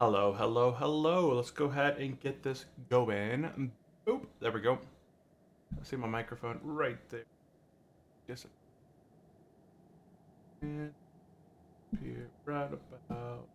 Hello, hello, hello. Let's go ahead and get this going. Boop. There we go. I see my microphone right there. Just here, right about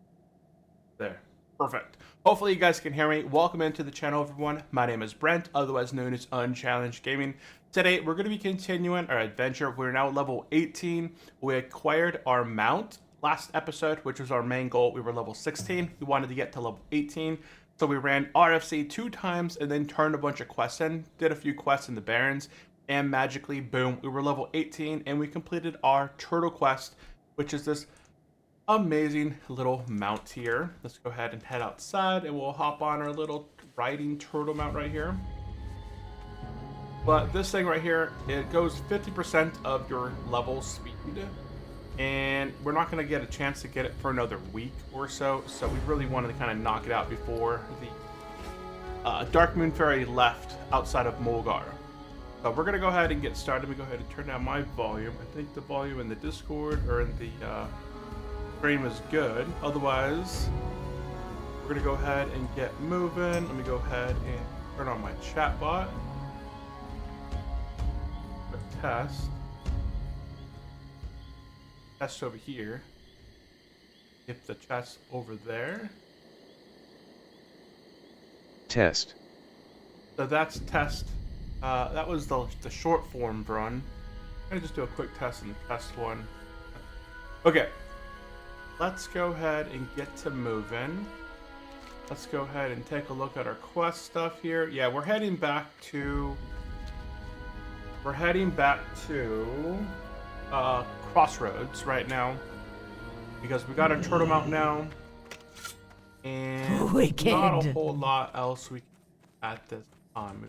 there. Perfect. Hopefully you guys can hear me. Welcome into the channel, everyone. My name is Brent, otherwise known as Unchallenged Gaming. Today, we're going to be continuing our adventure. We're now level 18. We acquired our mount last episode, which was our main goal. We were level 16. We wanted to get to level 18. So we ran RFC 2 times and then turned a bunch of quests in, did a few quests in the Barrens, and magically, boom, we were level 18 and we completed our turtle quest, which is this amazing little mount here. Let's go ahead and head outside and we'll hop on our little riding turtle mount right here. But this thing right here, it goes 50% of your level speed, and we're not going to get a chance to get it for another week or so, so we really wanted to kind of knock it out before the Dark Moon Fairy left outside of Mulgar. So we're going to go ahead and get started. Let me go ahead and turn down my volume. I think the volume in the Discord or in the stream is good. Otherwise, we're going to go ahead and get moving. Let me go ahead and turn on my chat bot. Test over here. If the chat's over there. Test. So that's test. That was the short form run. I'm gonna just do a quick test in the test one. Okay. Let's go ahead and get to moving. Let's go ahead and take a look at our quest stuff here. Yeah, we're heading back to Crossroads right now because we got a turtle mount now, and not a whole lot else we can at this time.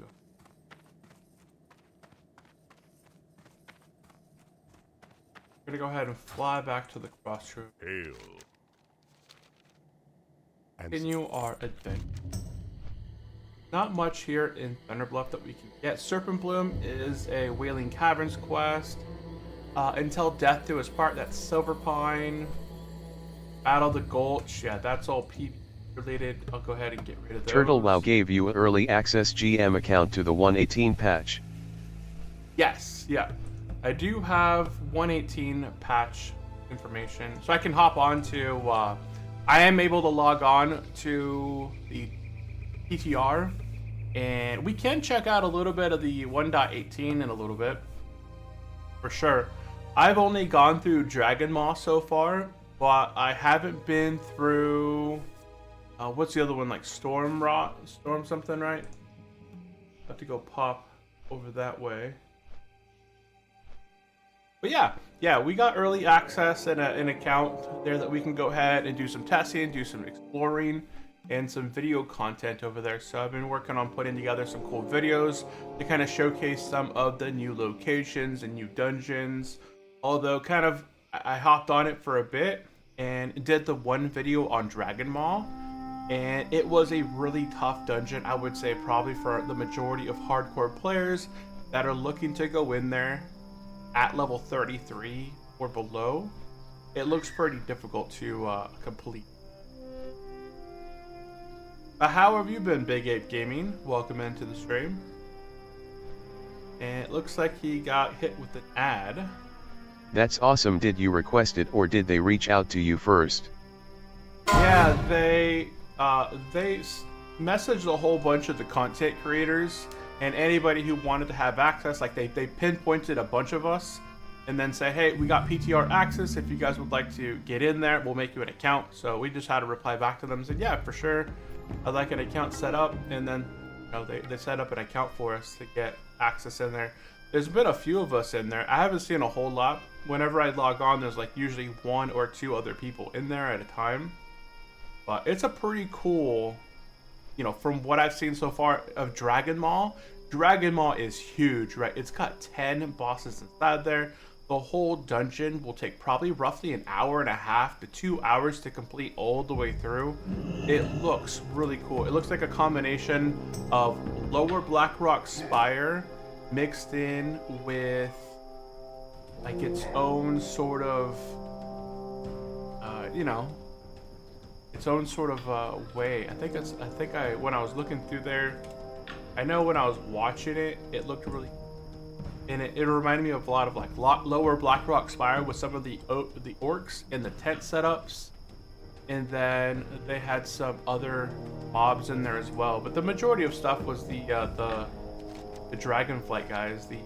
We're gonna go ahead and fly back to the Crossroads. Hail. Continue our adventure. Not much here in Thunderbluff that we can get. Serpent Bloom is a Wailing Caverns quest. Until Death Do Us Part, that's Silver Pine. Battle the Gulch, yeah, that's all PvP related. I'll go ahead and get rid of those. Turtle WoW gave you an early access GM account to the 118 patch. Yes, yeah. I do have 118 patch information. So I can hop on to, I am able to log on to the PTR, and we can check out a little bit of the 1.18 in a little bit, for sure. I've only gone through Dragon Maw so far, but I haven't been through, what's the other one, like Storm something, right? Have to go pop over that way. But yeah, we got early access and an account there that we can go ahead and do some testing, do some exploring, and some video content over there. So I've been working on putting together some cool videos to kind of showcase some of the new locations and new dungeons. Although I hopped on it for a bit and did the one video on Dragon Maw, and it was a really tough dungeon. I would say probably for the majority of hardcore players that are looking to go in there at level 33 or below. It looks pretty difficult to complete. How have you been, Big Ape Gaming? Welcome into the stream. And it looks like he got hit with an ad. That's awesome. Did you request it or did they reach out to you first? Yeah, they messaged a whole bunch of the content creators and anybody who wanted to have access. Like they pinpointed a bunch of us and then say, hey, we got PTR access. If you guys would like to get in there, we'll make you an account. So we just had to reply back to them and said, yeah, for sure. I'd like an account set up, and then they set up an account for us to get access in there. There's been a few of us in there. I haven't seen a whole lot. Whenever I log on, there's like usually one or two other people in there at a time. But it's a pretty cool, from what I've seen so far of Dragon Maw. Dragon Maw is huge, right? It's got 10 bosses inside there. The whole dungeon will take probably roughly an hour and a half to 2 hours to complete all the way through. It looks really cool. It looks like a combination of Lower Blackrock Spire mixed in with like its own sort of, its its own sort of way. When I was looking through there, I know when I was watching it, it looked really, and it reminded me of a lot of like lower Blackrock Spire with some of the orcs and the tent setups, and then they had some other mobs in there as well. But the majority of stuff was the Dragonflight guys, the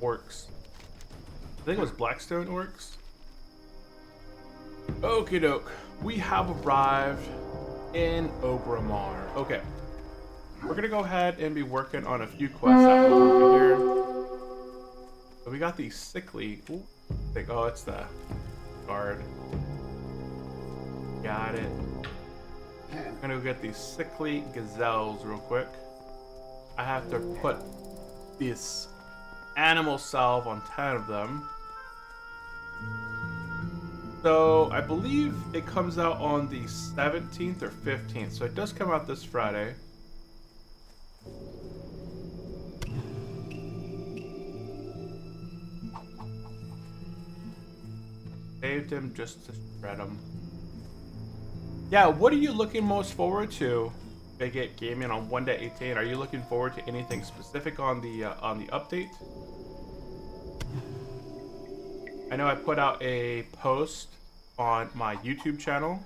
orcs. I think it was Blackstone orcs. Okie doke. We have arrived in Obramar. Okay. We're gonna go ahead and be working on a few quests out over here. So we got the sickly. Ooh, oh, it's the guard. Got it. I'm gonna go get these sickly gazelles real quick. I have to put this animal salve on 10 of them. So I believe it comes out on the 17th or 15th. So it does come out this Friday. Saved him just to shred him. Yeah, what are you looking most forward to, Big 8 Gaming, on 1.18? Are you looking forward to anything specific on the update? I know I put out a post on my YouTube channel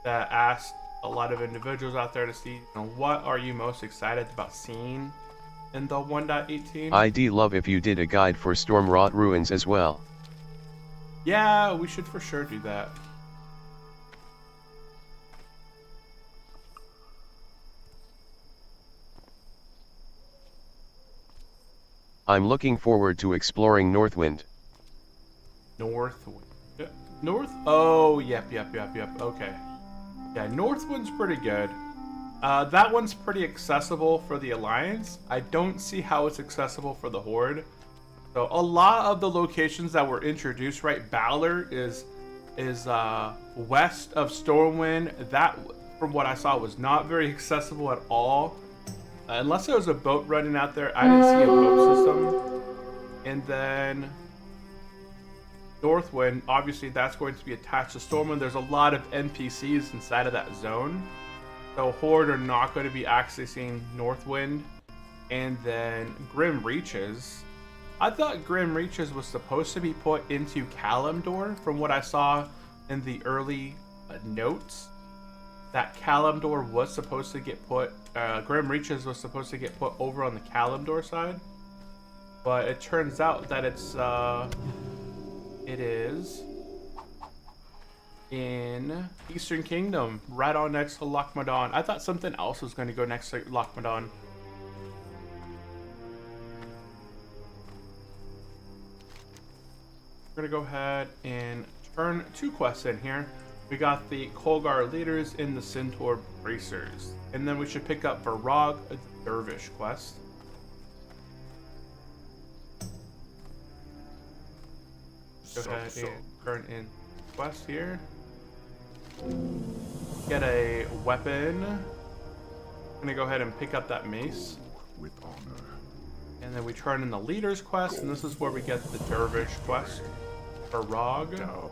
that asked a lot of individuals out there to see, what are you most excited about seeing in the 1.18? I'd love if you did a guide for Stormwrought Ruins as well. Yeah, we should for sure do that. I'm looking forward to exploring Northwind. North? Oh, yep. Okay. Yeah, Northwind's pretty good. That one's pretty accessible for the Alliance. I don't see how it's accessible for the Horde. So a lot of the locations that were introduced, right? Balor is west of Stormwind. That, from what I saw, was not very accessible at all. Unless there was a boat running out there, I didn't see a boat system. And then Northwind, obviously that's going to be attached to Stormwind. There's a lot of NPCs inside of that zone. So Horde are not going to be accessing Northwind. And then Grim Reaches. I thought Grim Reaches was supposed to be put into Kalimdor from what I saw in the early notes. That Kalimdor was supposed to get put, Grim Reaches was supposed to get put over on the Kalimdor side. But it turns out that it is in Eastern Kingdom, right on next to Lochmadon. I thought something else was going to go next to Lochmadon. We're going to go ahead and turn 2 quests in here. We got the Kolgar leaders in the Centaur Bracers. And then we should pick up Varag, the Dervish quest. Go ahead and turn in quest here. Get a weapon. I'm gonna go ahead and pick up that mace. With honor. And then we turn in the leaders quest, and this is where we get the Dervish quest. Varag.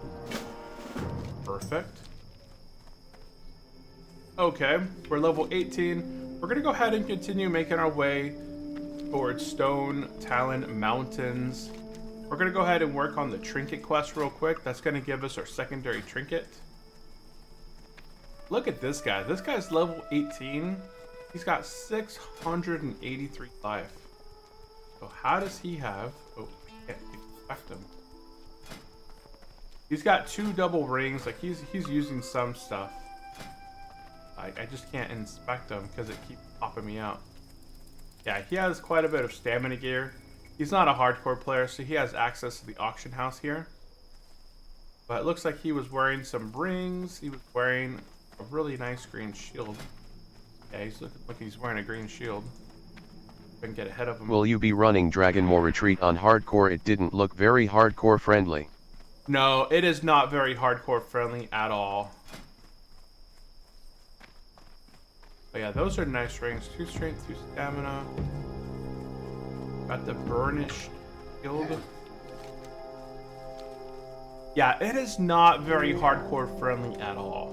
Perfect. Okay, we're level 18. We're gonna go ahead and continue making our way towards Stone Talon Mountains. We're gonna go ahead and work on the trinket quest real quick. That's gonna give us our secondary trinket. Look at this guy. This guy's level 18. He's got 683 life. So how does he have... Oh, I can't expect him. He's got 2 double rings. Like he's using some stuff. I just can't inspect him because it keeps popping me out. Yeah, he has quite a bit of stamina gear. He's not a hardcore player, so he has access to the auction house here. But it looks like he was wearing some rings. He was wearing a really nice green shield. Yeah, he's looking like he's wearing a green shield. I can get ahead of him. Will you be running Dragonmore Retreat on hardcore? It didn't look very hardcore friendly. No, it is not very hardcore friendly at all. But yeah, those are nice rings. 2 strength, 2 stamina. Got the burnished shield. Yeah, it is not very hardcore friendly at all.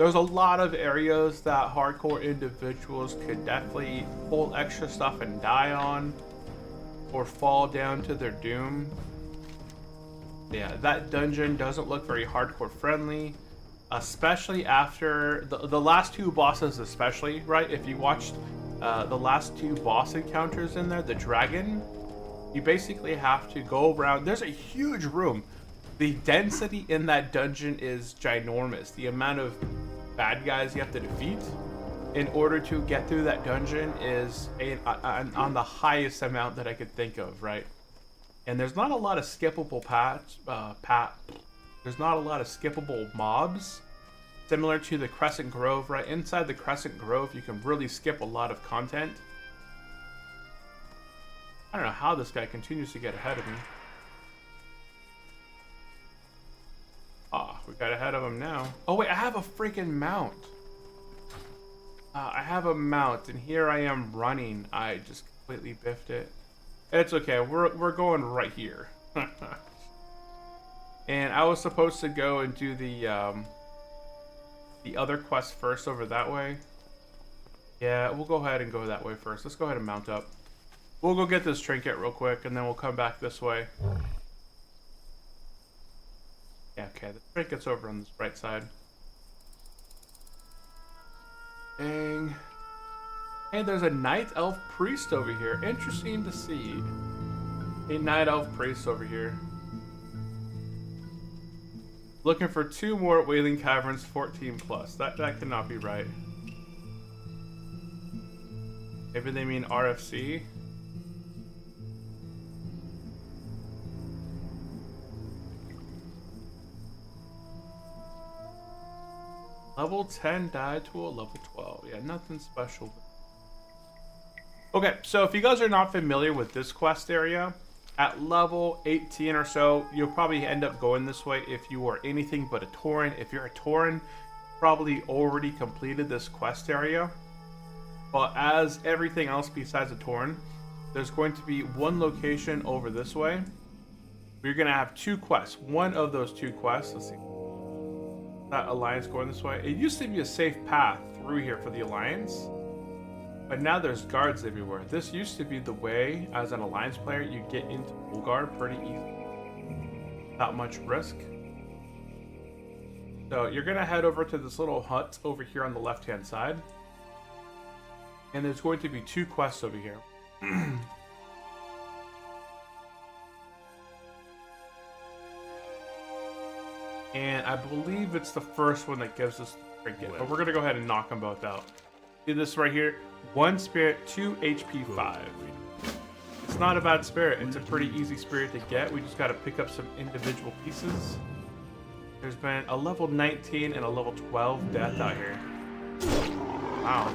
There's a lot of areas that hardcore individuals could definitely pull extra stuff and die on, or fall down to their doom. Yeah, that dungeon doesn't look very hardcore friendly, especially after the last two bosses, especially, right? If you watched the last two boss encounters in there, the dragon, you basically have to go around. There's a huge room. The density in that dungeon is ginormous. The amount of bad guys you have to defeat in order to get through that dungeon is on the highest amount that I could think of, right? And there's not a lot of skippable there's not a lot of skippable mobs, similar to the Crescent Grove, right? Inside the Crescent Grove, you can really skip a lot of content. I don't know how this guy continues to get ahead of me. Ah, we got ahead of him now. Oh wait, I have a freaking mount. I have a mount, and here I am running. I just completely biffed it. It's okay. We're going right here. And I was supposed to go and do the other quest first over that way. Yeah, we'll go ahead and go that way first. Let's go ahead and mount up. We'll go get this trinket real quick, and then we'll come back this way. Yeah, okay, the trinket's over on this right side. Dang. Hey, there's a night elf priest over here. Interesting to see. A night elf priest over here. Looking for 2 more Wailing Caverns 14 plus. That cannot be right. Maybe they mean RFC? Level 10 died to a level 12. Yeah, nothing special. Okay, so if you guys are not familiar with this quest area, at level 18 or so, you'll probably end up going this way if you are anything but a Tauren. If you're a Tauren, probably already completed this quest area. But as everything else besides a Tauren, there's going to be one location over this way. We're going to have 2 quests. One of those 2 quests, let's see. That Alliance going this way. It used to be a safe path through here for the Alliance, but now there's guards everywhere. This used to be the way, as an Alliance player, you get into Wolfguard pretty easy. Not much risk. So you're gonna head over to this little hut over here on the left-hand side. And there's going to be 2 quests over here. And I believe it's the first one that gives us the trinket. But we're going to go ahead and knock them both out. See this right here? 1 spirit, 2 HP 5. It's not a bad spirit. It's a pretty easy spirit to get. We just got to pick up some individual pieces. There's been a level 19 and a level 12 death out here. Wow.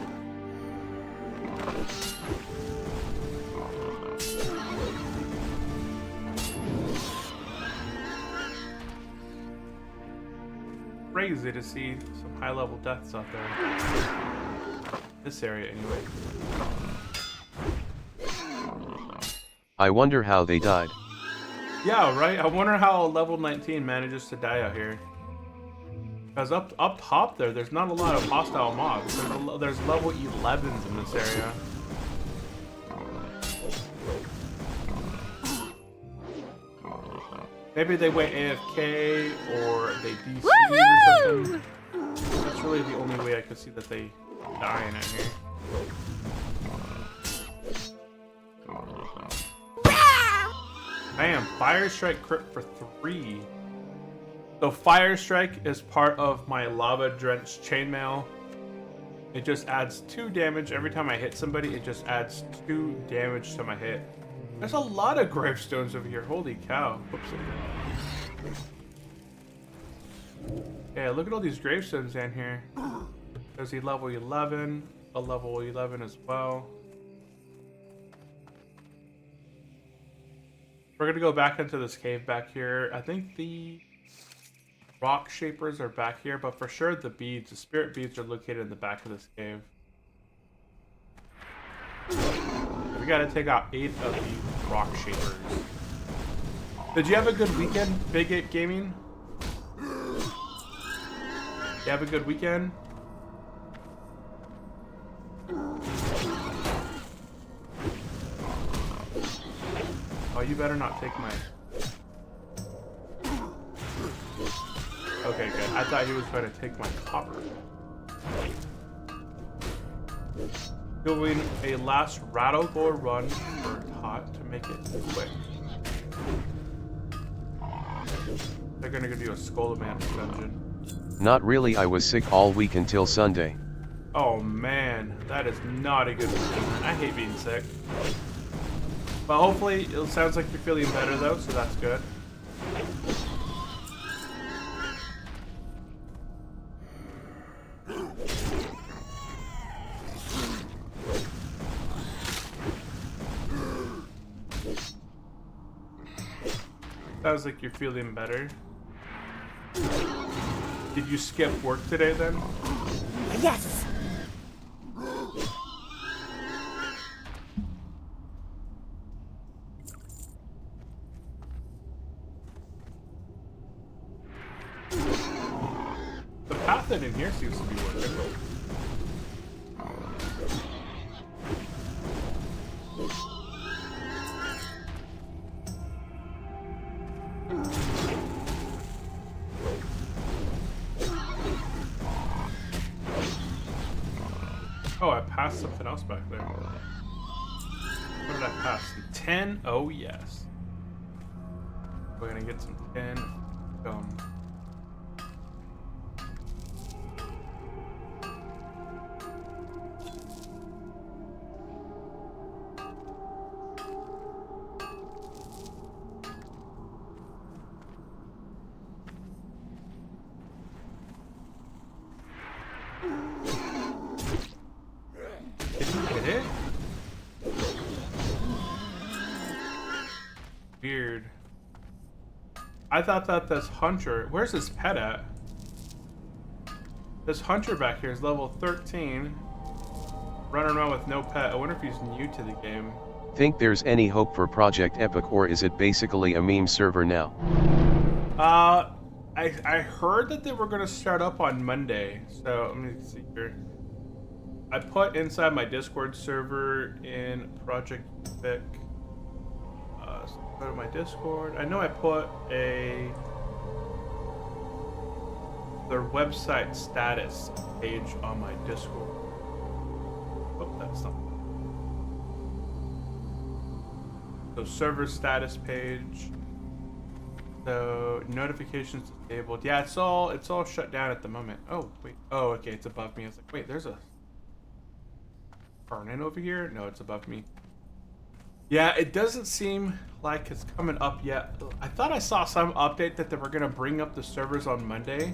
Crazy to see some high level deaths out there. This area anyway. I wonder how they died. Yeah, right? I wonder how a level 19 manages to die out here. Because up top there's not a lot of hostile mobs. There's level 11s in this area. Maybe they went AFK or they DC'd or something. That's really the only way I could see that they die in it here. Bam! Fire Strike crit for 3. So Fire Strike is part of my Lava Drenched Chainmail. It just adds 2 damage. Every time I hit somebody, it just adds 2 damage to my hit. There's a lot of gravestones over here. Holy cow. Whoops. Yeah, look at all these gravestones down here. There's a level 11, a level 11 as well. We're gonna go back into this cave back here. I think the rock shapers are back here, but for sure the beads, the spirit beads, are located in the back of this cave. We gotta take out 8 of the rock shapers. Did you have a good weekend, Big 8 Gaming? You have a good weekend? Oh, you better not take my... Okay, good. I thought he was going to take my copper. Doing a last rattle-gore run for Tot to make it quick. They're gonna give you a Skull Man dungeon. Not really, I was sick all week until Sunday. Oh man, that is not a good weekend. I hate being sick. But hopefully, it sounds like you're feeling better though, so that's good. Sounds like you're feeling better. Did you skip work today then? Yes! The path in here seems to be working. Oh, I passed something else back there. What did I pass? Some tin? Oh, yes. We're gonna get some tin. Gum. Weird. I thought that this hunter... Where's this pet at? This hunter back here is level 13. Running around with no pet. I wonder if he's new to the game. Think there's any hope for Project Epic, or is it basically a meme server now? I heard that they were going to start up on Monday. So, let me see here. I put inside my Discord server in Project Epic. So go to my Discord. I know I put their website status page on my Discord. Oh, that's not. So server status page. So notifications disabled. Yeah, it's all shut down at the moment. Oh wait. Oh, okay, it's above me. I was like, wait, there's a burn-in over here? No, it's above me. Yeah, it doesn't seem like it's coming up yet. I thought I saw some update that they were gonna bring up the servers on Monday,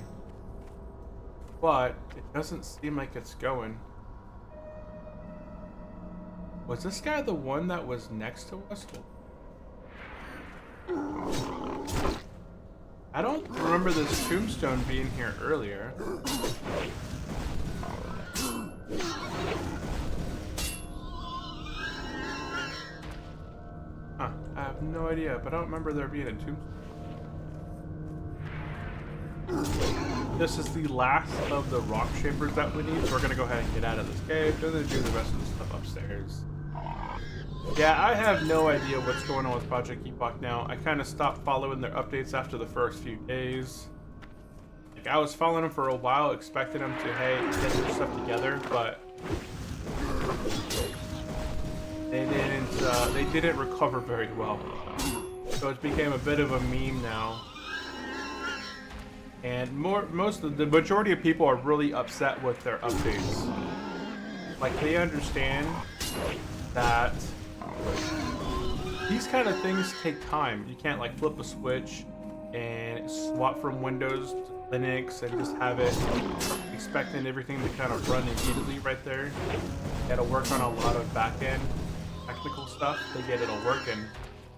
but it doesn't seem like it's going. Was this guy the one that was next to us? I don't remember this tombstone being here earlier. Huh, I have no idea, but I don't remember there being a tombstone. This is the last of the rock shapers that we need, so we're gonna go ahead and get out of this cave and then do the rest of the stuff upstairs. Yeah, I have no idea what's going on with Project Epoch now. I kind of stopped following their updates after the first few days. Like, I was following them for a while, expecting them to, hey, get their stuff together, but they didn't recover very well. So it became a bit of a meme now. And the majority of people are really upset with their updates. Like, they understand that these kind of things take time. You can't like flip a switch and swap from Windows to Linux and just have it expecting everything to kind of run immediately right there. You gotta work on a lot of back-end technical stuff to get it all working.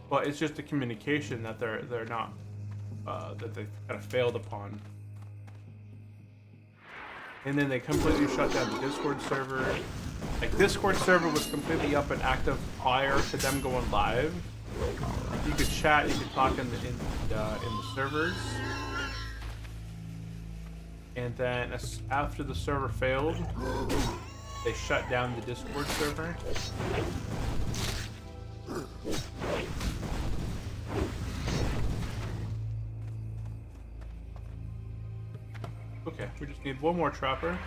But it's just the communication that they're not that they kind of failed upon. And then they completely shut down the Discord server. Like, Discord server was completely up and active prior to them going live. You could chat, you could talk in the servers. And then after the server failed, they shut down the Discord server. Okay, we just need one more trapper.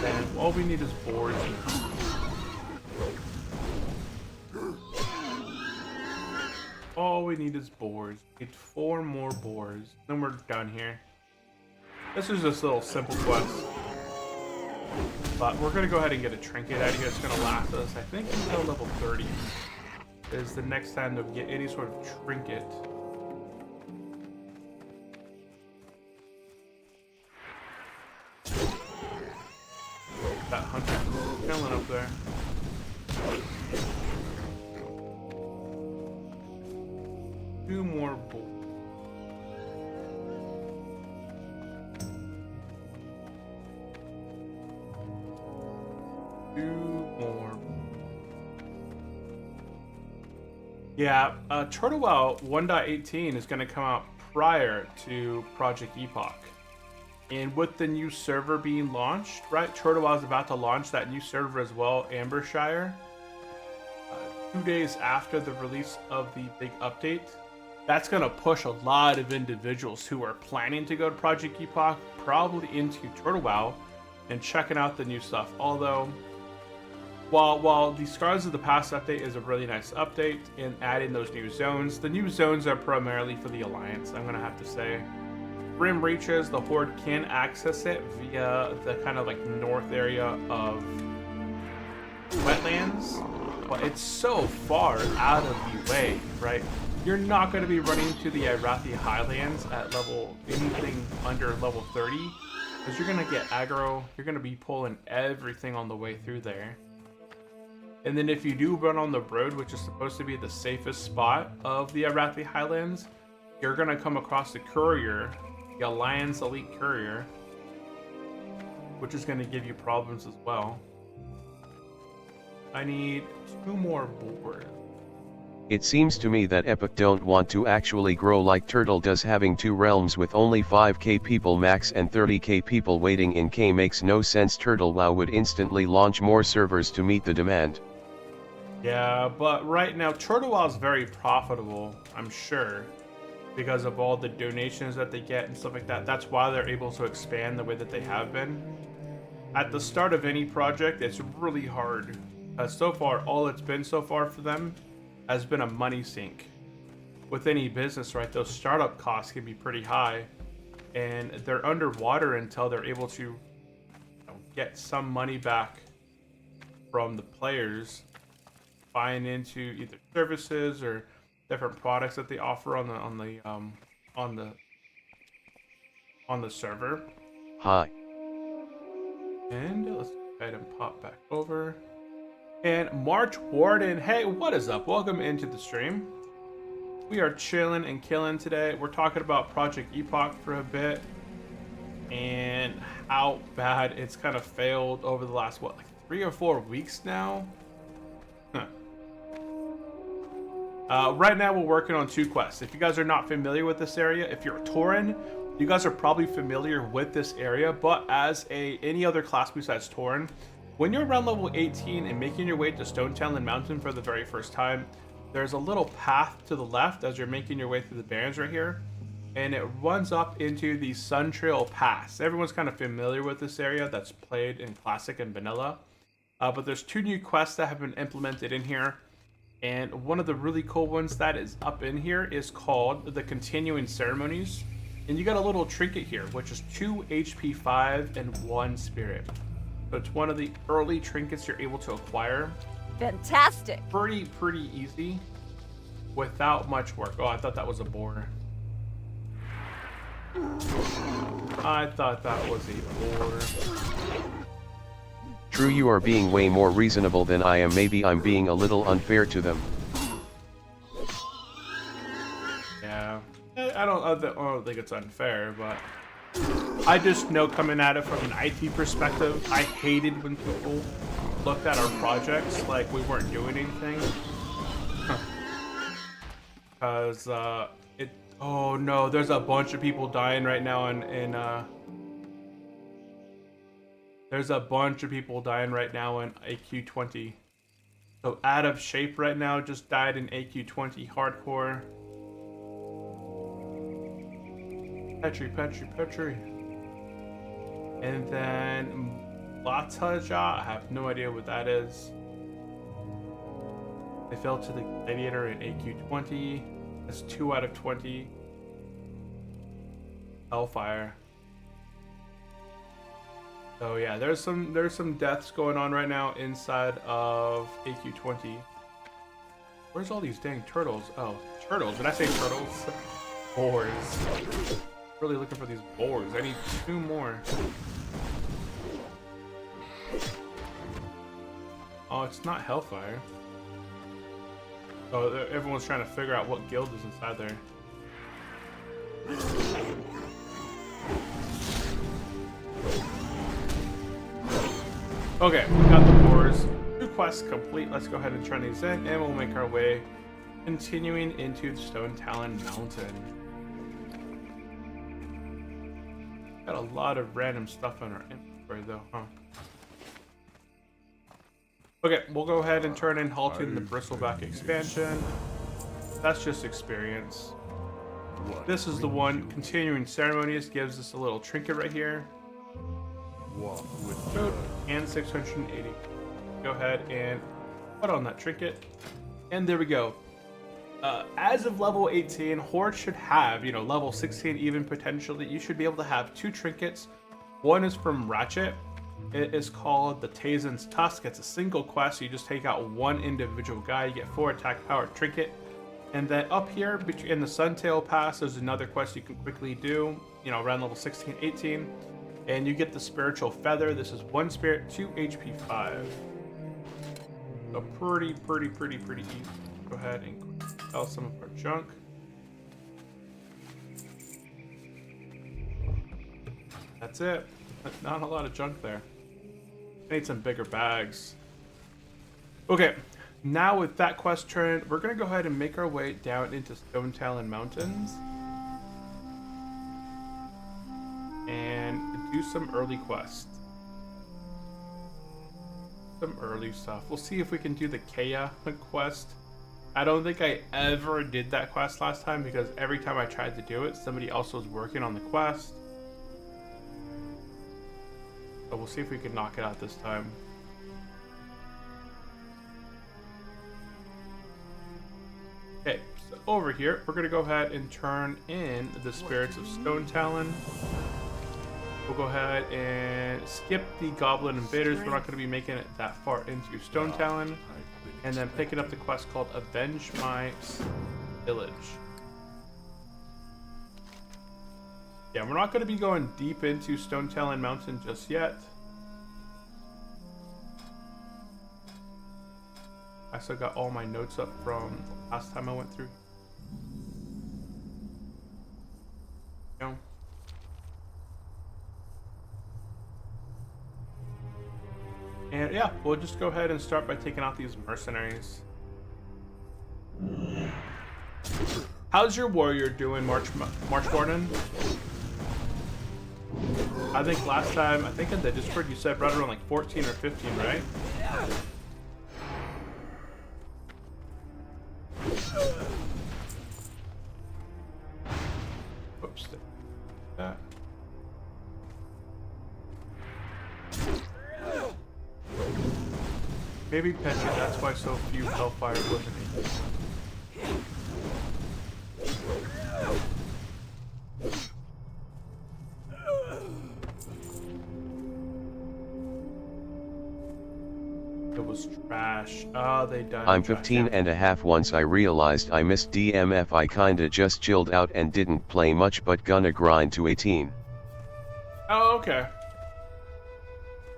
And all we need is boards. All we need is boards. We need 4 more boards. Then we're done here. This is just a little simple quest. But we're gonna go ahead and get a trinket out of here. It's gonna last us, I think, until level 30. Is the next time that we get any sort of trinket. That hunter chilling up there. Two more bulls. Two more. Yeah, Turtle Well 1.18 is going to come out prior to Project Epoch. And with the new server being launched, right? Turtle Well is about to launch that new server as well, Ambershire. 2 days after the release of the big update. That's going to push a lot of individuals who are planning to go to Project Epoch probably into Turtle Well and checking out the new stuff. Although, while the Scars of the Past update is a really nice update in adding those new zones, the new zones are primarily for the Alliance, I'm going to have to say. Rim reaches, the Horde can access it via the kind of like north area of wetlands, but it's so far out of the way, right? You're not going to be running to the Irathi Highlands at level anything under level 30, because you're going to get aggro. You're going to be pulling everything on the way through there. And then if you do run on the road, which is supposed to be the safest spot of the Irathi Highlands, you're going to come across the courier, the Alliance Elite Courier, which is going to give you problems as well. I need 2 more boards. It seems to me that Epic don't want to actually grow like Turtle does. Having 2 realms with only 5k people max and 30k people waiting in K makes no sense. Turtle WoW would instantly launch more servers to meet the demand. Yeah, but right now Turtle WoW is very profitable, I'm sure, because of all the donations that they get and stuff like that. That's why they're able to expand the way that they have been. At the start of any project, it's really hard. So far, all it's been so far for them has been a money sink. With any business, right, those startup costs can be pretty high, and they're underwater until they're able to get some money back from the players buying into either services or different products that they offer on the server. Hi. And let's go ahead and pop back over. And March Warden, hey, what is up? Welcome into the stream. We are chilling and killing today. We're talking about Project Epoch for a bit and how bad it's kind of failed over the last, what, like 3 or 4 weeks now? Right now we're working on 2 quests. If you guys are not familiar with this area, if you're a Tauren, you guys are probably familiar with this area, but as any other class besides Tauren, when you're around level 18 and making your way to Stonetalon Mountain for the very first time, there's a little path to the left as you're making your way through the barrens right here, and it runs up into the Sun Trail Pass. Everyone's kind of familiar with this area that's played in Classic and Vanilla, but there's 2 new quests that have been implemented in here, and one of the really cool ones that is up in here is called the Continuing Ceremonies, and you got a little trinket here, which is 2 HP 5 and 1 Spirit. So it's one of the early trinkets you're able to acquire. Fantastic. Pretty easy without much work. Oh, I thought that was a boar. I thought that was a boar. True, you are being way more reasonable than I am. Maybe I'm being a little unfair to them. Yeah. I don't think it's unfair, but I just know coming at it from an IT perspective, I hated when people looked at our projects like we weren't doing anything. Because Oh no, there's a bunch of people dying right now there's a bunch of people dying right now in AQ20. So out of shape right now just died in AQ20 hardcore. Petri. And then Lataja, I have no idea what that is. They fell to the gladiator in AQ20. That's 2 out of 20. Hellfire. So yeah, there's some deaths going on right now inside of AQ20. Where's all these dang turtles? Oh, turtles. Did I say turtles? Boars. Really looking for these boars. I need 2 more. Oh, it's not Hellfire. Oh, everyone's trying to figure out what guild is inside there. Okay, we got the boars. 2 quests complete. Let's go ahead and turn these in, and we'll make our way continuing into the Stone Talon Mountain. Got a lot of random stuff in our inventory though, huh? Okay, we'll go ahead and turn in halting the bristleback expansion. That's just experience. This is the one, continuing ceremonies, gives us a little trinket right here. And 680. Go ahead and put on that trinket. And there we go. As of level 18, Horde should have, level 16 even potentially, you should be able to have 2 trinkets. One is from Ratchet. It is called the Tazen's Tusk. It's a single quest. You just take out 1 individual guy. You get 4 attack power trinket. And then up here in the Suntail Pass, there's another quest you can quickly do, around level 16, 18. And you get the Spiritual Feather. This is 1 spirit, 2 HP 5. So pretty easy. Go ahead and sell some of our junk. That's it. Not a lot of junk there. I need some bigger bags. Okay, now with that quest turn, we're gonna go ahead and make our way down into Stone Talon Mountains and do some early quests. Some early stuff. We'll see if we can do the Kea quest. I don't think I ever did that quest last time because every time I tried to do it, somebody else was working on the quest. So we'll see if we can knock it out this time. Okay, so over here, we're gonna go ahead and turn in the Spirits of Stone Talon. We'll go ahead and skip the Goblin Invaders. We're not going to be making it that far into Stone Talon. And then picking up the quest called Avenge My Village. Yeah, we're not going to be going deep into Stone Talon Mountain just yet. I still got all my notes up from last time I went through. And yeah, we'll just go ahead and start by taking out these mercenaries. How's your warrior doing, March Warden? I think last time, I think in the Discord you said right around like 14 or 15, right? Whoops. That. Maybe Petri, that's why so few Hellfire wasn't able. It was trash. Oh, they died. I'm 15 and a half. Once I realized I missed DMF, I kinda just chilled out and didn't play much, but gonna grind to 18. Oh, okay.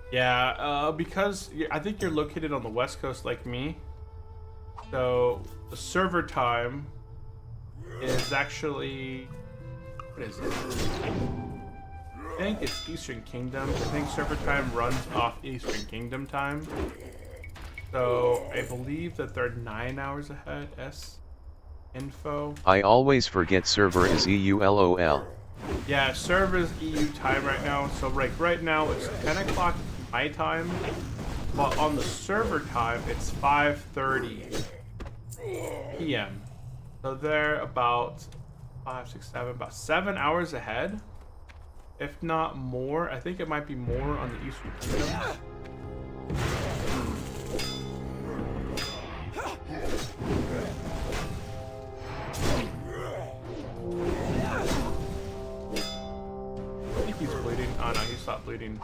Yeah, because I think you're located on the West Coast like me. So the server time is actually, what is it? I think it's Eastern Kingdom. I think server time runs off Eastern Kingdom time. So I believe that they're 9 hours ahead, info. I always forget server is EULOL. Yeah, server is EU time right now. So right now it's 10 o'clock my time, but on the server time it's 5:30 p.m. So they're about 5, 6, 7, about 7 hours ahead, if not more. I think it might be more on the Eastern Kingdom. I think he's bleeding. Oh no, he stopped bleeding.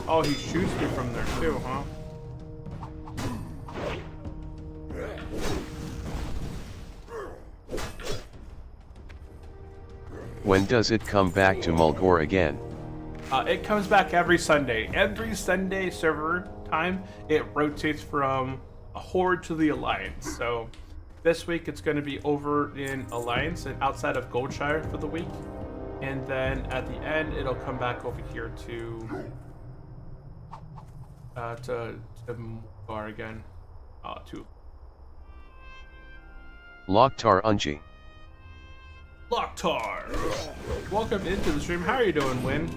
Oh, he shoots me from there too, huh? When does it come back to Mulgore again? It comes back every Sunday. Every Sunday server time, it rotates from a Horde to the Alliance. So this week it's going to be over in Alliance and outside of Goldshire for the week. And then at the end, it'll come back over here to Mulgore again. To Loktar Unji. Loktar! Welcome into the stream. How are you doing, Win?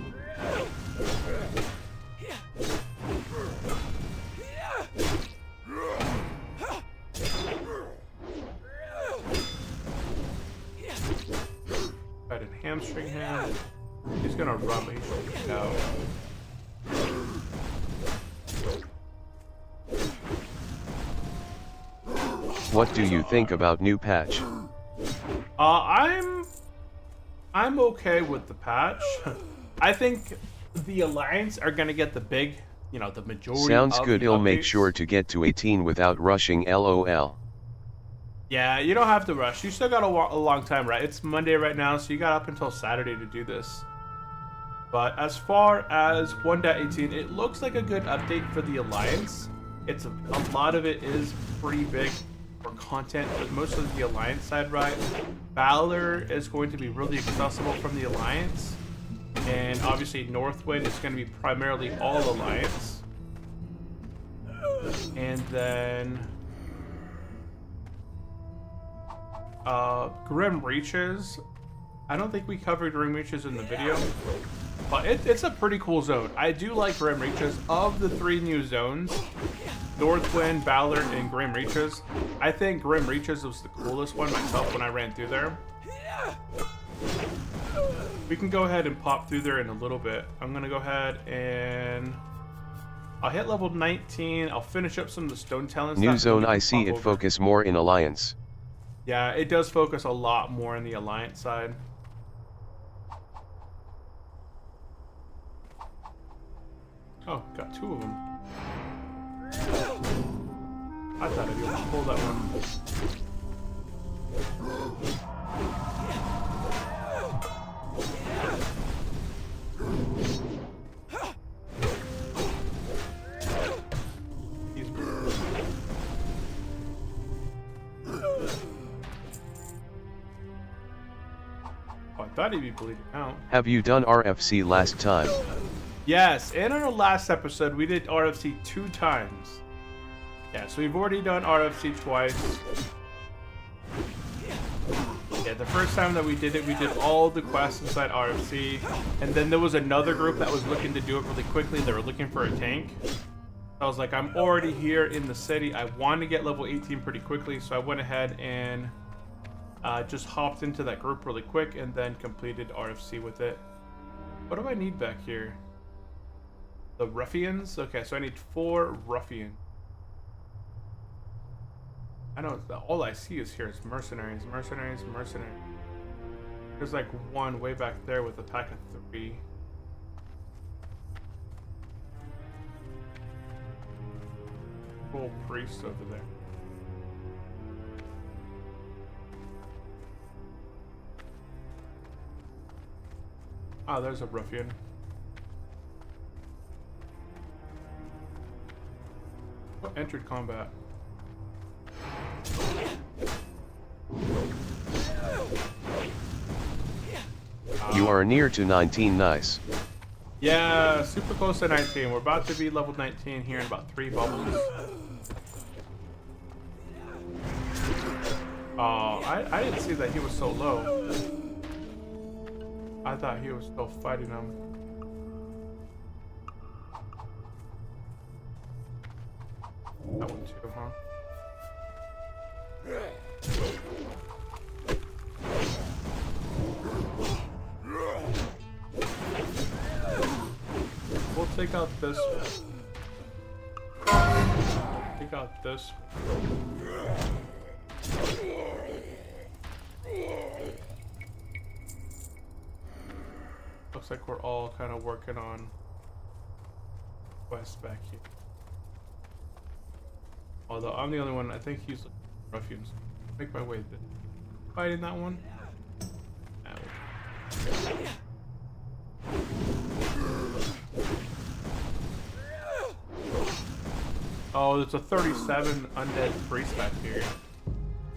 Try to hamstring him. He's gonna run me. No. What do you think about new patch? I'm okay with the patch. I think the Alliance are gonna get the big, the majority. Sounds of good. the I'll make updates. sure to get to 18 without rushing, LOL. Yeah, you don't have to rush. You still got a long time, right? It's Monday right now, so you got up until Saturday to do this. But as far as 1.18, it looks like a good update for the Alliance. It's a lot of it is pretty big for content, but most of the Alliance side, right? Valor is going to be really accessible from the Alliance, and obviously Northwind is going to be primarily all Alliance. And then Grim Reaches. I don't think we covered Grim Reaches in the video, but it's a pretty cool zone. I do like Grim Reaches. Of the 3 new zones, Northwind, Valor, and Grim Reaches, I think Grim Reaches was the coolest one myself when I ran through there. We can go ahead and pop through there in a little bit. I'm gonna go ahead and I'll hit level 19. I'll finish up some of the stone talents. New zone, I see it focus more in Alliance. Yeah, it does focus a lot more on the Alliance side. Oh, got 2 of them. I thought I'd be able to pull that one. He's I thought he'd be bleeding out. Have you done RFC last time? Yes, and on our last episode, we did RFC 2 times. Yeah, so we've already done RFC twice. Yeah, the first time that we did it, we did all the quests inside RFC. And then there was another group that was looking to do it really quickly. They were looking for a tank. I was like, I'm already here in the city. I want to get level 18 pretty quickly. So I went ahead and just hopped into that group really quick and then completed RFC with it. What do I need back here? The ruffians? Okay, so I need 4 ruffians. I know all I see is here is mercenaries, mercenaries, mercenaries. There's like one way back there with a pack of 3. Full priest over there. Oh, there's a ruffian. Oh, entered combat. You are near to 19, nice. Yeah, super close to 19. We're about to be level 19 here in about 3 bubbles. Oh, I didn't see that he was so low. I thought he was still fighting him. That one too, huh? We'll take out this one. Take out this one. Looks like we're all kind of working on quests back here. Although I'm the only one, I think he's ruffians. Make my way there. Fighting that one. Oh, there's a 37 undead priest back here.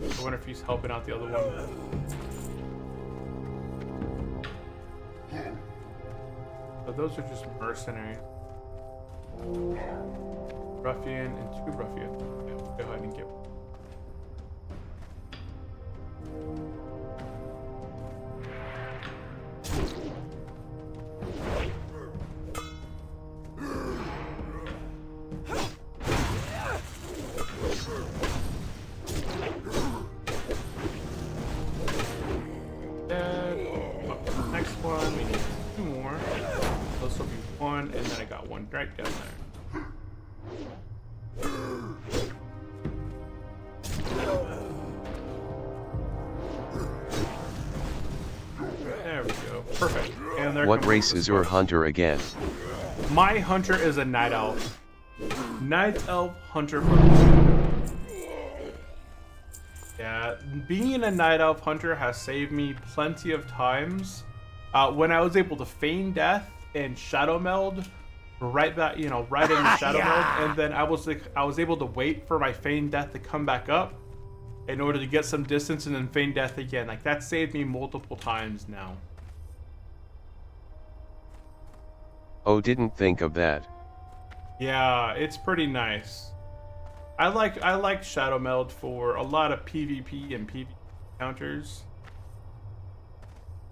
I wonder if he's helping out the other one. So those are just mercenaries. Ruffian and 2 ruffians. Yeah, we'll go ahead and get one. Next one, we need 2 more. This will be 1, and then I got 1 right down there. There we go. Perfect. And there What race is your hunter again? My hunter is a night elf. Night elf hunter. Yeah, being a night elf hunter has saved me plenty of times. When I was able to feign death and shadow meld, right in the shadow meld, and then I was able to wait for my feign death to come back up in order to get some distance and then feign death again. Like, that saved me multiple times now. Oh, didn't think of that. Yeah, it's pretty nice. I like shadow meld for a lot of PvP and PvP encounters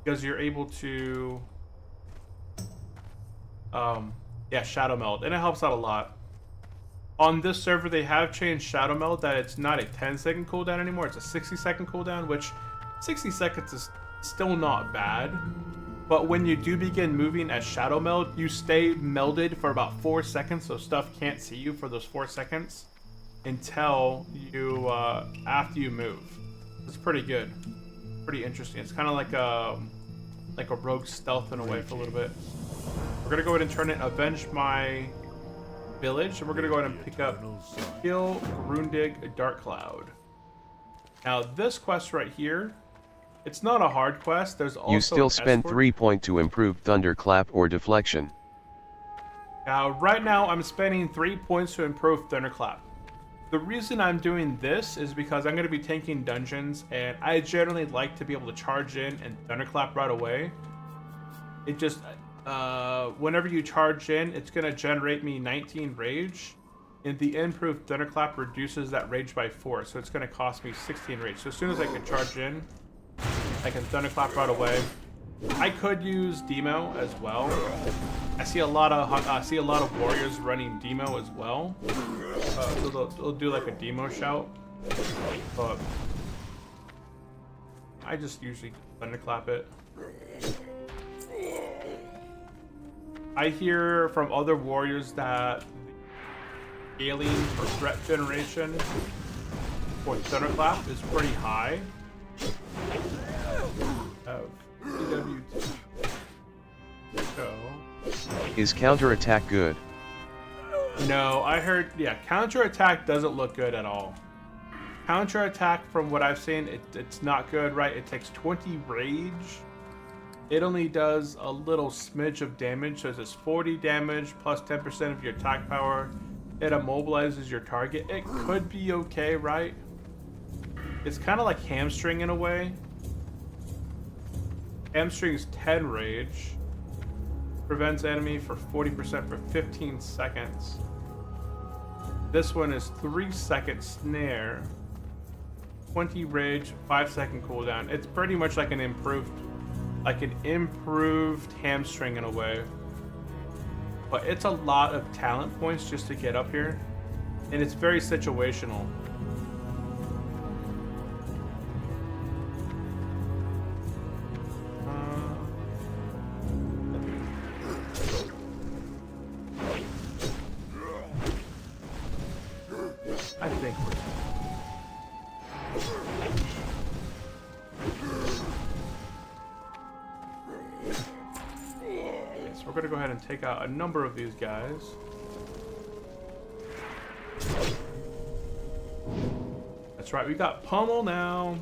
because you're able to shadow meld, and it helps out a lot. On this server, they have changed shadow meld that it's not a 10-second cooldown anymore, it's a 60-second cooldown, which 60 seconds is still not bad. But when you do begin moving as shadow meld, you stay melded for about 4 seconds, so stuff can't see you for those 4 seconds until you after you move. It's pretty good, pretty interesting. It's kind of like a rogue stealth in a way for a little bit. We're gonna go ahead and turn it avenge my village, and we're gonna go ahead and pick up Kill Grundig Dark Cloud. Now this quest right here, it's not a hard quest. There's also you still spend escort. 3 points to improve thunderclap or deflection. Now right now I'm spending 3 points to improve thunderclap. The reason I'm doing this is because I'm going to be tanking dungeons, and I generally like to be able to charge in and thunderclap right away. It just, whenever you charge in, it's going to generate me 19 rage, and the improved thunderclap reduces that rage by 4, so it's going to cost me 16 rage. So as soon as I can charge in, I can thunderclap right away. I could use demo as well. I see a lot of warriors running demo as well. So they'll do like a demo shout, but I just usually thunderclap it. I hear from other warriors that the scaling for threat generation for thunderclap is pretty high. Is counterattack good? No, I heard, counterattack doesn't look good at all. Counterattack, from what I've seen, it's not good, right? It takes 20 rage. It only does a little smidge of damage, so it's 40 damage plus 10% of your attack power. It immobilizes your target. It could be okay, right? It's kind of like hamstring in a way. Hamstring's 10 rage. Prevents enemy for 40% for 15 seconds. This one is 3-second snare. 20 rage, 5-second cooldown. It's pretty much like an improved hamstring in a way. But it's a lot of talent points just to get up here, and it's very situational. I think we're... Okay, so we're gonna go ahead and take out a number of these guys. That's right, we got Pummel now.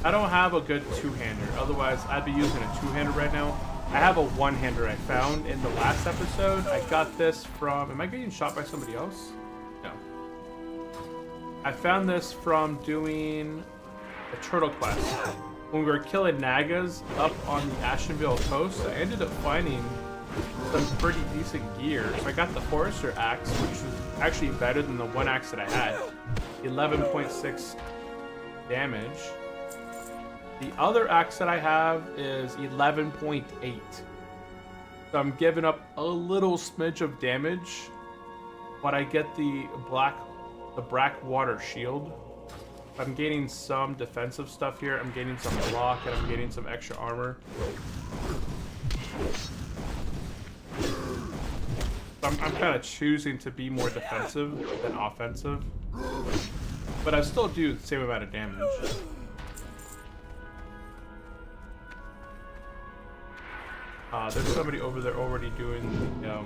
I don't have a good two-hander, otherwise I'd be using a two-hander right now. I have a one-hander I found in the last episode. I got this from... Am I getting shot by somebody else? No. I found this from doing a turtle quest. When we were killing Nagas up on the Ashenvale coast, I ended up finding some pretty decent gear. So I got the Forester axe, which was actually better than the one axe that I had. 11.6 damage. The other axe that I have is 11.8. So I'm giving up a little smidge of damage, but I get the Blackwater shield. I'm gaining some defensive stuff here. I'm gaining some block, and I'm gaining some extra armor. I'm kind of choosing to be more defensive than offensive, but I still do the same amount of damage. There's somebody over there already doing the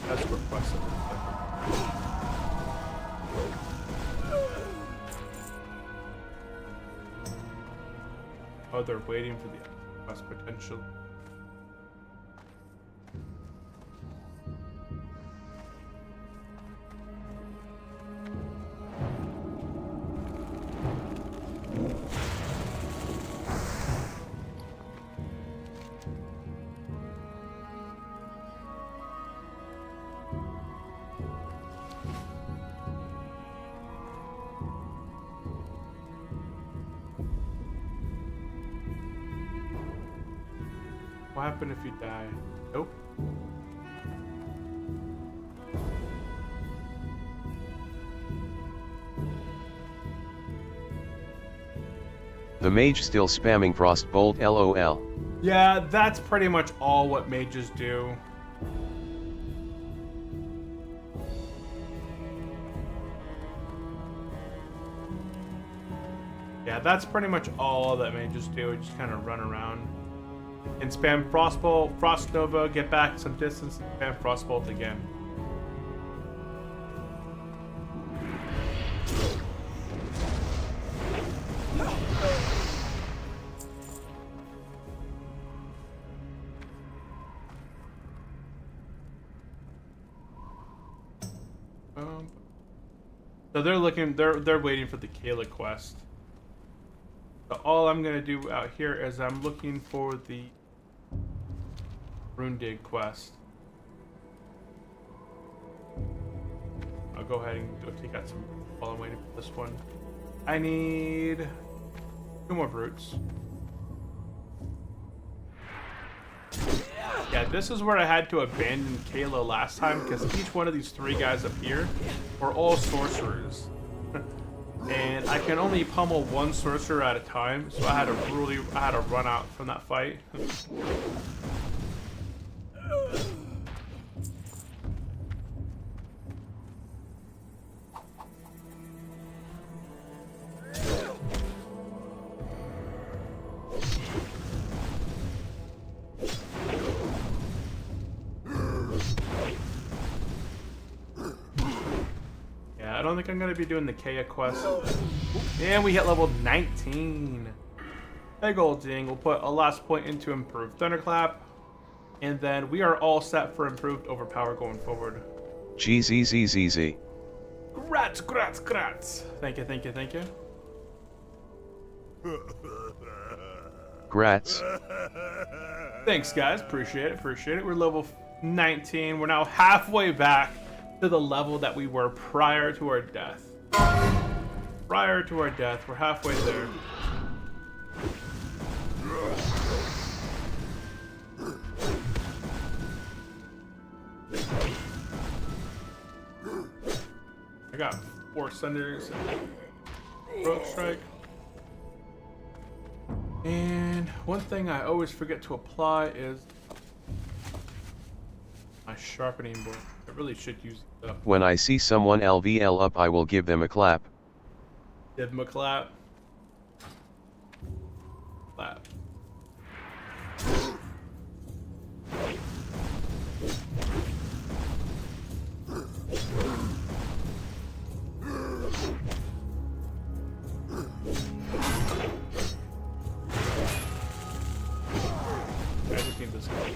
escort quest. Oh, they're waiting for the quest potential. What happened if you die? Nope. The mage still spamming Frostbolt LOL. Yeah, that's pretty much all what mages do. Yeah, that's pretty much all that mages do. Just kind of run around and spam Frostbolt, Frost Nova, get back some distance, and spam Frostbolt again. So they're looking, they're waiting for the Kayla quest. So all I'm gonna do out here is I'm looking for the Rune Dig quest. I'll go ahead and go take out some while I'm waiting for this one. I need 2 more brutes. Yeah, this is where I had to abandon Kayla last time because each one of these 3 guys up here were all sorcerers. And I can only pummel 1 sorcerer at a time, so I had to run out from that fight. I don't think I'm going to be doing the Kaya quest. And we hit level 19. Big old ding. We'll put a last point into improved Thunderclap. And then we are all set for improved Overpower going forward. GZZZZ. Grats, grats, grats. Thank you, thank you, thank you. Grats. Thanks, guys. Appreciate it, appreciate it. We're level 19. We're now halfway back to the level that we were prior to our death. Prior to our death, we're halfway there. I got 4 Sunders and Throat Strike. And one thing I always forget to apply is my sharpening board. I really should use it up. When I see someone LVL up, I will give them a clap. Give him a clap. Clap. I just need this guy.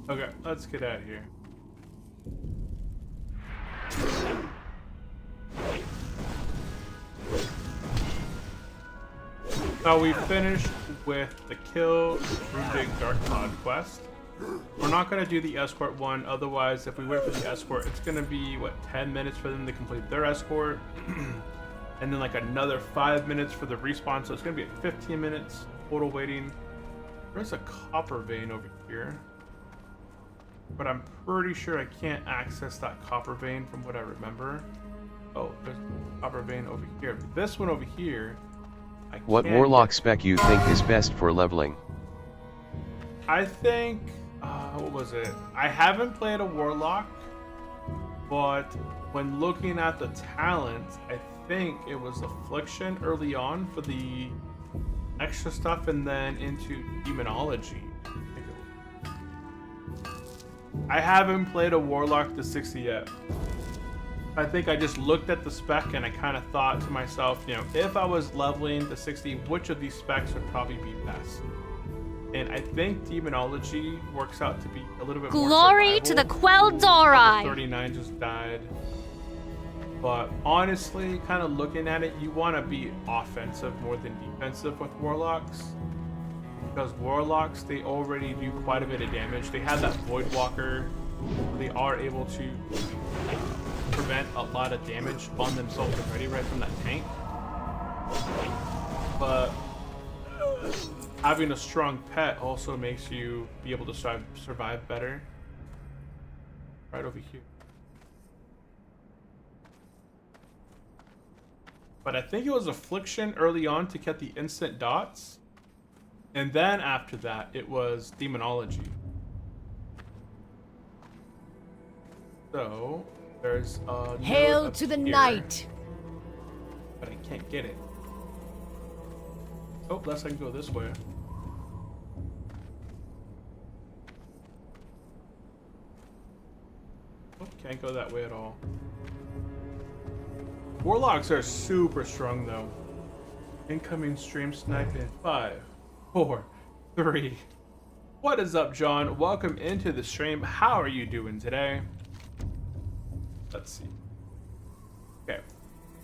Okay, let's get out of here. So we finished with the Kill Runic Dark Cloud quest. We're not going to do the escort one, otherwise if we wait for the escort, it's going to be, what, 10 minutes for them to complete their escort, and then like another 5 minutes for the respawn, so it's going to be like 15 minutes total waiting. There's a copper vein over here, but I'm pretty sure I can't access that copper vein from what I remember. Oh, there's a copper vein over here. But this one over here, What warlock spec you think is best for leveling? I think, what was it? I haven't played a warlock, but when looking at the talents, I think it was Affliction early on for the extra stuff, and then into Demonology. I haven't played a warlock to 60 yet. I think I just looked at the spec and I kind of thought to myself, you know, if I was leveling to 60, which of these specs would probably be best? And I think Demonology works out to be a little bit more Glory to the Quel'Dorei! 39 just died. But honestly, kind of looking at it, you want to be offensive more than defensive with warlocks. Because warlocks, they already do quite a bit of damage. They have that Void Walker. They are able to prevent a lot of damage on themselves already right from that tank. But having a strong pet also makes you be able to survive better. Right over here. But I think it was Affliction early on to get the instant dots. And then after that, it was Demonology. So, there's a Hail to the night! But I can't get it. Oh, unless I can go this way. Oh, can't go that way at all. Warlocks are super strong though. Incoming stream snipe in 5, 4, 3. What is up, John? Welcome into the stream. How are you doing today? Let's see. Okay.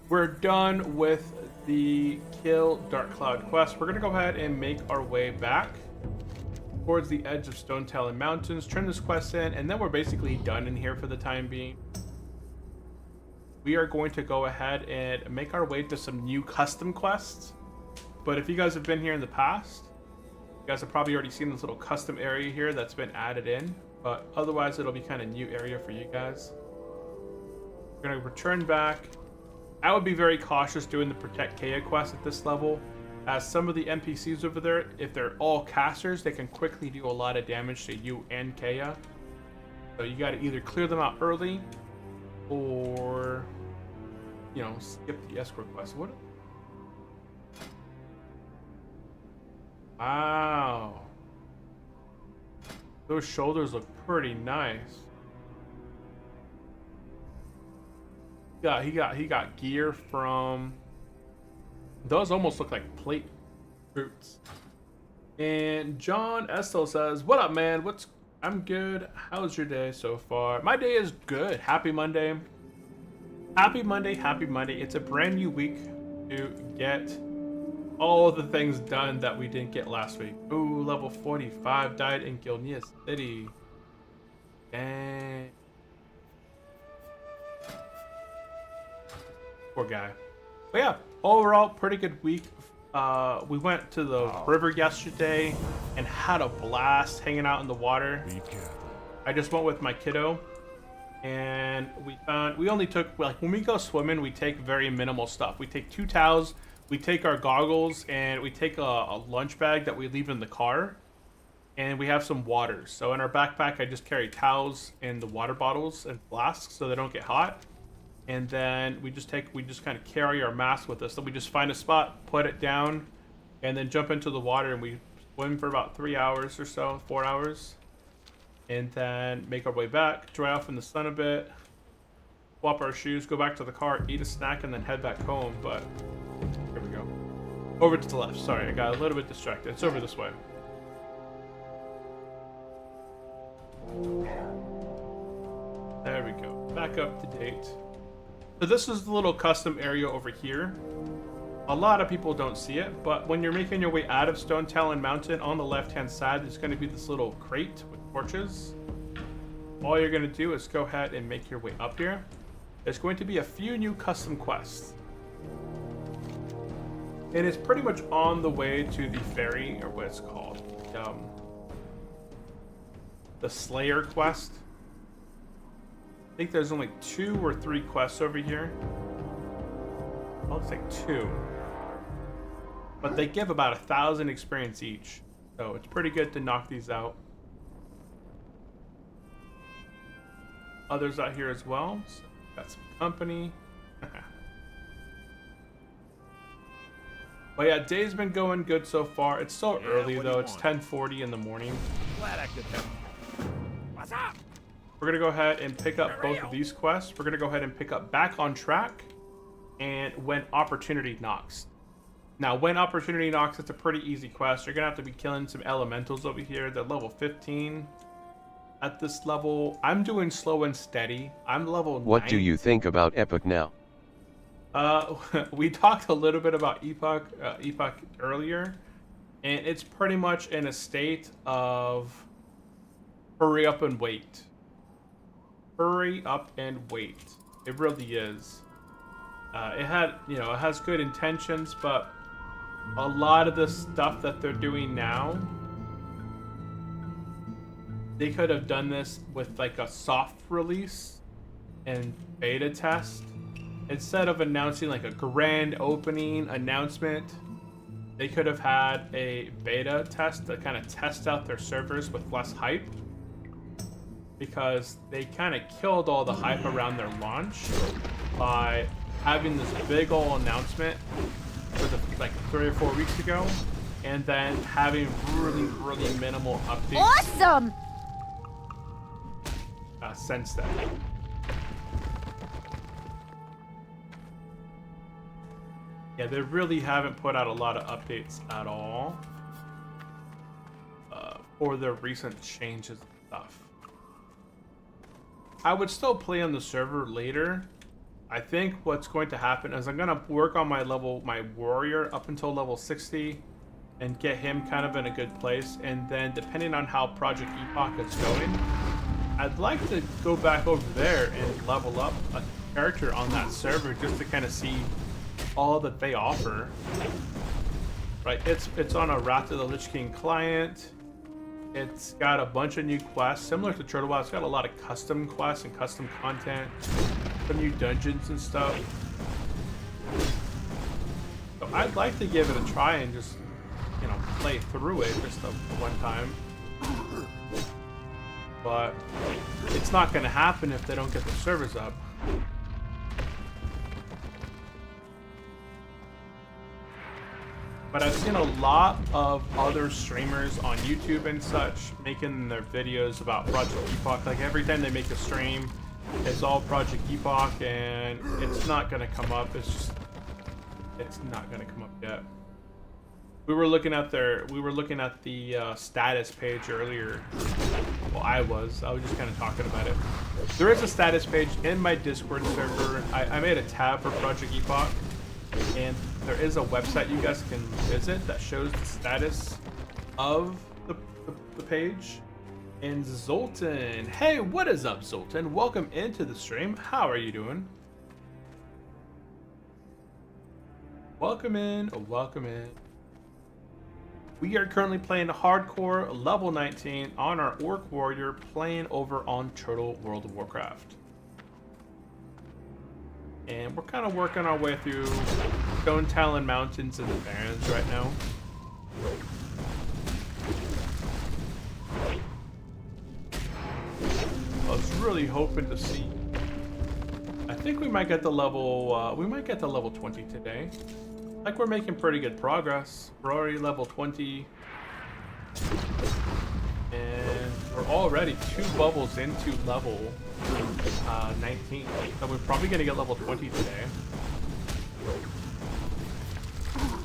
We're done with the Kill Dark Cloud quest. We're going to go ahead and make our way back towards the edge of Stonetalon Mountains, turn this quest in, and then we're basically done in here for the time being. We are going to go ahead and make our way to some new custom quests. But if you guys have been here in the past, you guys have probably already seen this little custom area here that's been added in. But otherwise, it'll be kind of new area for you guys. We're going to return back. I would be very cautious doing the Protect Kea quest at this level, as some of the NPCs over there, if they're all casters, they can quickly do a lot of damage to you and Kea. So you got to either clear them out early, or, you know, skip the escort quest. What? Wow. Those shoulders look pretty nice. Yeah, he got gear from. Those almost look like plate fruits. And John Estel says, "What up, man? What's I'm good. How's your day so far? My day is good. Happy Monday. Happy Monday, happy Monday. It's a brand new week to get all the things done that we didn't get last week. Ooh, level 45 died in Gilneas City. Dang. Poor guy. But yeah, overall, pretty good week. We went to the river yesterday and had a blast hanging out in the water. I just went with my kiddo, and we only took, like, when we go swimming, we take very minimal stuff. We take 2 towels, we take our goggles, and we take a lunch bag that we leave in the car, and we have some water. So in our backpack, I just carry towels and the water bottles and flasks so they don't get hot. And then we just kind of carry our mask with us. So we just find a spot, put it down, and then jump into the water, and we swim for about 3 hours or so, 4 hours. And then make our way back, dry off in the sun a bit, swap our shoes, go back to the car, eat a snack, and then head back home. But here we go. Over to the left. Sorry, I got a little bit distracted. It's over this way. There we go. Back up to date. So this is the little custom area over here. A lot of people don't see it, but when you're making your way out of Stone Talon Mountain, on the left-hand side, there's going to be this little crate with torches. All you're going to do is go ahead and make your way up here. There's going to be a few new custom quests. And it's pretty much on the way to the ferry, or what it's called. The Slayer quest. I think there's only 2 or 3 quests over here. It looks like 2. But they give about 1,000 experience each. So it's pretty good to knock these out. Others out here as well. So got some company. But yeah, day's been going good so far. It's so early though. It's 10:40 in the morning. Glad I could help. What's up? We're going to go ahead and pick up both of these quests. We're going to go ahead and pick up Back on Track and When Opportunity Knocks. Now, When Opportunity Knocks, it's a pretty easy quest. You're going to have to be killing some elementals over here. They're level 15. At this level, I'm doing slow and steady. I'm level 9. What do you think about Epoch now? We talked a little bit about Epoch earlier, and it's pretty much in a state of hurry up and wait. Hurry up and wait. It really is. It has good intentions, but a lot of the stuff that they're doing now, they could have done this with like a soft release and beta test. Instead of announcing like a grand opening announcement, they could have had a beta test to kind of test out their servers with less hype. Because they kind of killed all the hype around their launch by having this big ol' announcement for like 3 or 4 weeks ago, and then having really minimal updates. Awesome! Since then. Yeah, they really haven't put out a lot of updates at all for their recent changes and stuff. I would still play on the server later. I think what's going to happen is I'm going to work on my warrior up until level 60 and get him kind of in a good place. And then depending on how Project Epoch is going, I'd like to go back over there and level up a character on that server just to kind of see all that they offer. Right, it's on a Wrath of the Lich King client. It's got a bunch of new quests, similar to Turtle Wild. It's got a lot of custom quests and custom content, some new dungeons and stuff. So I'd like to give it a try and just, play through it just one time. But it's not going to happen if they don't get the servers up. But I've seen a lot of other streamers on YouTube and such making their videos about Project Epoch. Like every time they make a stream, it's all Project Epoch, and it's not gonna come up. It's not gonna come up yet. We were looking at the status page earlier, Well, I was just kind of talking about it. There is a status page in my Discord server. I made a tab for Project Epoch, and there is a website you guys can visit that shows the status of the page. And Zoltan, hey, what is up, Zoltan? Welcome into the stream. How are you doing? Welcome in, welcome in. We are currently playing hardcore level 19 on our Orc Warrior, playing over on Turtle World of Warcraft. And we're kind of working our way through Stone Talon Mountains and the Barrens right now. I was really hoping to see. I think we might get the level. We might get to level 20 today. Like we're making pretty good progress. We're already level 20, and we're already 2 bubbles into level 19. So we're probably gonna get level 20 today.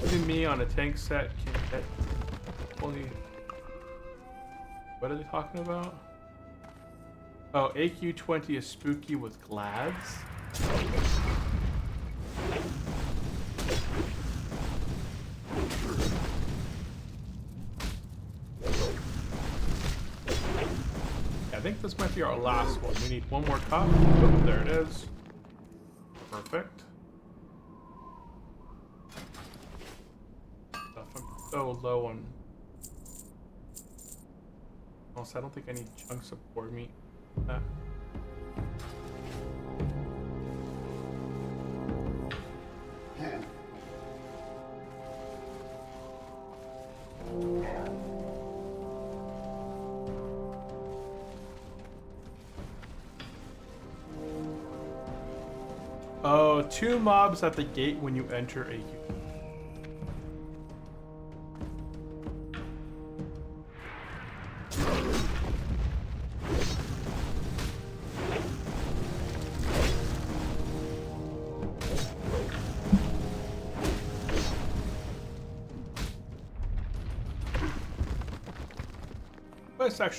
Even me on a tank set can get. Holy. What are they talking about? Oh, AQ20 is spooky with glads. I think this might be our last one. We need one more cup. Oh, there it is. Perfect. I'm so low on. Also, I don't think I need chunks of boar meat. Oh, 2 mobs at the gate when you enter a.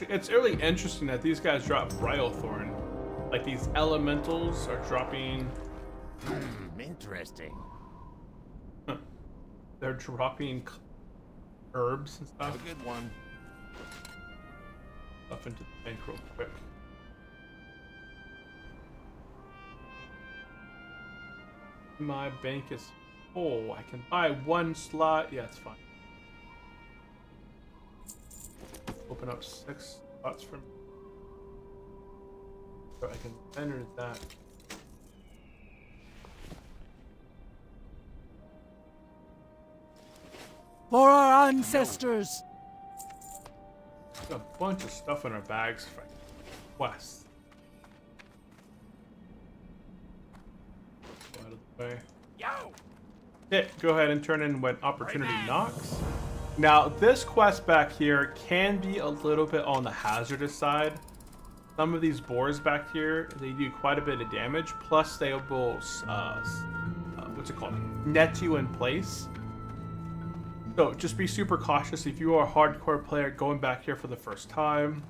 It's really interesting that these guys drop Brilethorn. Like these elementals are dropping. Interesting. They're dropping herbs and stuff. Have a good one. Up into the bank real quick. My bank is full. I can buy 1 slot. Yeah, it's fine. Open up 6 spots for me. So I can enter that. For our ancestors! There's a bunch of stuff in our bags for quests. Go out of the way. Yo! Hit, go ahead and turn in when opportunity knocks. Now, this quest back here can be a little bit on the hazardous side. Some of these boars back here, they do quite a bit of damage. Plus, they will, what's it called? Net you in place. So, just be super cautious if you are a hardcore player going back here for the first time.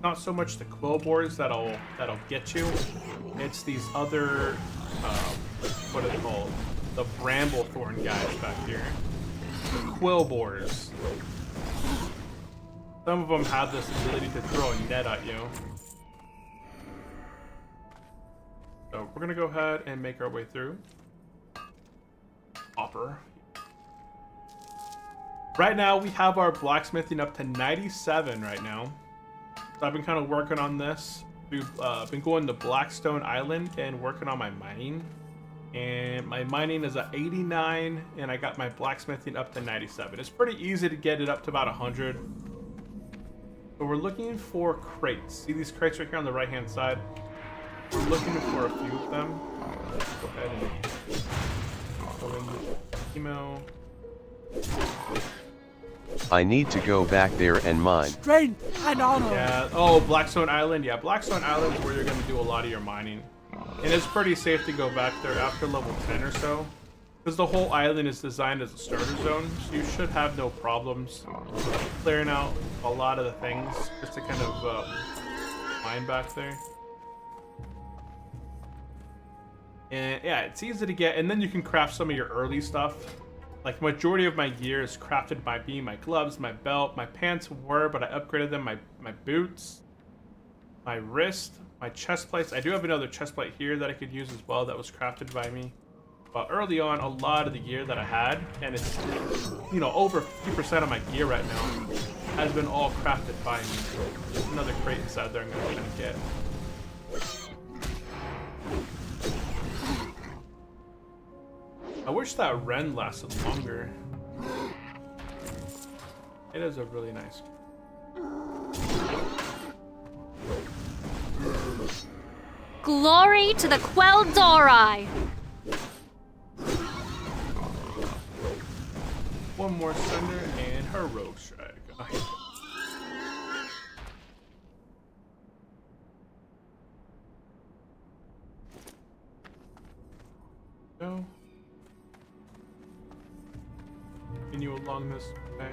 Not so much the quill boars that'll get you. It's these other, what are they called? The bramblethorn guys back here. Quill boars. Some of them have this ability to throw a net at you. So we're gonna go ahead and make our way through. Hopper. Right now we have our blacksmithing up to 97 right now. So I've been kind of working on this. We've been going to Blackstone Island and working on my mining. And my mining is at 89, and I got my blacksmithing up to 97. It's pretty easy to get it up to about 100. So we're looking for crates. See these crates right here on the right-hand side? We're looking for a few of them. Let's go ahead and go in email. I need to go back there and mine. Strength and honor! Yeah. Oh, Blackstone Island. Yeah, Blackstone Island is where you're going to do a lot of your mining. And it's pretty safe to go back there after level 10 or so. because the whole island is designed as a starter zone, so you should have no problems clearing out a lot of the things just to kind of mine back there. And yeah, it's easy to get, and then you can craft some of your early stuff. Like, majority of my gear is crafted by me. My gloves, my belt, my pants were, but I upgraded them. My boots, my wrist, my chest plates. I do have another chest plate here that I could use as well that was crafted by me. But early on, a lot of the gear that I had, and it's, you know, over 50% of my gear right now has been all crafted by me. There's another crate inside there I'm going to get. I wish that Ren lasted longer. It is a really nice. Glory to the Quel'Dorei! One more Thunder and her Rogue Strike. Go. Continue along this way.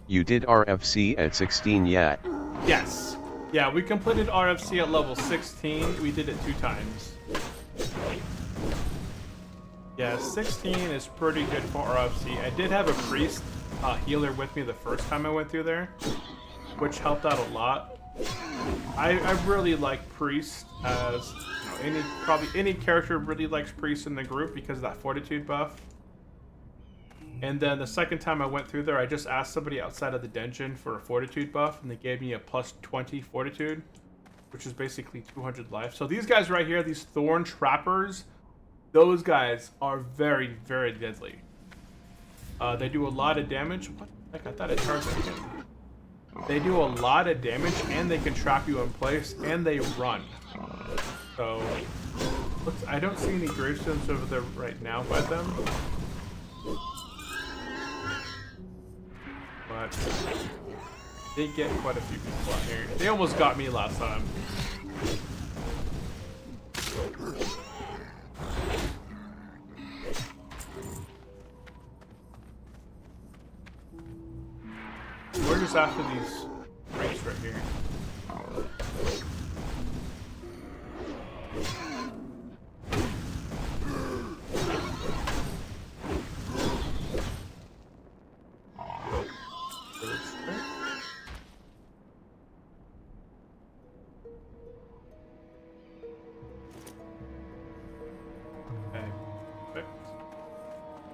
You did RFC at 16 yet? Yes. Yeah, we completed RFC at level 16. We did it 2 times. Yeah, 16 is pretty good for RFC. I did have a priest healer with me the first time I went through there, which helped out a lot. I really like priest as, you know, probably any character really likes priest in the group because of that fortitude buff. And then the second time I went through there, I just asked somebody outside of the dungeon for a fortitude buff, and they gave me a plus 20 fortitude, which is basically 200 life. So these guys right here, these thorn trappers, those guys are very, very deadly. They do a lot of damage. What the heck? I thought I charged that again. They do a lot of damage, and they can trap you in place, and they run. So, I don't see any gravestones over there right now by them. But they get quite a few people out here. They almost got me last time. We're just after these ranks right here.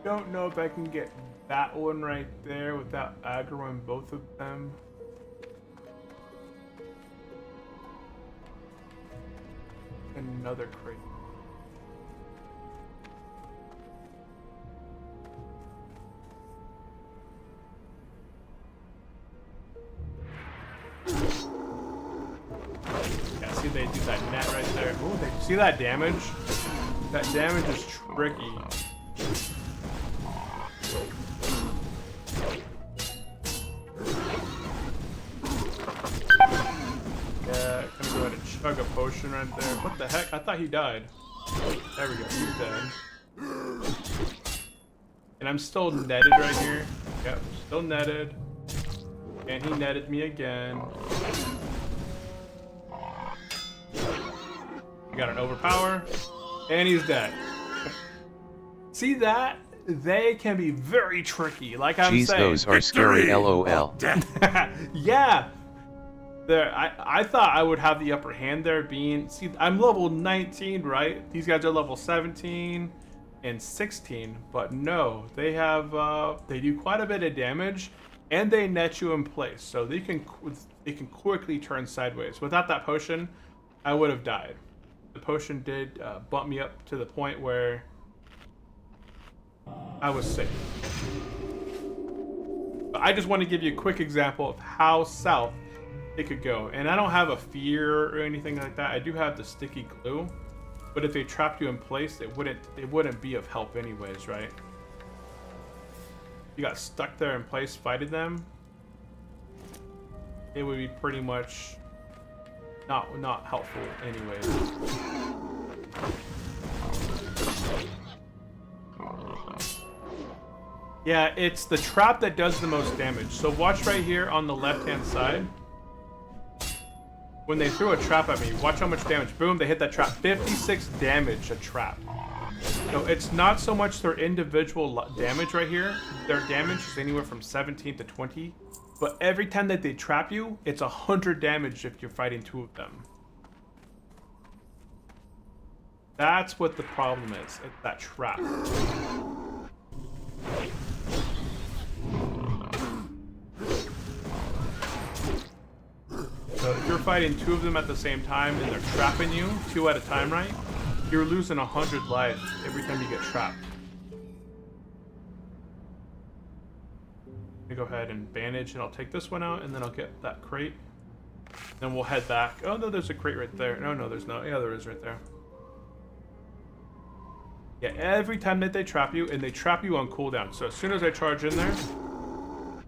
Don't know if I can get that one right there without aggroing both of them. Another crate. Yeah, see they do that net right there. Oh, they see that damage? That damage is tricky. Chug a potion right there. What the heck? I thought he died. There we go. He's dead. And I'm still netted right here. Yep, still netted. And he netted me again. We got an overpower. And he's dead. See that? They can be very tricky. Like I'm Jeez, saying. those are scary, LOL. Yeah. There, I thought I would have the upper hand there being... See, I'm level 19, right? These guys are level 17 and 16. But no, they have... they do quite a bit of damage. And they net you in place. So they can quickly turn sideways. Without that potion, I would have died. The potion did bump me up to the point where I was safe. But I just want to give you a quick example of how south it could go. And I don't have a fear or anything like that. I do have the sticky glue, but if they trapped you in place, it wouldn't be of help anyways, right? you got stuck there in place fighting them, it would be pretty much not helpful anyways. Yeah, it's the trap that does the most damage. So watch right here on the left-hand side. When they threw a trap at me, watch how much damage. Boom, they hit that trap. 56 damage a trap. So it's not so much their individual damage right here. Their damage is anywhere from 17 to 20. But every time that they trap you, it's 100 damage if you're fighting two of them. That's what the problem is. It's that trap. So if you're fighting two of them at the same time and they're trapping you, two at a time, right? You're losing 100 lives every time you get trapped. Let me go ahead and bandage, and I'll take this one out, and then I'll get that crate. Then we'll head back. Oh no, there's a crate right there. No, there's not. Yeah, there is right there. Yeah, every time that they trap you, and they trap you on cooldown. So as soon as I charge in there,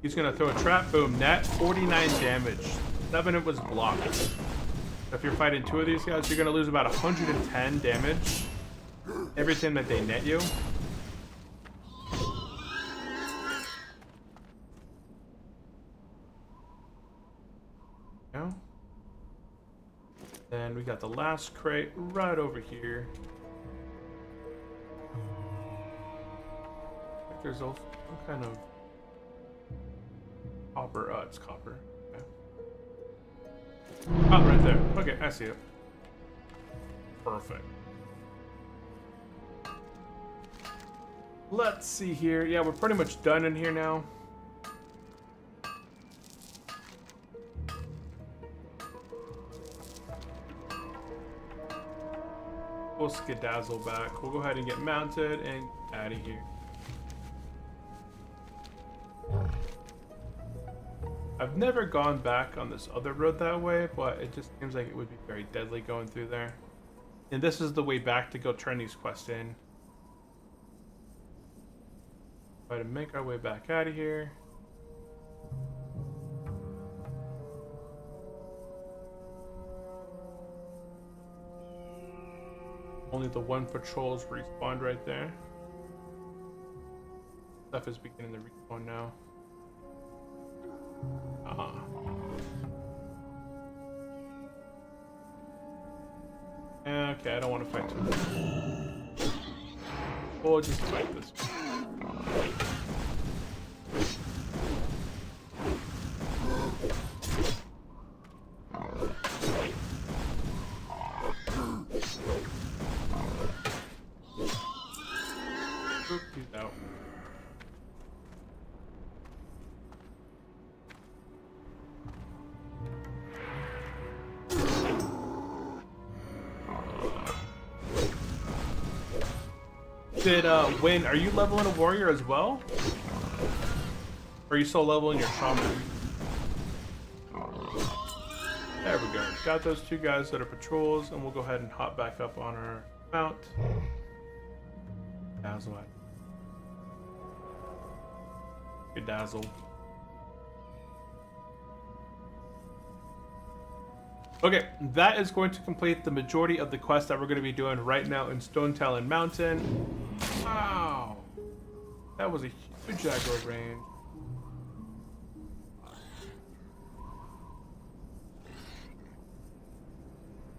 he's gonna throw a trap. Boom, net 49 damage. 7 it was blocked. So if you're fighting two of these guys, you're gonna lose about 110 damage every time that they net you. Then we got the last crate right over here. There's also some kind of copper. Oh, it's copper. Okay. Oh, right there. Okay, I see it. Perfect. Let's see here. Yeah, we're pretty much done in here now. We'll skedazzle back. We'll go ahead and get mounted and out of here. I've never gone back on this other road that way, but it just seems like it would be very deadly going through there. And this is the way back to go turn these quests in. Try to make our way back out of here. Only the one patrols respawned right there. Stuff is beginning to respawn now. Okay, I don't want to fight too much. We'll just fight this one. Oop, he's out. Did Win, are you leveling a warrior as well? Or are you still leveling your shaman? There we go. Got those two guys that are patrols, and we'll go ahead and hop back up on our mount. Dazzle. Good dazzle. Okay, that is going to complete the majority of the quest that we're going to be doing right now in Stone Talon Mountain. Wow, that was a huge aggro range.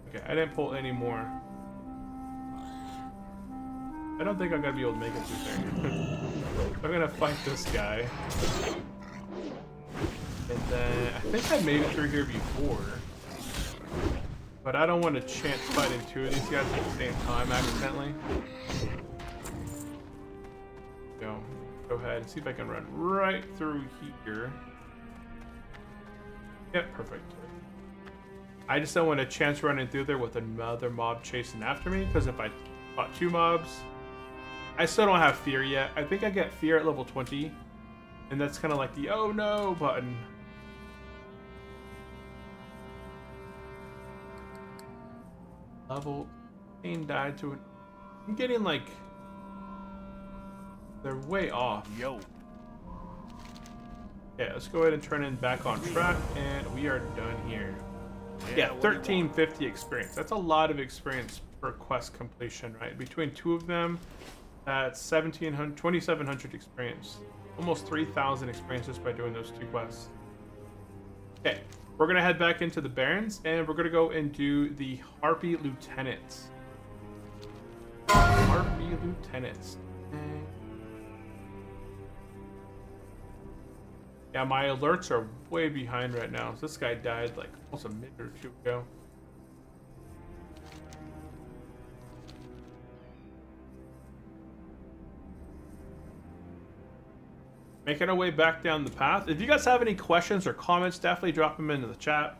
Okay, I didn't pull any more. I don't think I'm gonna be able to make it through there. I'm gonna fight this guy. And then, I think I made it through here before. But I don't want to chance fighting two of these guys at the same time accidentally. Go ahead and see if I can run right through here. Yep, perfect. I just don't want to chance running through there with another mob chasing after me, because if I fought two mobs, I still don't have fear yet. I think I get fear at level 20, and that's kind of like the oh no button. Level 18 died to it. I'm getting like they're way off. Yo. Yeah, let's go ahead and turn in back on track, and we are done here. Yeah, 1350 experience. That's a lot of experience per quest completion, right? Between two of them, that's 2700 experience. Almost 3000 experience just by doing those two quests. Okay, we're gonna head back into the Barrens, and we're gonna go and do the Harpy Lieutenants. Harpy Lieutenants. Yeah, my alerts are way behind right now. This guy died like almost a minute or two ago. Making our way back down the path. If you guys have any questions or comments, definitely drop them into the chat.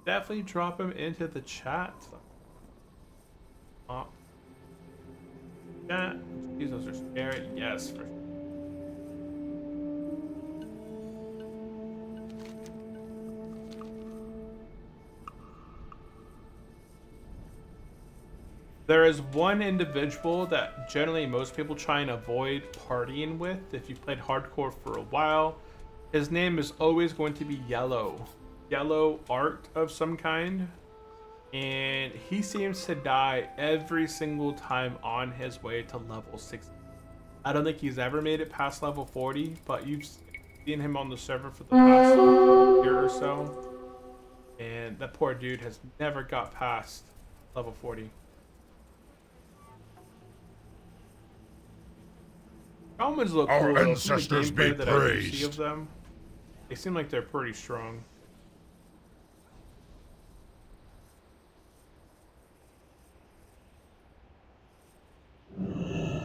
Definitely drop them into the chat. Chat. These those are scary. Yes, for sure. There is one individual that generally most people try and avoid partying with if you played hardcore for a while. His name is always going to be Yellow. Yellow art of some kind. And he seems to die every single time on his way to level 60. I don't think he's ever made it past level 40, but you've seen him on the server for the past year or so. And that poor dude has never got past level 40. Almonds look Our cool. ancestors Some of the gameplay be that I do see praised. of them, they seem like they're pretty strong.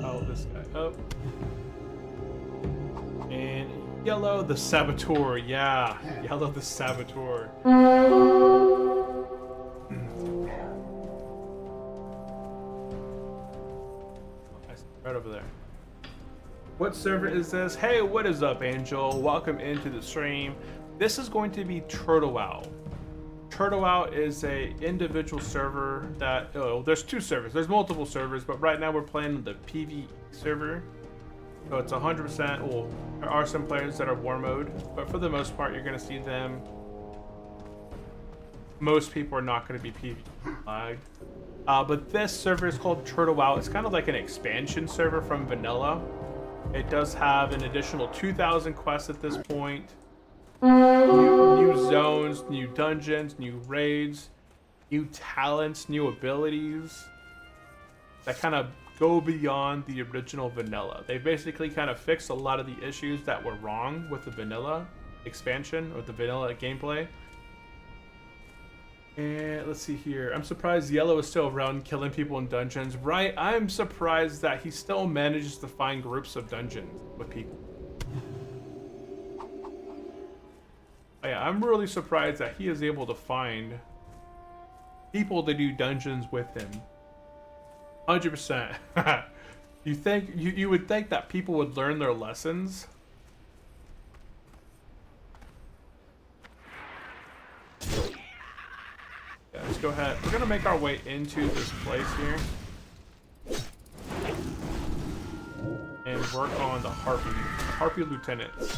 Oh, this guy up. And Yellow the Saboteur. Yeah, Yellow the Saboteur. Right over there. What server is this? Hey, what is up, Angel? Welcome into the stream. This is going to be TurtleWow. TurtleWow is a individual server that, oh, there's two servers. There's multiple servers, but right now we're playing the PvE server. So it's 100%, well, there are some players that are war mode, but for the most part, you're gonna see them. Most people are not gonna be PvE flagged. But this server is called TurtleWow. It's kind of like an expansion server from vanilla. It does have an additional 2,000 quests at this point. New zones, new dungeons, new raids, new talents, new abilities that kind of go beyond the original vanilla. They basically kind of fixed a lot of the issues that were wrong with the vanilla expansion or the vanilla gameplay. And let's see here. I'm surprised Yellow is still around killing people in dungeons. Right? I'm surprised that he still manages to find groups of dungeons with people. Oh, yeah, I'm really surprised that he is able to find people to do dungeons with him. 100%. You would think that people would learn their lessons. Yeah, let's go ahead. We're gonna make our way into this place here and work on the Harpy Lieutenants.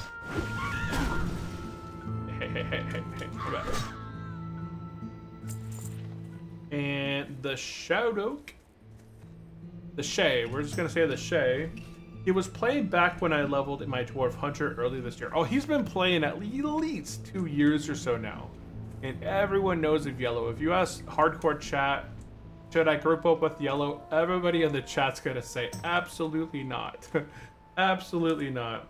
Hey. Okay. And the Shadowk, the Shay. We're just gonna say the Shay. He was playing back when I leveled in my Dwarf Hunter early this year. Oh, he's been playing at least 2 years or so now. And everyone knows of Yellow. If you ask hardcore chat, should I group up with Yellow? Everybody in the chat's gonna say absolutely not. Absolutely not.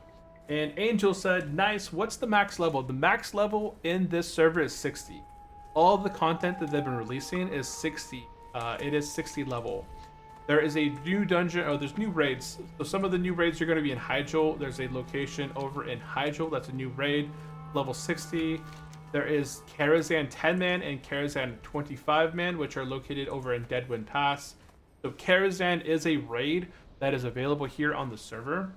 And Angel said, nice, what's the max level? The max level in this server is 60. All the content that they've been releasing is 60. It is 60 level. There is a new dungeon, there's new raids. So some of the new raids are going to be in Hyjal. There's a location over in Hyjal that's a new raid, level 60. There is Karazhan 10-man and Karazhan 25-man, which are located over in Deadwind Pass. So Karazhan is a raid that is available here on the server.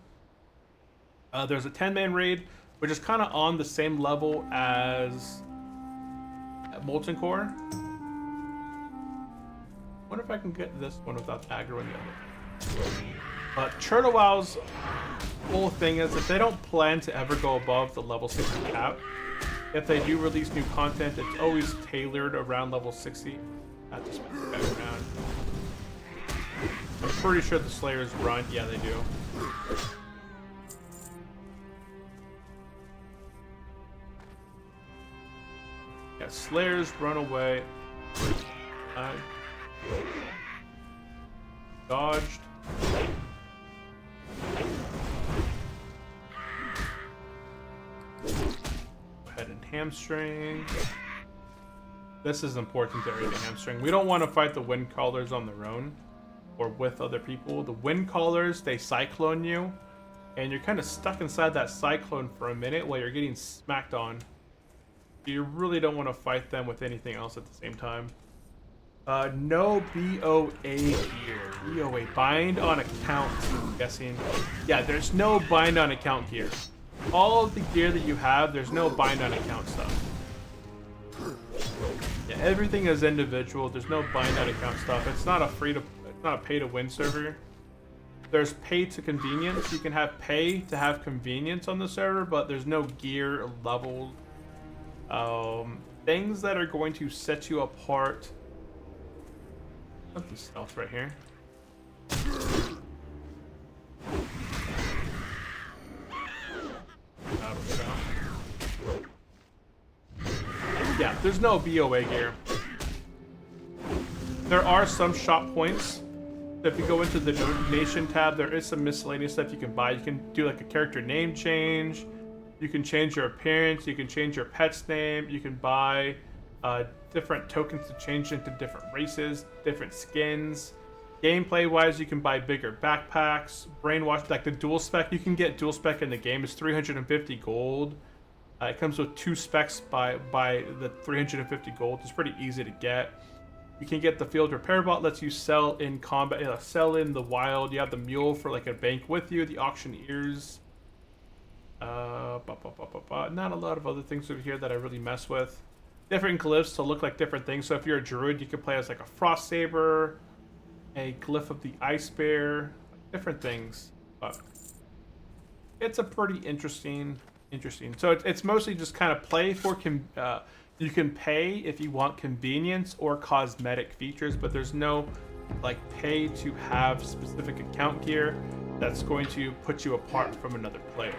There's a 10-man raid, which is kind of on the same level as Molten Core. I wonder if I can get this one without aggroing the other. But TurtleWow's whole thing is if they don't plan to ever go above the level 60 cap, if they do release new content, it's always tailored around level 60. Not just back around. I'm pretty sure the Slayers run. Yeah, they do. Yeah, Slayers run away. Dodged. Go ahead and hamstring. This is important area to hamstring. We don't want to fight the wind callers on their own or with other people. The wind callers, they cyclone you, and you're kind of stuck inside that cyclone for a minute while you're getting smacked on. You really don't want to fight them with anything else at the same time. No BOA gear. BOA, bind on account, I'm guessing. Yeah, there's no bind on account gear. All of the gear that you have, there's no bind on account stuff. Yeah, everything is individual. There's no bind on account stuff. It's not a pay to win server. There's pay to convenience. You can have pay to have convenience on the server, but there's no gear level. Things that are going to set you apart. Something stealth right here. Yeah, there's no BOA gear. There are some shop points. So if you go into the donation tab, there is some miscellaneous stuff you can buy. You can do like a character name change. You can change your appearance. You can change your pet's name. You can buy different tokens to change into different races, different skins. Gameplay wise, you can buy bigger backpacks. Brainwash, like the dual spec, you can get dual spec in the game. It's 350 gold. It comes with 2 specs by the 350 gold. It's pretty easy to get. You can get the field repair bot, lets you sell in combat, sell in the wild. You have the mule for like a bank with you, the auctioneers. Not a lot of other things over here that I really mess with. Different glyphs to look like different things. So if you're a druid, you can play as like a frost saber, a glyph of the ice bear, different things. But it's a pretty interesting. So it's mostly just kind of play for you can pay if you want convenience or cosmetic features, but there's no like pay to have specific account gear that's going to put you apart from another player.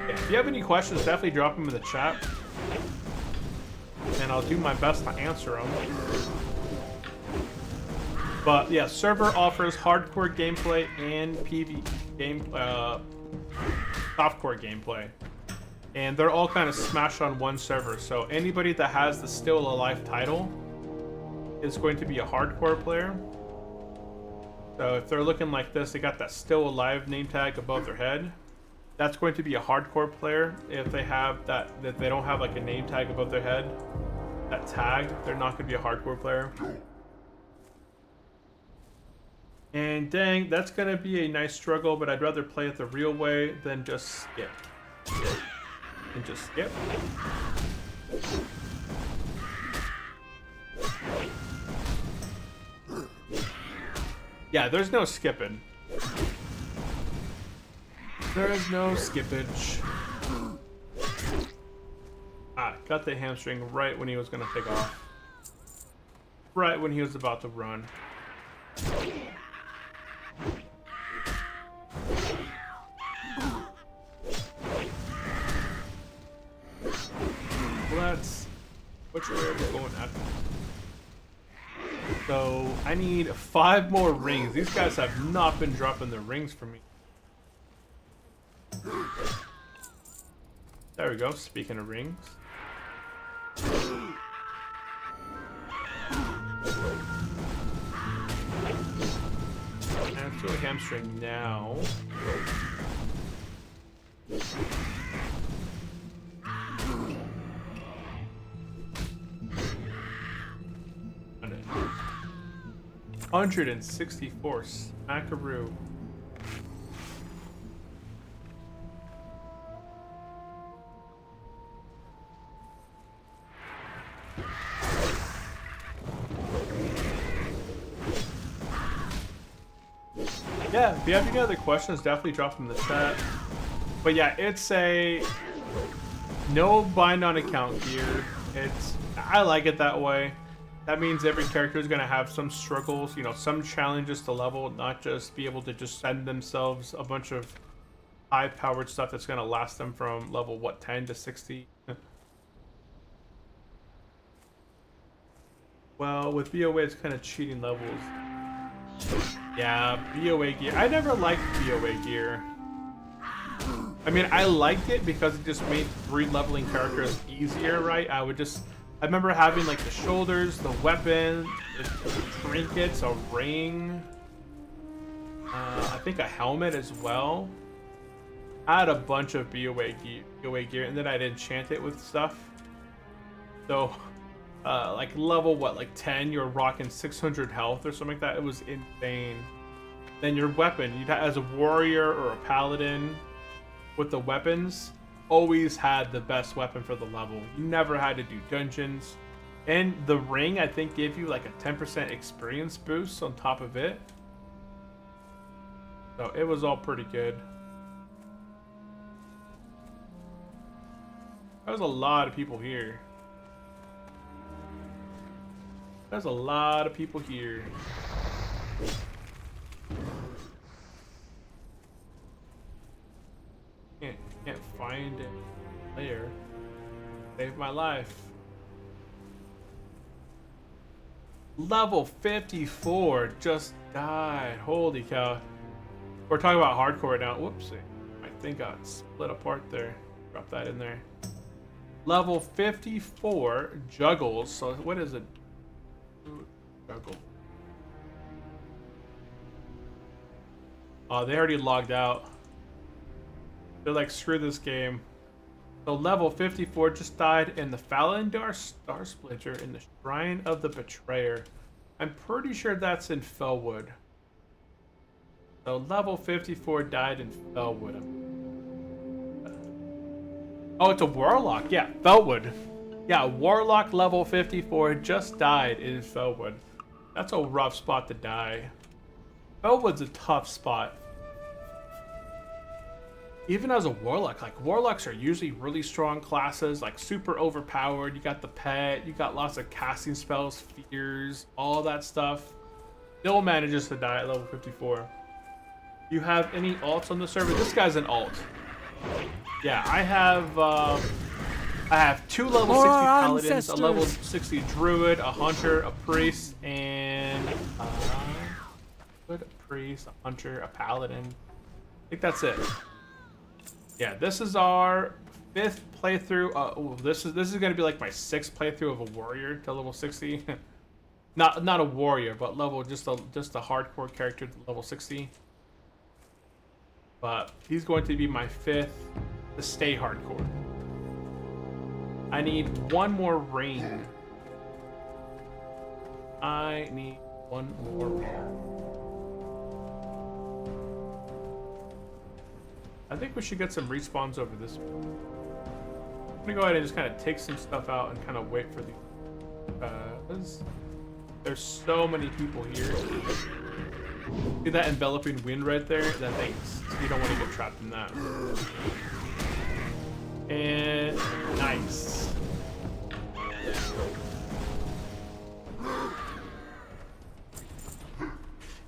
If you have any questions, definitely drop them in the chat, and I'll do my best to answer them. But yeah, server offers hardcore gameplay and softcore gameplay, and they're all kind of smashed on one server. So anybody that has the Still Alive title is going to be a hardcore player. So if they're looking like this, they got that Still Alive name tag above their head. That's going to be a hardcore player. If they have that they don't have like a name tag above their head, that tag, they're not going to be a hardcore player. And dang, that's going to be a nice struggle, but I'd rather play it the real way than just skip. And just skip. Yeah, there's no skipping. There is no skippage. Ah, got the hamstring right when he was going to take off. Right when he was about to run. Which way are we going after? So I need 5 more rings. These guys have not been dropping their rings for me. There we go. Speaking of rings. And do a hamstring now. $164 smackaroo. Yeah, if you have any other questions, definitely drop them in the chat. But yeah, it's a no bind on account gear. I like it that way. That means every character is going to have some struggles, you know, some challenges to level, not just be able to just send themselves a bunch of high-powered stuff that's going to last them from level, what, 10 to 60? Well, with BOA, it's kind of cheating levels. Yeah, BOA gear. I never liked BOA gear. I mean, I liked it because it just made re-leveling characters easier, right? I remember having like the shoulders, the weapon, the trinkets, a ring, I think a helmet as well. I had a bunch of BOA gear, and then I'd enchant it with stuff. So, like level what, like 10, you're rocking 600 health or something like that. It was insane. Then your weapon, you'd have, as a warrior or a paladin, with the weapons, always had the best weapon for the level. You never had to do dungeons. And the ring, I think, gave you like a 10% experience boost on top of it. So it was all pretty good. There's a lot of people here. There's a lot of people here. Can't find it there. Saved my life. Level 54 just died. Holy cow. We're talking about hardcore now. Whoopsie. My thing got split apart there. Drop that in there. Level 54 juggles. So what is it? Juggle. Oh, they already logged out. They're like, screw this game. So level 54 just died in the Falendar Star Splitter in the Shrine of the Betrayer. I'm pretty sure that's in Felwood. So level 54 died in Felwood. Oh, it's a Warlock. Yeah, Felwood. Yeah, Warlock level 54 just died in Felwood. That's a rough spot to die. Felwood's a tough spot. Even as a warlock, like warlocks are usually really strong classes, like super overpowered. You got the pet, you got lots of casting spells, fears, all that stuff. Still manages to die at level 54. You have any alts on the server? This guy's an alt. Yeah, I have 2 level 60 paladins, a level 60 druid, a hunter, a priest, and a priest, a hunter, a paladin. I think that's it. Yeah, this is our 5th playthrough. This is going to be like my 6th playthrough of a warrior to level 60. not a warrior, but level just a hardcore character to level 60. But he's going to be my 5th to stay hardcore. I need one more ring. I need one more ring. I think we should get some respawns over this way. I'm gonna go ahead and just kind of take some stuff out and kind of wait for the. There's so many people here. See that enveloping wind right there? That thanks. You don't want to get trapped in that. And nice.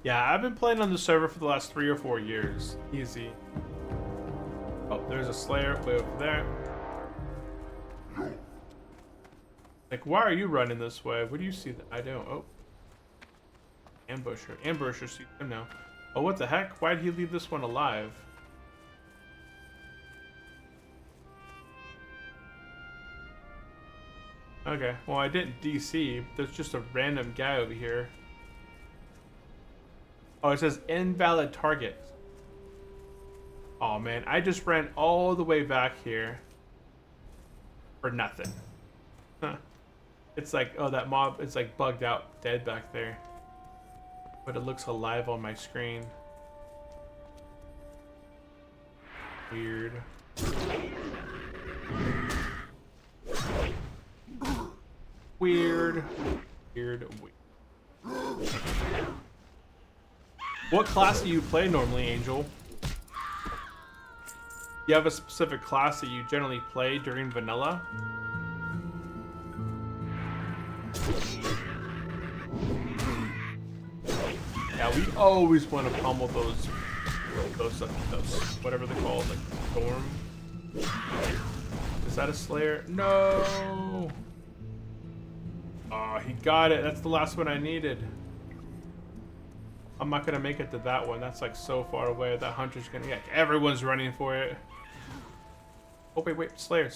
Yeah, I've been playing on the server for the last 3 or 4 years. Easy. Oh, there's a Slayer way over there. Like, why are you running this way? What do you see that I don't? Oh. Ambusher. Ambusher sees him now. Oh, what the heck? Why did he leave this one alive? Okay, well, I didn't DC. There's just a random guy over here. Oh, it says invalid target. Oh man, I just ran all the way back here for nothing. Huh. It's like, oh, that mob is like bugged out, dead back there. But it looks alive on my screen. Weird. Weird. Weird. Weird. What class do you play normally, Angel? You have a specific class that you generally play during vanilla? Yeah, we always want to pummel those whatever they're called, like storm. Is that a Slayer? No. Oh, he got it. That's the last one I needed. I'm not gonna make it to that one. That's like so far away. That hunter's gonna get. Everyone's running for it. Oh wait, Slayer.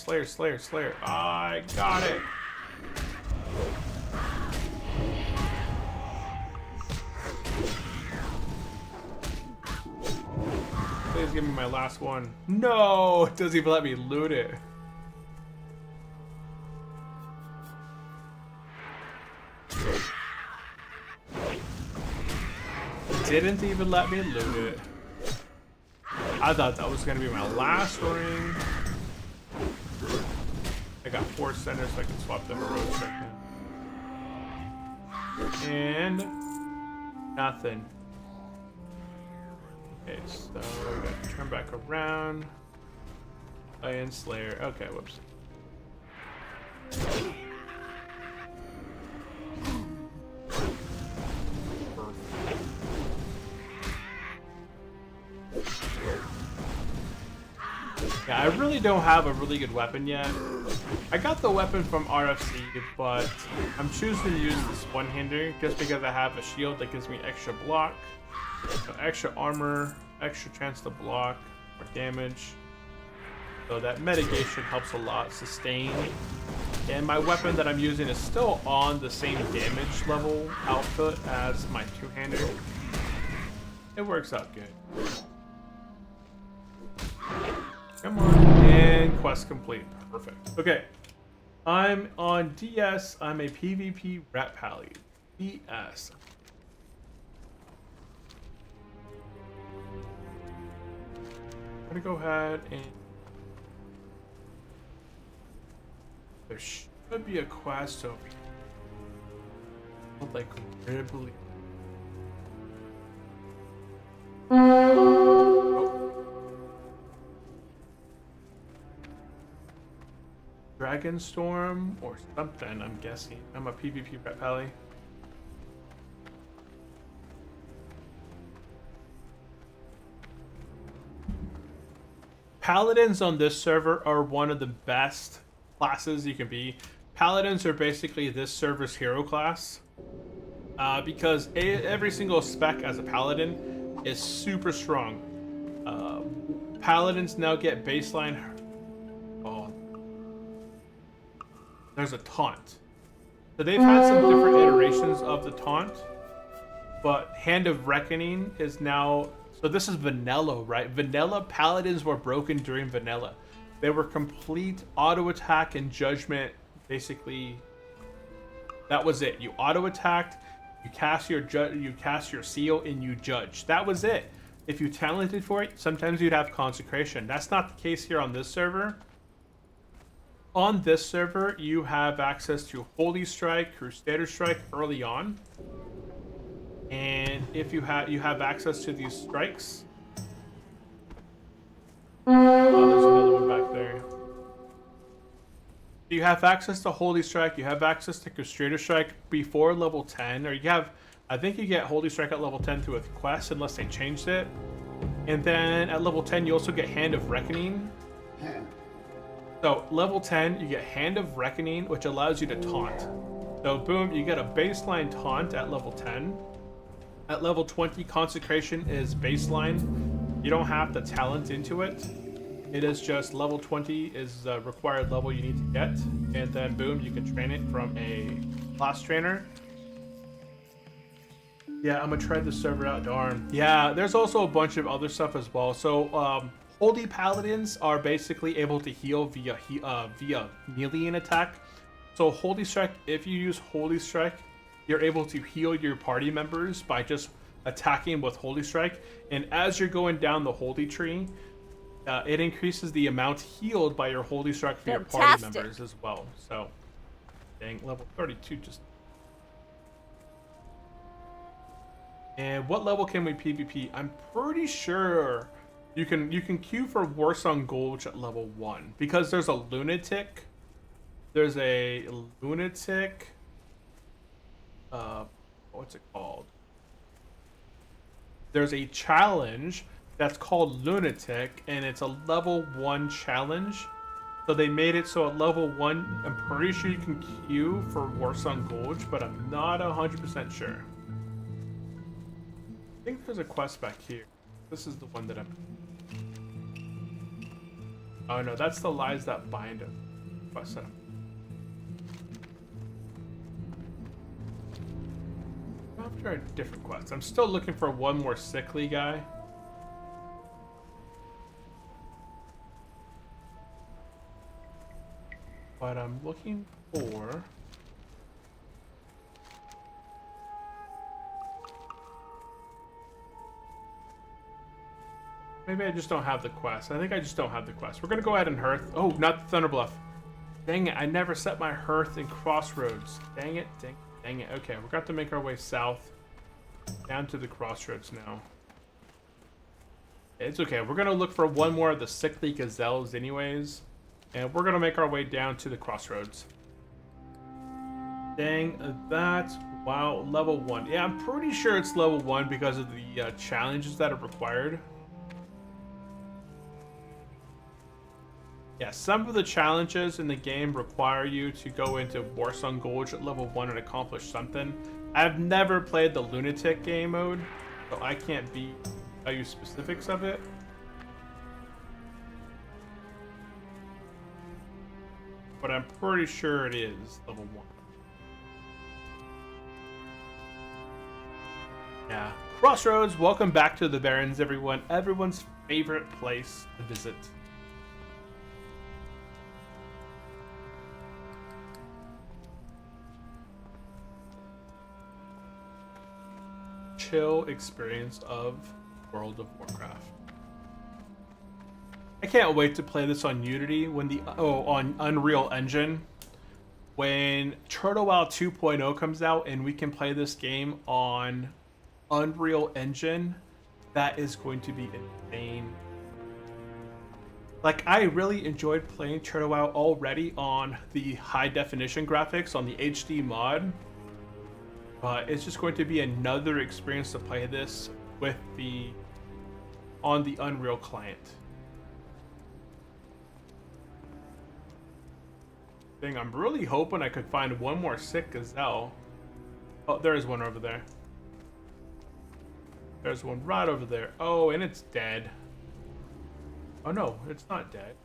I got it. Please give me my last one. No, it doesn't even let me loot it. Didn't even let me loot it. I thought that was gonna be my last ring. I got 4 centers, so I can swap the heroics right now. And nothing. Okay, so we gotta turn back around. And Slayer. Okay, whoops. Yeah, I really don't have a really good weapon yet. I got the weapon from RFC, but I'm choosing to use this one-hander just because I have a shield that gives me extra block, so extra armor, extra chance to block, more damage. So that mitigation helps a lot, sustain. And my weapon that I'm using is still on the same damage level output as my two-hander. It works out good. Come on, and quest complete. Perfect. Okay, I'm on DS. I'm a PvP rat pally. DS. I'm gonna go ahead and there should be a quest over here. Like Ribley. Dragonstorm or something, I'm guessing. I'm a PvP rat pally. Paladins on this server are one of the best classes you can be. Paladins are basically this server's hero class. Because every single spec as a paladin is super strong. Paladins now get baseline. Oh, there's a taunt. So they've had some different iterations of the taunt, but Hand of Reckoning is now. So this is vanilla, right? Vanilla paladins were broken during vanilla. They were complete auto attack and judgment. Basically, that was it. You auto attacked, you cast your seal, and you judge. That was it. If you talented for it, sometimes you'd have consecration. That's not the case here on this server. On this server, you have access to Holy Strike, Crusader Strike early on. And if you have access to these strikes. Oh, there's another one back there. You have access to Holy Strike, you have access to Crusader Strike before level 10, or you have, I think you get Holy Strike at level 10 through a quest unless they changed it. And then at level 10 you also get Hand of Reckoning. So level 10 you get Hand of Reckoning, which allows you to taunt. So boom, you get a baseline taunt at level 10. At level 20, Consecration is baseline. You don't have to talent into it. It is just level 20 is the required level you need to get. And then boom, you can train it from a class trainer. Yeah, I'm gonna try this server out, darn. Yeah, there's also a bunch of other stuff as well. So, Holy Paladins are basically able to heal via melee attack. So Holy Strike, if you use Holy Strike, you're able to heal your party members by just attacking with Holy Strike. And as you're going down the Holy Tree, it increases the amount healed by your Holy Strike for your party members as well. So, dang, level 32 just... And what level can we PvP? I'm pretty sure you can queue for Warsong Gulch at level 1 because there's a lunatic. There's a lunatic. What's it called? There's a challenge that's called Lunatic, and it's a level 1 challenge. So they made it so at level 1, I'm pretty sure you can queue for Warsong Gulch, but I'm not 100% sure. I think there's a quest back here. This is the one that I'm... Oh no, that's the Lies That Bind Us quest that I'm... After a different quest. I'm still looking for one more sickly guy. But I'm looking for... Maybe I just don't have the quest. I think I just don't have the quest. We're gonna go ahead and hearth. Oh, not the Thunderbluff. Dang it, I never set my hearth in Crossroads. Dang it, dang it. Okay, we're going to make our way south. Down to the Crossroads now. It's okay, we're gonna look for one more of the sickly gazelles anyways. And we're gonna make our way down to the Crossroads. Dang, that's... Wow, level 1. Yeah, I'm pretty sure it's level 1 because of the challenges that are required. Yeah, some of the challenges in the game require you to go into Warsong Gulch at level 1 and accomplish something. I've never played the Lunatic game mode, so I can't tell you specifics of it. But I'm pretty sure it is level 1. Yeah. Crossroads, welcome back to the Barrens, everyone. Everyone's favorite place to visit. Chill experience of World of Warcraft. I can't wait to play this on Unity when on Unreal Engine when Turtle WoW 2.0 comes out and we can play this game on Unreal Engine. That is going to be insane. Like, I really enjoyed playing Turtle WoW already on the high definition graphics on the HD mod. But it's just going to be another experience to play this with on the Unreal client. Thing, I'm really hoping I could find one more sick gazelle. Oh, there is one over there. There's one right over there. Oh, and it's dead. Oh no, it's not dead.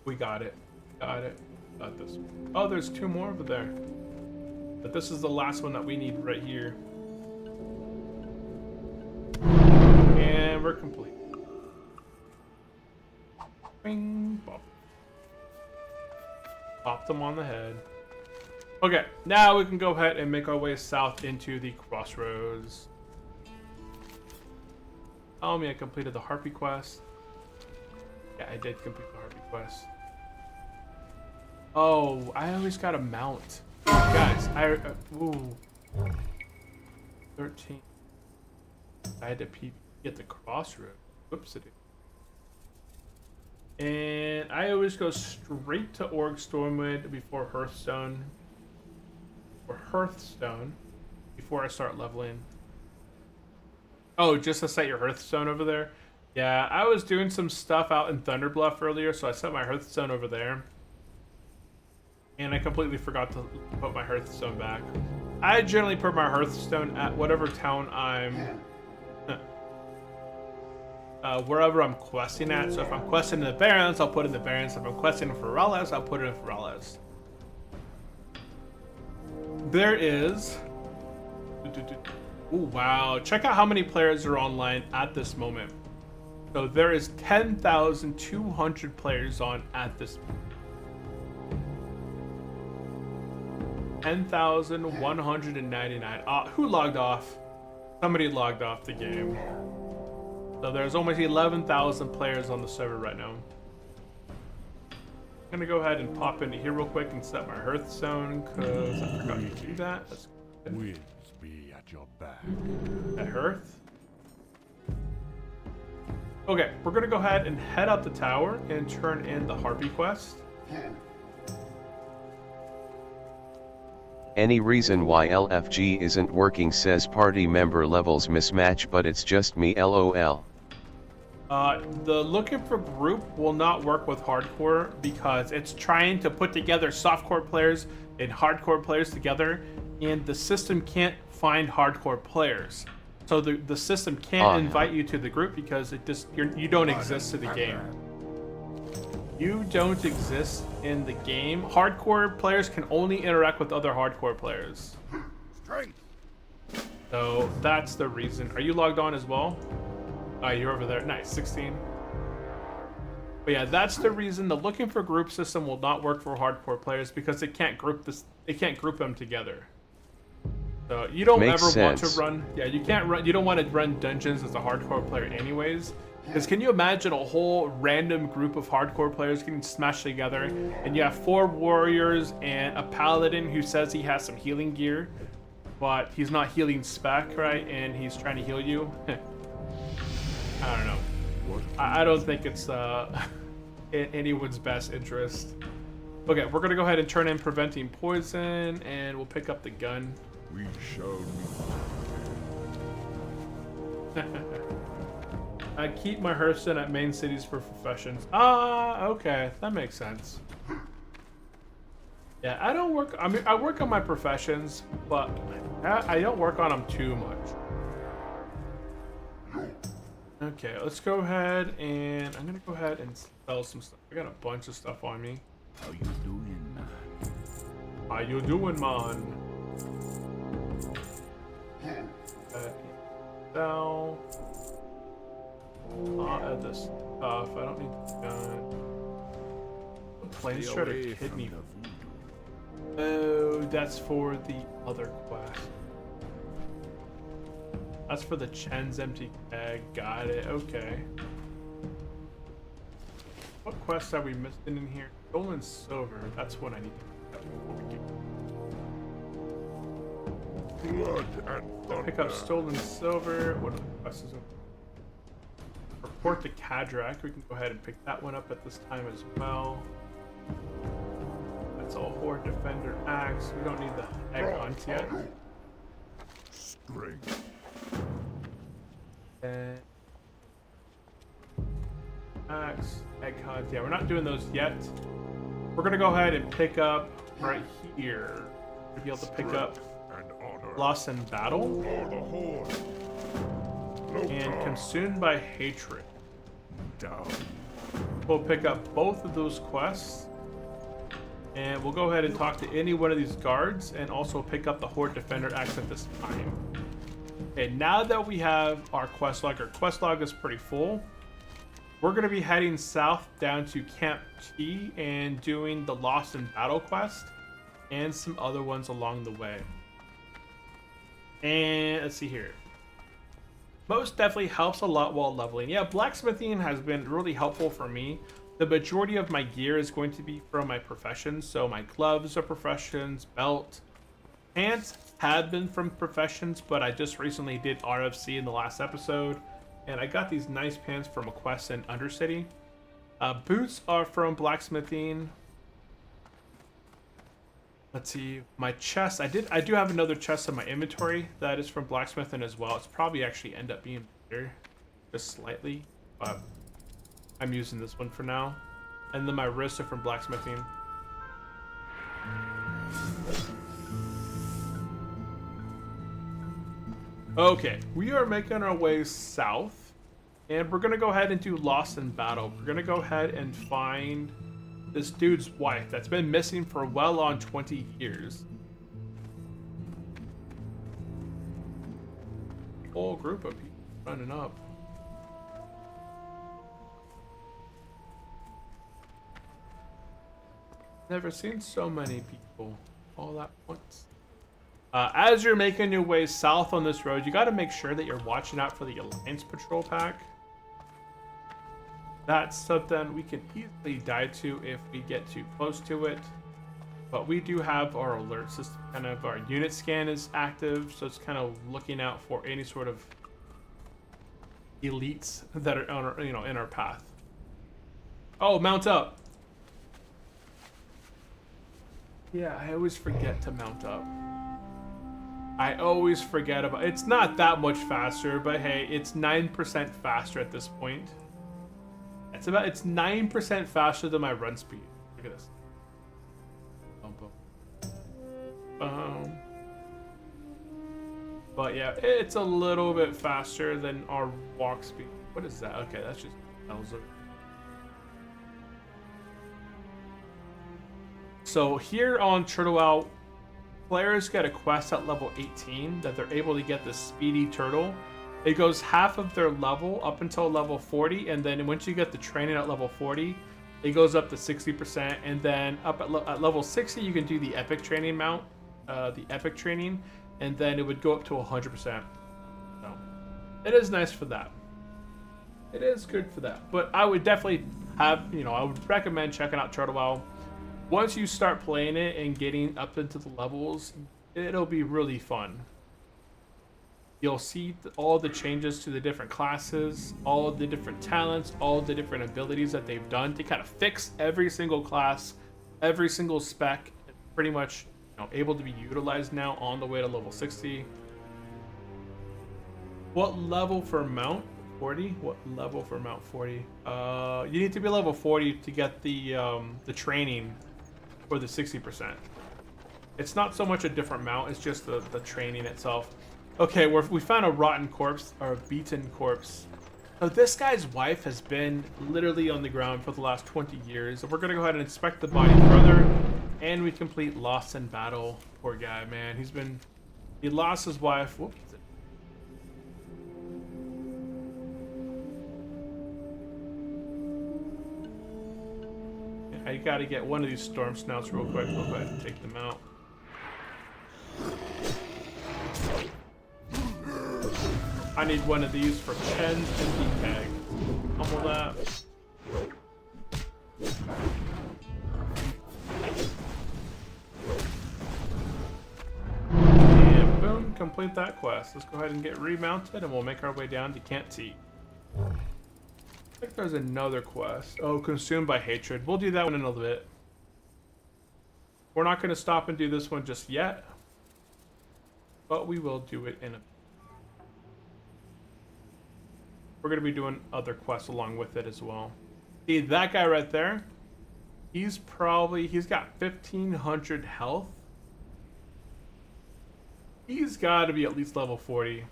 We got it. Got it. Got this. Oh, there's two more over there. But this is the last one that we need right here. And we're complete. Bing, bop. Popped them on the head. Okay, now we can go ahead and make our way south into the Crossroads. Tell me I completed the Harpy quest. Yeah, I did complete the Harpy quest. Oh, I always got a mount. Guys, ooh. 13. I had to get the Crossroads. Whoopsie. And I always go straight to Org Stormwind before Hearthstone. Or Hearthstone before I start leveling. Oh, just to set your Hearthstone over there? Yeah, I was doing some stuff out in Thunderbluff earlier, so I set my Hearthstone over there. And I completely forgot to put my Hearthstone back. I generally put my Hearthstone at whatever town I'm... wherever I'm questing at. So if I'm questing in the Barrens, I'll put it in the Barrens. If I'm questing in Ferales, I'll put it in Ferales. There is... Ooh, wow. Check out how many players are online at this moment. So there is 10,200 players on at this moment. 10,199. Who logged off? Somebody logged off the game. So there's almost 11,000 players on the server right now. I'm gonna go ahead and pop into here real quick and set my Hearthstone because I forgot to do that. That's Winds be at your back. at Hearth. Okay, we're gonna go ahead and head up the tower and turn in the Harpy quest. Any reason why LFG isn't working, says party member levels mismatch, but it's just me LOL. The looking for group will not work with hardcore because it's trying to put together softcore players and hardcore players together, and the system can't find hardcore players. So the system can't invite you to the group because you don't exist to the game. You don't exist in the game. Hardcore players can only interact with other hardcore players. Strength. So that's the reason. Are you logged on as well? You're over there. Nice, 16. But yeah, that's the reason the looking for group system will not work for hardcore players because it can't group this. It can't group them together. So you don't Makes ever want to sense. run. Yeah, you can't run. You don't want to run dungeons as a hardcore player, anyways. Because can you imagine a whole random group of hardcore players getting smashed together, and you have 4 warriors and a paladin who says he has some healing gear, but he's not healing spec, right? And he's trying to heal you. I don't know. I don't think it's in anyone's best interest. Okay, we're gonna go ahead and turn in preventing poison, and we'll pick up the gun. We shall I keep my Hearthstone at main cities for professions. Okay, that makes sense. Yeah, I don't work. I mean, I work on my professions, but I don't work on them too much. Okay, let's go ahead and I'm gonna go ahead and sell some stuff. I got a bunch of stuff on me. How you doing, man? How you doing, man? Sell. I'll add this stuff. I don't need the gun. Plain Stay shredder away kidney. from the voodoo. Oh, that's for the other quest. That's for the Chen's empty keg. Got it. Okay. What quests are we missing in here? Stolen silver. That's what I need to pick up. Blood and thunder. Pick up stolen silver. What are the quests? Report to Kadrak. We can go ahead and pick that one up at this time as well. That's all Horde Defender Axe. We don't need the egg hunt yet. Strength. And Axe, egg hunt. Yeah, we're not doing those yet. We're gonna go ahead and pick up right here. We'll be able to pick up And honor. Lost in Battle For the horde. and Consumed by Hatred. Down. We'll pick up both of those quests. And we'll go ahead and talk to any one of these guards and also pick up the Horde Defender Axe at this time. Okay, now that we have our quest log is pretty full. We're going to be heading south down to Camp T and doing the Lost in Battle quest and some other ones along the way. And let's see here. Most definitely helps a lot while leveling. Yeah, blacksmithing has been really helpful for me. The majority of my gear is going to be from my professions. So my gloves are professions, belt, pants have been from professions, but I just recently did RFC in the last episode. And I got these nice pants from a quest in Undercity. Boots are from blacksmithing. Let's see, my chest. I do have another chest in my inventory that is from blacksmithing as well. It's probably actually end up being better, just slightly, but I'm using this one for now. And then my wrists are from blacksmithing. Okay, we are making our way south, and we're gonna go ahead and do Lost in Battle. We're gonna go ahead and find this dude's wife that's been missing for well on 20 years. Whole group of people running up. Never seen so many people all at once. As you're making your way south on this road, you got to make sure that you're watching out for the Alliance Patrol pack. That's something we can easily die to if we get too close to it. But we do have our alert system, kind of our unit scan is active, so it's kind of looking out for any sort of elites that are on our, in our path. Oh, mount up. Yeah, I always forget to mount up. I always forget about it. It's not that much faster, but hey, it's 9% faster at this point. It's 9% faster than my run speed. Look at this. But yeah, it's a little bit faster than our walk speed. What is that? Okay, that's just Elzer. So here on Turtle Owl, players get a quest at level 18 that they're able to get the Speedy Turtle. It goes half of their level up until level 40, and then once you get the training at level 40, it goes up to 60%, and then up at level 60, you can do the epic training mount, the epic training, and then it would go up to 100%. So it is nice for that. It is good for that. But I would definitely have, I would recommend checking out Turtle Owl. Once you start playing it and getting up into the levels, it'll be really fun. You'll see all the changes to the different classes, all the different talents, all the different abilities that they've done to kind of fix every single class, every single spec, pretty much able to be utilized now on the way to level 60. What level for mount 40? What level for mount 40? You need to be level 40 to get the training for the 60%. It's not so much a different mount, it's just the training itself. Okay, we found a rotten corpse, or a beaten corpse. So this guy's wife has been literally on the ground for the last 20 years. So we're gonna go ahead and inspect the body further, and we complete lost in battle. Poor guy, man. He lost his wife. Whoops. I gotta get one of these storm snouts real quick. We'll go ahead and take them out. I need one of these for Chen's empty keg. Humble that. And boom, complete that quest. Let's go ahead and get remounted and we'll make our way down to Camp T. I think there's another quest. Oh, consumed by hatred. We'll do that one in a little bit. We're not going to stop and do this one just yet, but we will do it in a... We're going to be doing other quests along with it as well. See, that guy right there, he's got 1,500 health. He's got to be at least level 40.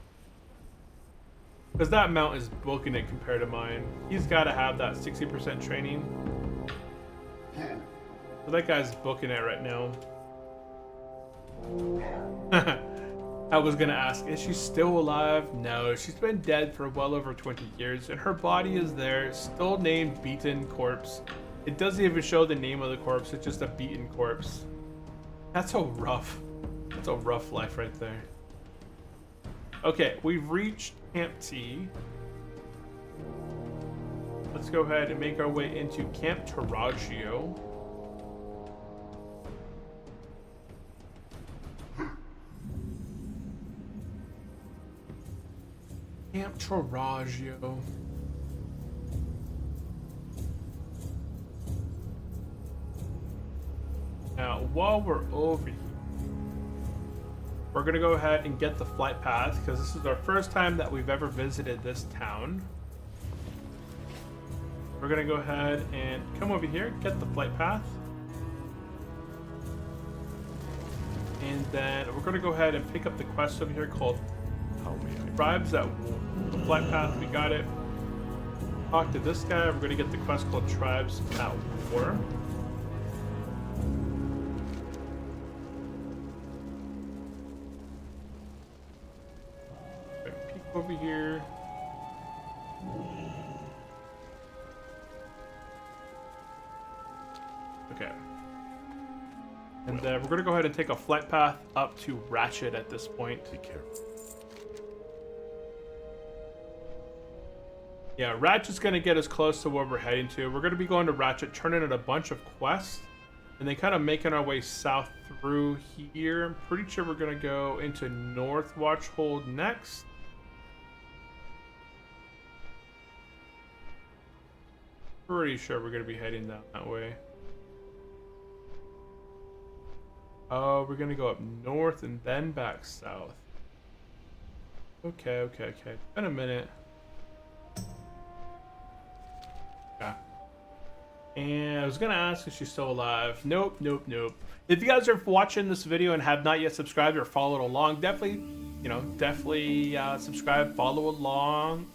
Because that mount is booking it compared to mine. He's got to have that 60% training. So that guy's booking it right now. I was gonna ask, is she still alive? No, she's been dead for well over 20 years, and her body is there, still named Beaten Corpse. It doesn't even show the name of the corpse, it's just a beaten corpse. That's a rough life right there. Okay, we've reached Camp T. Let's go ahead and make our way into Camp Taraggio. Camp Taraggio. Now, while we're over here, we're gonna go ahead and get the flight path because this is our first time that we've ever visited this town. We're gonna go ahead and come over here, get the flight path. And then we're gonna go ahead and pick up the quest over here called Tribes at War. The flight path, we got it. Talk to this guy. We're gonna get the quest called Tribes at War. Peek over here. Okay. And then we're gonna go ahead and take a flight path up to Ratchet at this point. Be careful. Yeah, Ratchet's gonna get us close to where we're heading to. We're gonna be going to Ratchet, turning in a bunch of quests, and then kind of making our way south through here. I'm pretty sure we're gonna go into North Watchhold next. Pretty sure we're gonna be heading down that way. Oh, we're gonna go up north and then back south. Okay. In a minute. Yeah. And I was gonna ask if she's still alive. Nope. If you guys are watching this video and have not yet subscribed or followed along, definitely subscribe, follow along.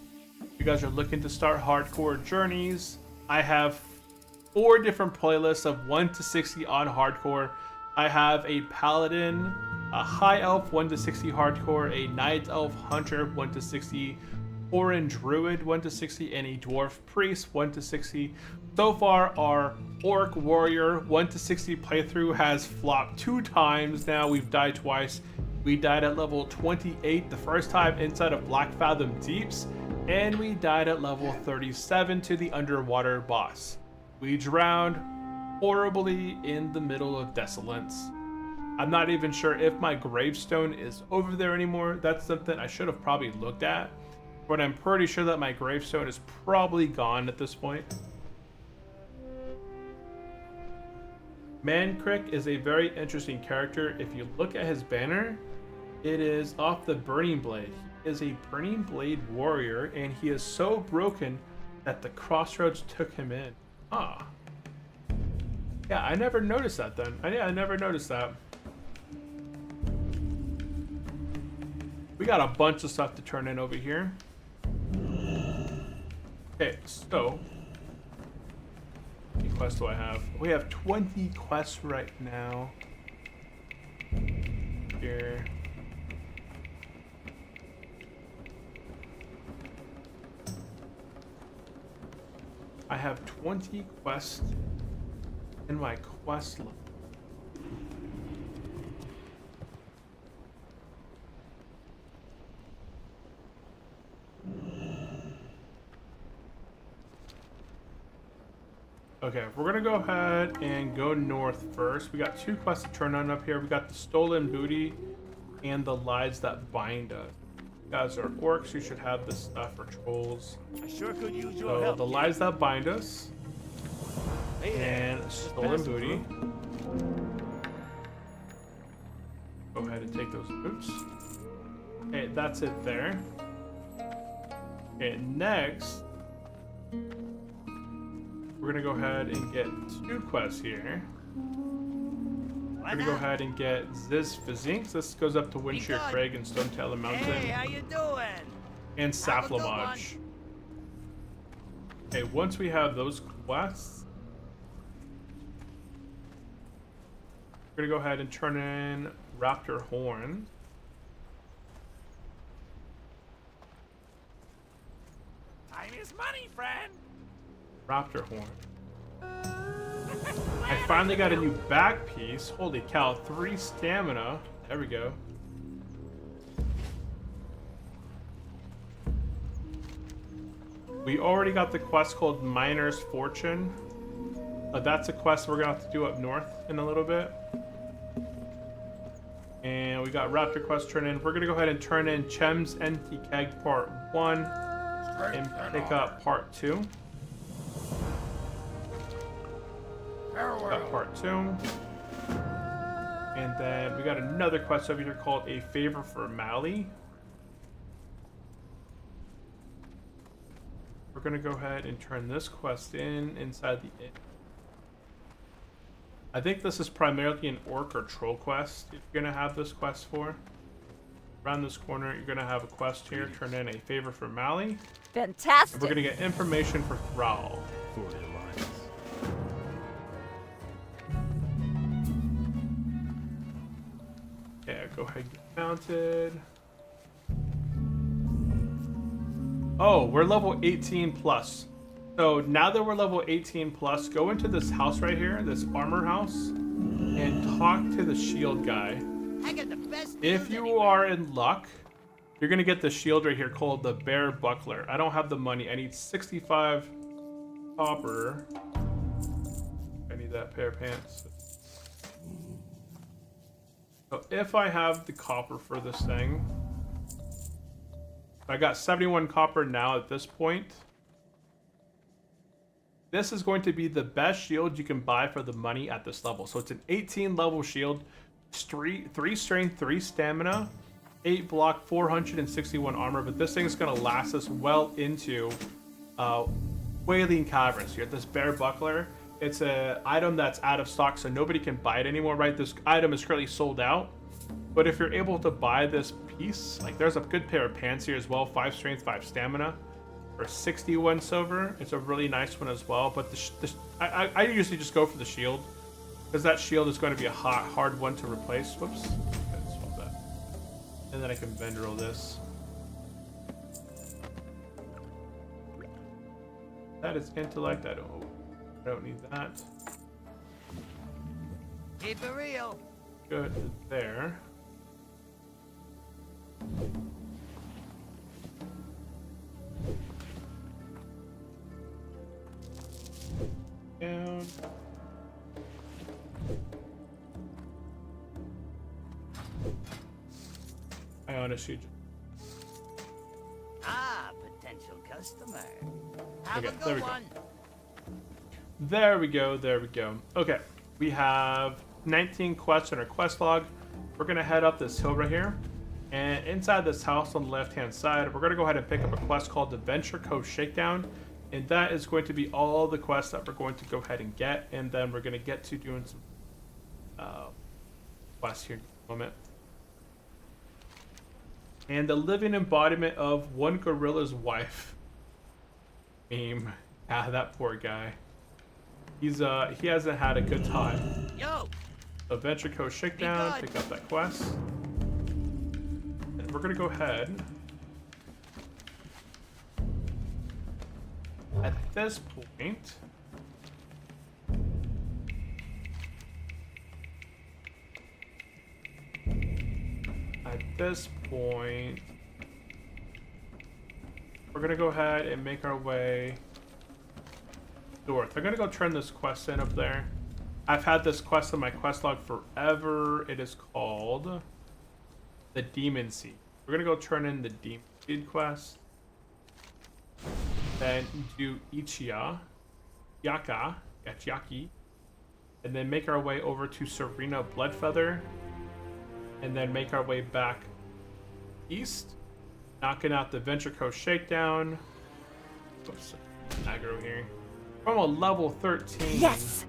If you guys are looking to start hardcore journeys, I have 4 different playlists of 1 to 60 on hardcore. I have a paladin, a high elf 1 to 60 hardcore, a night elf hunter 1 to 60, Orin druid 1 to 60, and a dwarf priest 1 to 60. So far, our orc warrior 1 to 60 playthrough has flopped 2 times now. We've died twice. We died at level 28 the first time inside of Black Fathom Deeps, and we died at level 37 to the underwater boss. We drowned horribly in the middle of Desolence. I'm not even sure if my gravestone is over there anymore. That's something I should have probably looked at, but I'm pretty sure that my gravestone is probably gone at this point. Mancrick is a very interesting character. If you look at his banner, it is off the Burning Blade. He is a Burning Blade warrior, and he is so broken that the Crossroads took him in. Ah. Yeah, I never noticed that then. I never noticed that. We got a bunch of stuff to turn in over here. Okay, so how many quests do I have? We have 20 quests right now. Here. I have 20 quests in my quest list. Okay, we're gonna go ahead and go north first. We got 2 quests to turn on up here. We got the stolen booty and the lies that bind us. You guys are orcs, you should have this stuff, or trolls. I sure could use your So help. the lies that bind us Hey there. and stolen booty. Go ahead and take those boots. Okay, that's it there. Okay, next we're gonna go ahead and get 2 quests here. We're gonna go ahead and get Ziz Physinx. This goes up to Windshear done. Craig and Stone Tailor Mountain. Hey, how you doing? And Have a good Saflamage. Okay, once we have those quests, we're gonna go ahead and turn in Raptor Horn. Time is money, friend. Raptor Horn. I finally got a new back piece. Holy cow, 3 stamina. There we go. We already got the quest called Miner's Fortune. That's a quest we're gonna have to do up north in a little bit. And we got Raptor quest turn in. We're gonna go ahead and turn in Chem's Empty Keg Part 1 and pick up Part 2. Got Part 2. And then we got another quest over here called A Favor for Mally. We're gonna go ahead and turn this quest in inside the inn. I think this is primarily an orc or troll quest if you're gonna have this quest for. Around this corner, you're gonna have a quest here. Turn in A Favor for Mally. And Fantastic. we're gonna get information for Thrall. Yeah, go ahead and get mounted. Oh, we're level 18 plus. So now that we're level 18 plus, go into this house right here, this armor house, and talk to the shield guy. I got the best If news you anyway. are in luck, you're gonna get the shield right here called the Bear Buckler. I don't have the money. I need 65 copper. I need that pair of pants. So if I have the copper for this thing, I got 71 copper now at this point. This is going to be the best shield you can buy for the money at this level. So it's an 18 level shield, 3 strength, 3 stamina, 8 block, 461 armor. But this thing is going to last us well into Wailing Caverns here. This Bear Buckler, it's an item that's out of stock, so nobody can buy it anymore, right? This item is currently sold out. But if you're able to buy this piece, like there's a good pair of pants here as well, 5 strength, 5 stamina. For 61 silver, it's a really nice one as well. But I usually just go for the shield because that shield is going to be a hard one to replace. Whoops, swap that, and then I can bend roll this. That is intellect. I don't need that. Keep it real. Good there. Down. I honestly. Potential customer. Have Okay, a there good we go. one. There we go. There we go. Okay, we have 19 quests in our quest log. We're gonna head up this hill right here, and inside this house on the left-hand side, we're gonna go ahead and pick up a quest called the Venture Cove Shakedown. And that is going to be all the quests that we're going to go ahead and get. And then we're going to get to doing some quests here in a moment. And the living embodiment of one gorilla's wife. Meme. Ah, that poor guy. He hasn't had a good time. Yo. So Venture Cove Shakedown, pick up that quest. And we're going to go ahead. At this point, we're gonna go ahead and make our way north. I'm gonna go turn this quest in up there. I've had this quest in my quest log forever. It is called the Demon Seed. We're gonna go turn in the Demon Seed quest. Then do Yaki, and then make our way over to Serena Bloodfeather, and then make our way back east, knocking out the Venture Cove Shakedown. Oops, aggro here. From a level 13. Yes!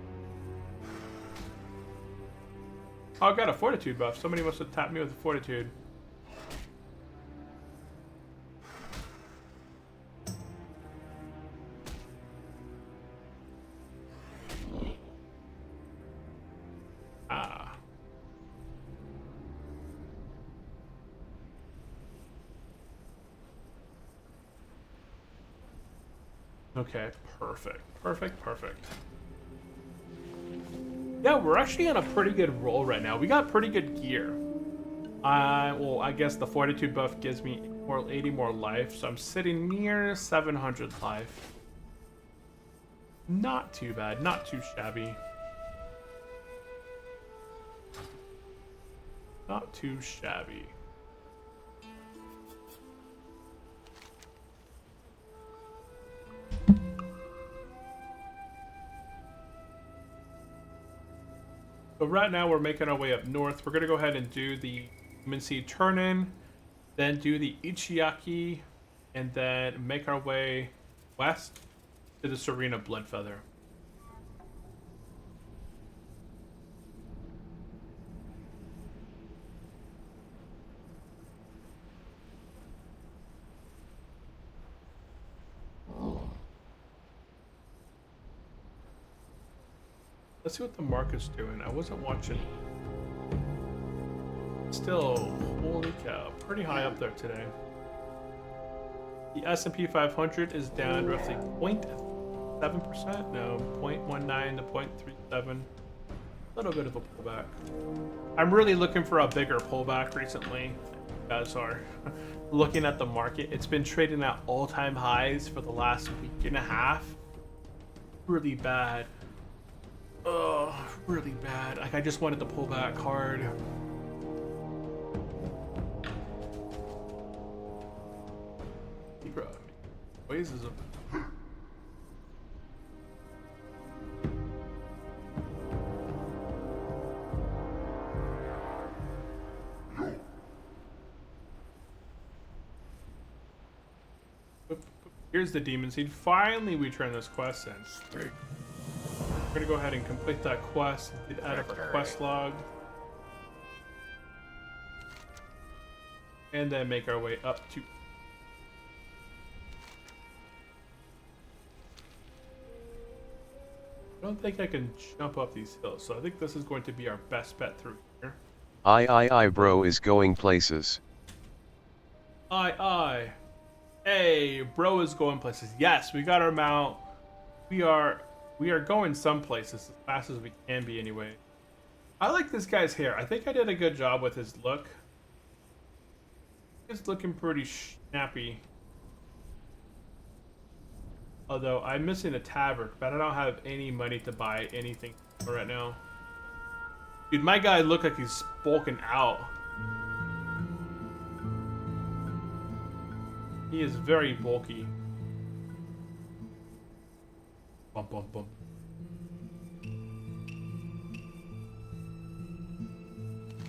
Oh, I got a Fortitude buff. Somebody must have tapped me with a Fortitude. Okay, perfect. Yeah, we're actually on a pretty good roll right now. We got pretty good gear. Well, I guess the Fortitude buff gives me 80 more life, so I'm sitting near 700 life. Not too bad, not too shabby. Not too shabby. So right now we're making our way up north. We're gonna go ahead and do the Demon Seed turn-in, then do the Ichiyaki, and then make our way west to the Serena Bloodfeather. Let's see what the market's doing. I wasn't watching. Still, holy cow, pretty high up there today. The S&P 500 is down roughly 0.7%. No, 0.19 to 0.37. A little bit of a pullback. I'm really looking for a bigger pullback recently. guys are looking at the market, it's been trading at all-time highs for the last week and a half. Really bad. Oh, really bad. Like, I just wanted to pull back hard. Bro, ways is a... Here's the demon seed. Finally, we turn this quest in. We're gonna go ahead and complete that quest. Get out of our quest log, and then make our way up to. I don't think I can jump up these hills, so I think this is going to be our best bet through here. I bro is going places. Aye. Hey, bro is going places. Yes, we got our mount. We are going some places as fast as we can be anyway. I like this guy's hair. I think I did a good job with his look. He's looking pretty snappy. Although I'm missing a tabard, but I don't have any money to buy anything right now. Dude, my guy look like he's bulking out. He is very bulky. Bum bum bum.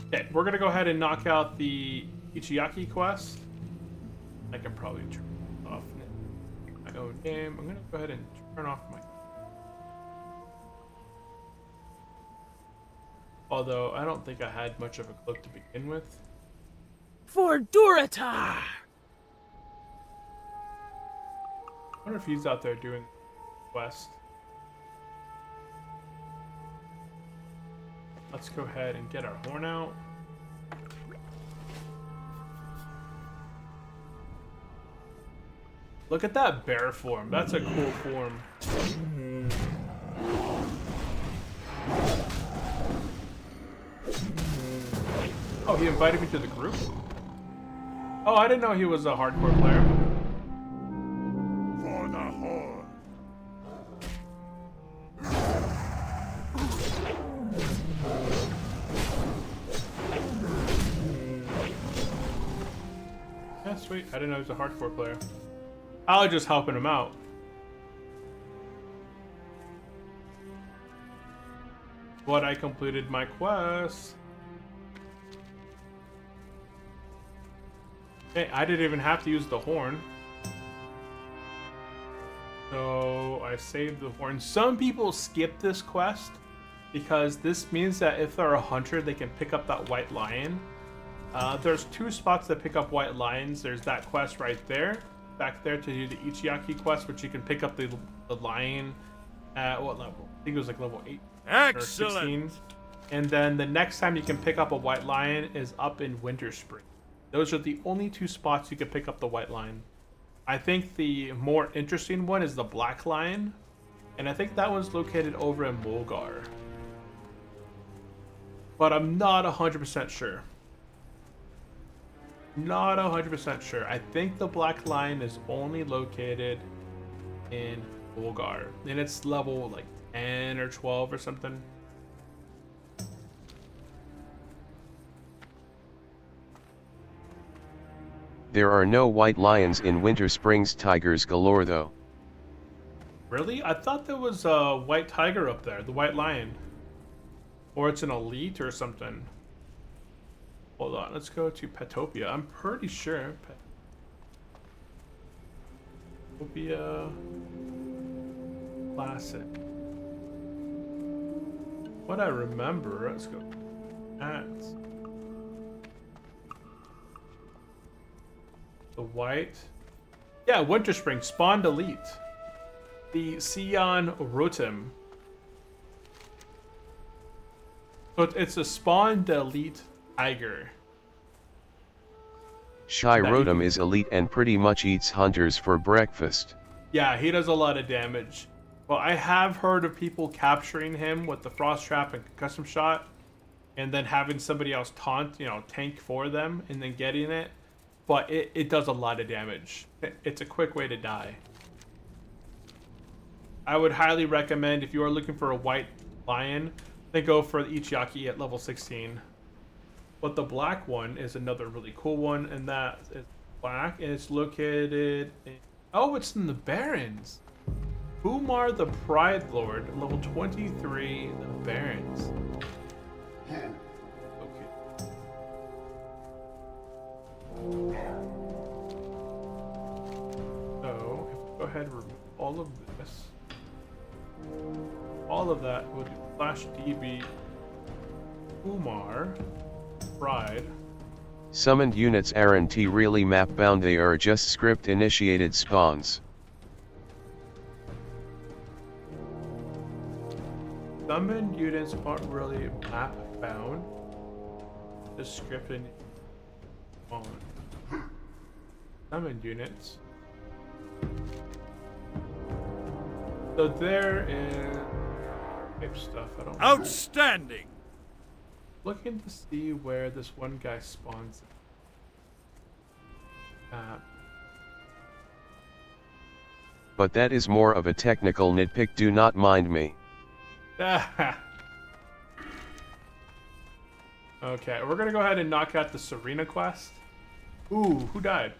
Okay, we're gonna go ahead and knock out the Ichiyaki quest. I can probably turn off my own game. I'm gonna go ahead and turn off my. Although I don't think I had much of a cloak to begin with. For Durata! I wonder if he's out there doing quest. Let's go ahead and get our horn out. Look at that bear form. That's a cool form. Oh, he invited me to the group? Oh, I didn't know he was a hardcore player. For the horde. Yeah, sweet. I didn't know he was a hardcore player. I was just helping him out. But I completed my quest. Okay, I didn't even have to use the horn. So I saved the horn. Some people skip this quest because this means that if they're a hunter, they can pick up that white lion. There's two spots that pick up white lions. There's that quest right there, back there to do the Ichiyaki quest, which you can pick up the lion at what level? I think it was like level 8 or 16. And then the next time you can pick up a white lion is up in Winter Spring. Those are the only two spots you can pick up the white lion. I think the more interesting one is the black lion, and I think that one's located over in Mulgar. But I'm not 100% sure. Not 100% sure. I think the black lion is only located in Mulgar, and it's level like 10 or 12 or something. There are no white lions in Winter Springs. Tigers galore though. Really? I thought there was a white tiger up there, the white lion. Or it's an elite or something. Hold on, let's go to Petopia. I'm pretty sure. Petopia Classic. What I remember, let's go. Ads. The white. Yeah, Winter Spring, spawned elite. The Sion Rotem. But it's a spawned elite tiger. Shai Rotom is elite and pretty much eats hunters for breakfast. Yeah, he does a lot of damage. Well, I have heard of people capturing him with the frost trap and custom shot. and then having somebody else taunt, tank for them, and then getting it. But it does a lot of damage. It's a quick way to die. I would highly recommend, if you are looking for a white lion, then go for the Ichiaki at level 16. But the black one is another really cool one, and that is black, and it's located in... Oh, it's in the Barrens. Umar the Pride Lord, level 23, the Barrens. Okay. So, if we go ahead and remove all of this, all of that, we'll do /db Umar Pride. Summoned units aren't really map bound, they are just script initiated spawns. Summoned units aren't really map bound. The script in spawn. Summoned units. So there is type stuff. I don't know. Outstanding! Looking to see where this one guy spawns. But that is more of a technical nitpick, do not mind me. Okay, we're gonna go ahead and knock out the Serena quest. Ooh, who died?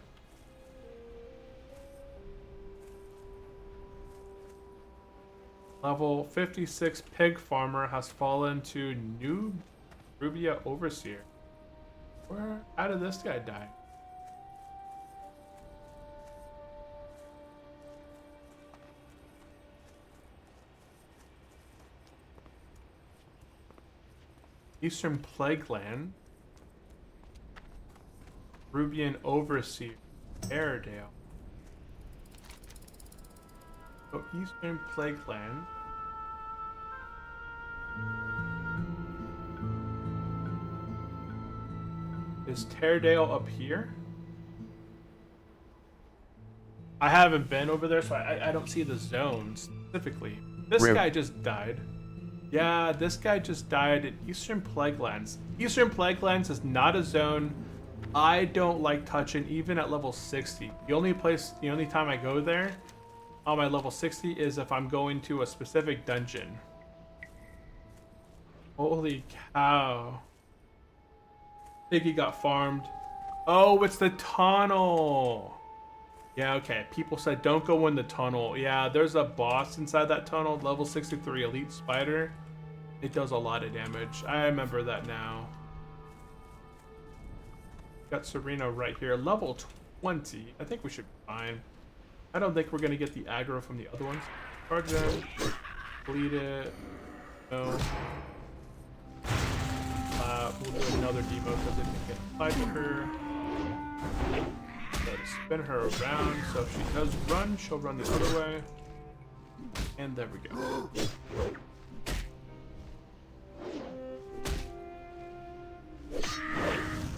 Level 56 pig farmer has fallen to new Rubia overseer. How did this guy die? Eastern Plague Land. Rubian Overseer. Airedale. So Eastern Plague Land. Is Teardale up here? I haven't been over there, so I don't see the zones specifically. This guy just died. Yeah, this guy just died at Eastern Plaguelands. Eastern Plaguelands is not a zone I don't like touching, even at level 60. The only time I go there on my level 60 is if I'm going to a specific dungeon. Holy cow. Piggy got farmed. Oh, it's the tunnel. Yeah, okay. People said don't go in the tunnel. Yeah, there's a boss inside that tunnel, level 63 Elite Spider. It does a lot of damage. I remember that now. Got Serena right here, level 20. I think we should be fine. I don't think we're going to get the aggro from the other ones. Charge them. Bleed it. No. We'll do another demo because it didn't get applied to her. So to spin her around, so if she does run, she'll run the other way. And there we go.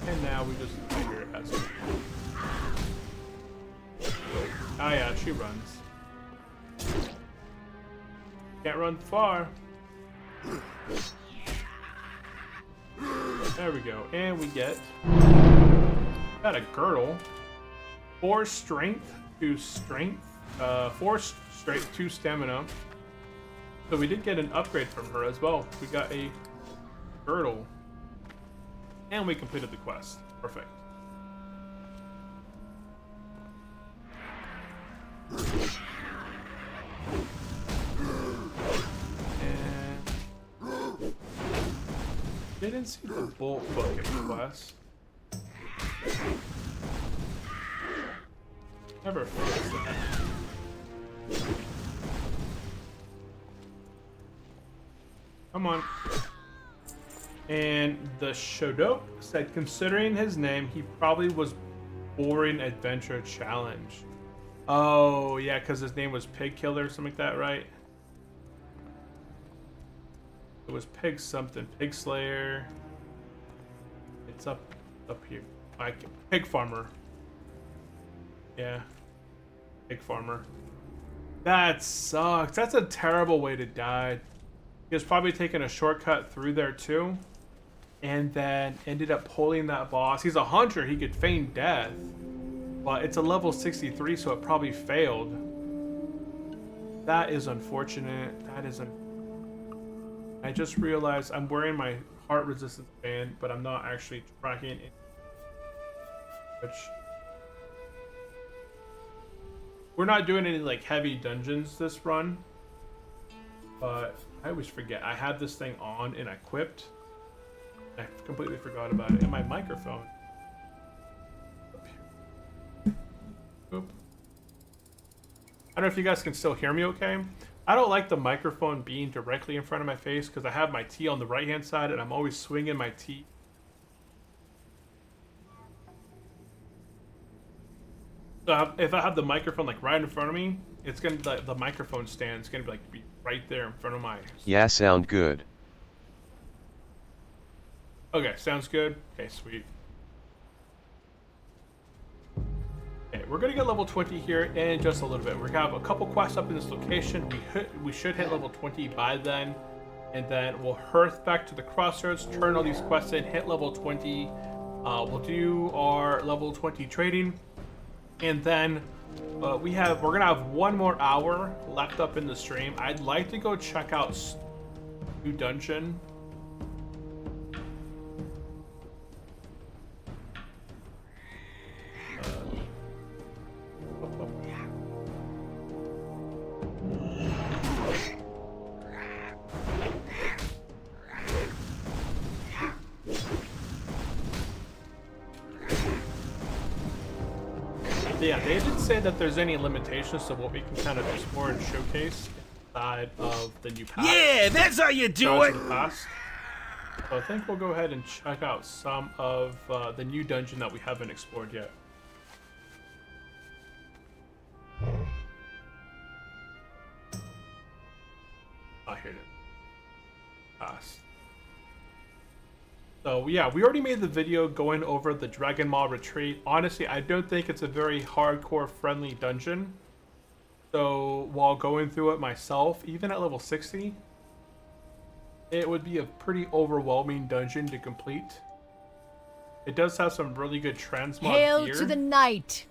And now we just figure it as oh yeah, she runs. Can't run far. There we go. And we got a girdle. 4 strength, 2 strength, 4 strength, 2 stamina. So we did get an upgrade from her as well. We got a girdle. And we completed the quest. Perfect. And didn't see the bolt bucket quest. Never fixed that. Come on. And the Shodok said, considering his name, he probably was boring adventure challenge. Oh, yeah, because his name was Pig Killer or something like that, right? It was Pig something. Pig Slayer. It's up here. Pig Farmer. Yeah. Pig Farmer. That sucks. That's a terrible way to die. He was probably taking a shortcut through there too. and then ended up pulling that boss. He's a hunter, he could feign death, but it's a level 63, so it probably failed. That is unfortunate. That is I just realized I'm wearing my heart resistance band, but I'm not actually tracking it. Which we're not doing any like heavy dungeons this run, but I always forget I had this thing on and equipped. I completely forgot about it. And my microphone. Oop. I don't know if you guys can still hear me okay. I don't like the microphone being directly in front of my face because I have my T on the right hand side and I'm always swinging my T. So if I have the microphone like right in front of me, it's gonna the microphone stand's gonna be like right there in front of my. Yeah, sound good. Okay, sounds good. Okay, sweet. Okay, we're gonna get level 20 here in just a little bit. We're gonna have a couple quests up in this location. We should hit level 20 by then, and then we'll hearth back to the crossroads, turn all these quests in, hit level 20. We'll do our level 20 trading, and then we're gonna have 1 more hour left up in the stream. I'd like to go check out new dungeon. Yeah, they didn't say that there's any limitations to what we can kind of explore and showcase inside of the new path. Yeah, that's how you do it. So I think we'll go ahead and check out some of the new dungeon that we haven't explored yet. Oh, here it is. Pass. So yeah, we already made the video going over the Dragon Maw Retreat. Honestly, I don't think it's a very hardcore friendly dungeon. So while going through it myself, even at level 60, it would be a pretty overwhelming dungeon to complete. It does have some really good transmog Hail gear to the knight!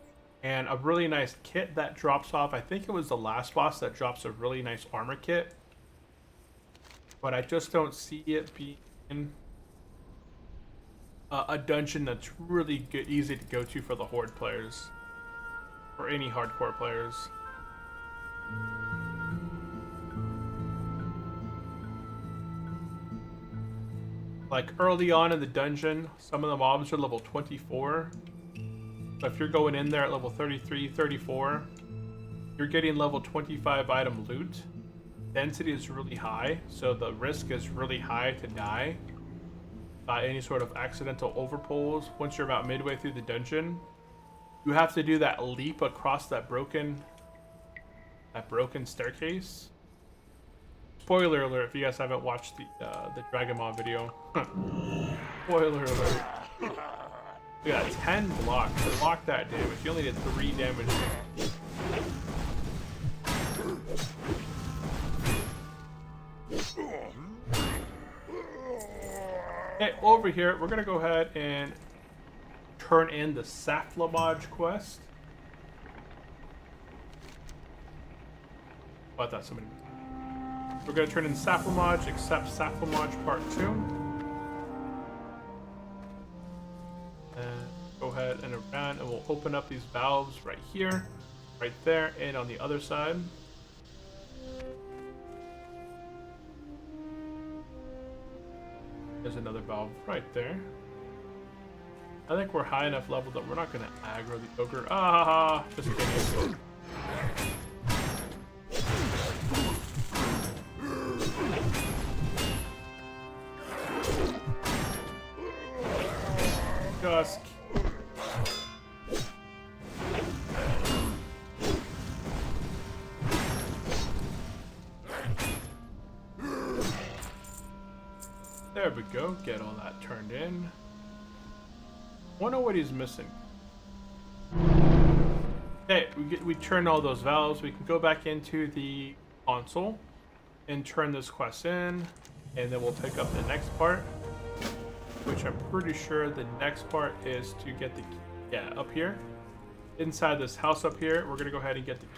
and a really nice kit that drops off. I think it was the last boss that drops a really nice armor kit. But I just don't see it being a dungeon that's really good, easy to go to for the Horde players. Or any hardcore players. Like early on in the dungeon, some of the mobs are level 24. So if you're going in there at level 33, 34, you're getting level 25 item loot. Density is really high, so the risk is really high to die by any sort of accidental overpulls. Once you're about midway through the dungeon, you have to do that leap across that broken staircase. Spoiler alert if you guys haven't watched the Dragon Maw video. Spoiler alert. We got 10 blocks. Block that damage. You only did 3 damage. Okay, over here, we're gonna go ahead and turn in the Saflamage quest. Oh, I thought somebody. We're gonna turn in Saflamage, accept Saflamage Part 2. And go ahead and around, and we'll open up these valves right here, right there, and on the other side. There's another valve right there. I think we're high enough level that we're not gonna aggro the ogre. Ah, just kidding. Just. There we go, get all that turned in. Wonder what he's missing. Okay, we turned all those valves. We can go back into the console and turn this quest in, and then we'll pick up the next part. which I'm pretty sure the next part is to get the key. Yeah, up here. Inside this house up here, we're gonna go ahead and get the key.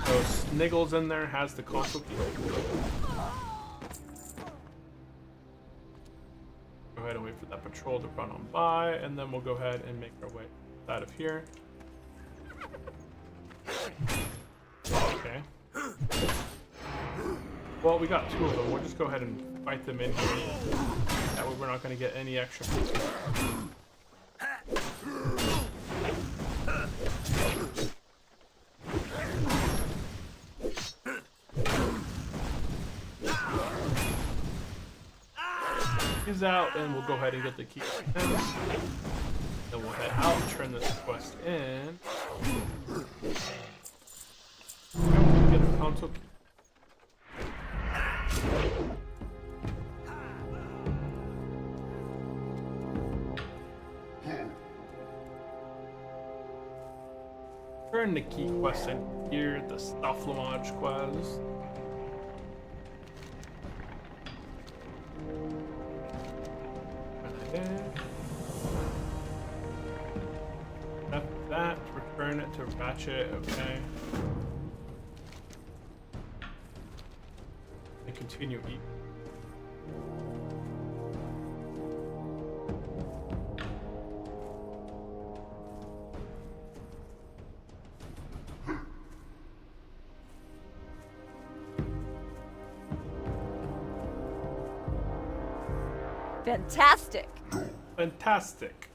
So Sniggles in there has the console key. Go ahead and wait for that patrol to run on by, and then we'll go ahead and make our way out of here. Okay. Well, we got 2 of them. We'll just go ahead and fight them in here. That way we're not going to get any extra. He's out, and we'll go ahead and get the key. Then we'll head out, turn this quest in. Get the console key. Turn the key quest in here, the Stafflamage quest. After that, return it to Ratchet, okay. And continue eating. Fantastic. Fantastic.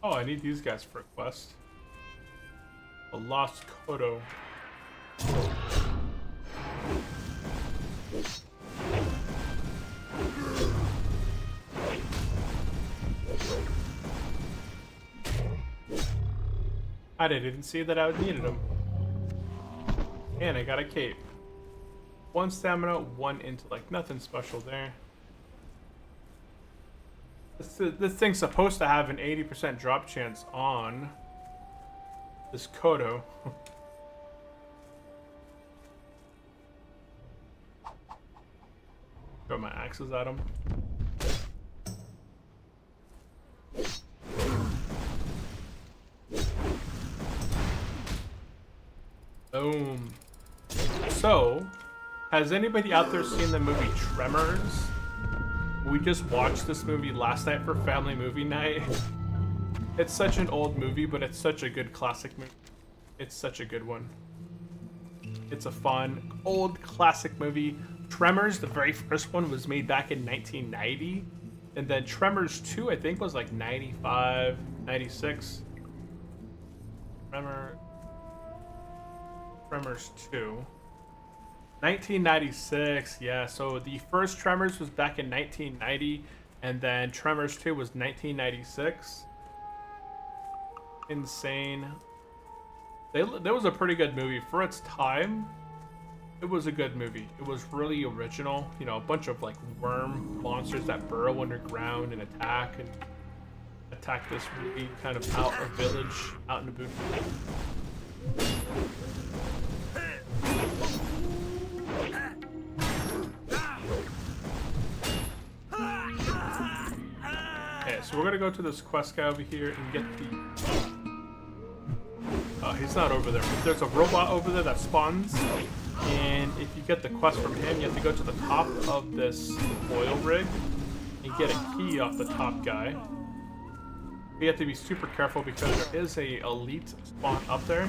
Oh, I need these guys for a quest. A Lost Kodo. I didn't see that I would needed them. And I got a cape. 1 stamina, 1 intellect. Nothing special there. This thing's supposed to have an 80% drop chance on this Kodo. Throw my axes at him. Boom. So, has anybody out there seen the movie Tremors? We just watched this movie last night for family movie night. It's such an old movie, but it's such a good classic movie. It's such a good one. It's a fun, old classic movie. Tremors, the very first one, was made back in 1990. And then Tremors 2, I think, was like 95, 96. Tremors 2. 1996, yeah, so the first Tremors was back in 1990, and then Tremors 2 was 1996. Insane. That was a pretty good movie. For its time, it was a good movie. It was really original. You know, a bunch of like worm monsters that burrow underground and attack this really kind of out of village, out in the boot. Okay, so we're gonna go to this quest guy over here and get the... he's not over there, but there's a robot over there that spawns, and if you get the quest from him, you have to go to the top of this oil rig and get a key off the top guy. You have to be super careful because there is a elite spawn up there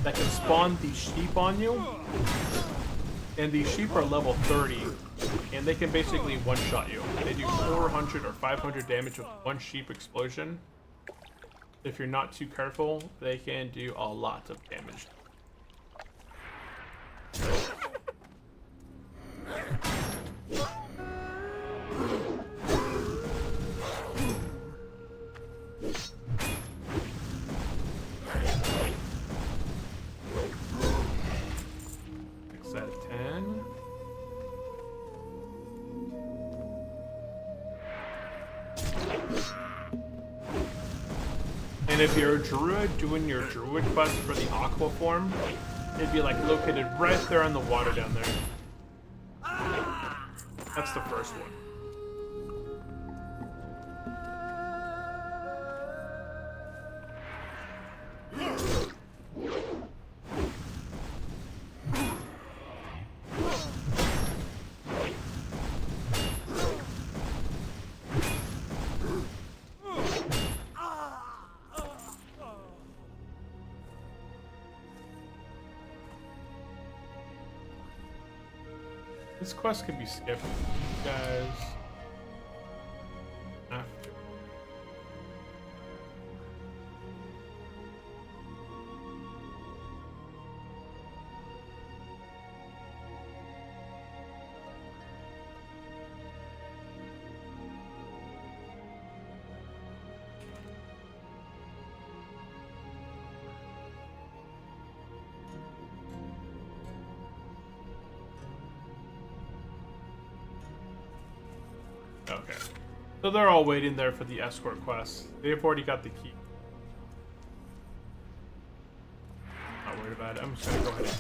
that can spawn these sheep on you, and these sheep are level 30, and they can basically one-shot you. They do 400 or 500 damage with one sheep explosion. If you're not too careful, they can do a lot of damage. Set of 10. And if you're a druid doing your druid quest for the aqua form, it'd be like located right there on the water down there. That's the first one. This quest could be skipped, guys. After. Okay. So they're all waiting there for the escort quest. They've already got the key. Not worried about it. I'm just gonna go ahead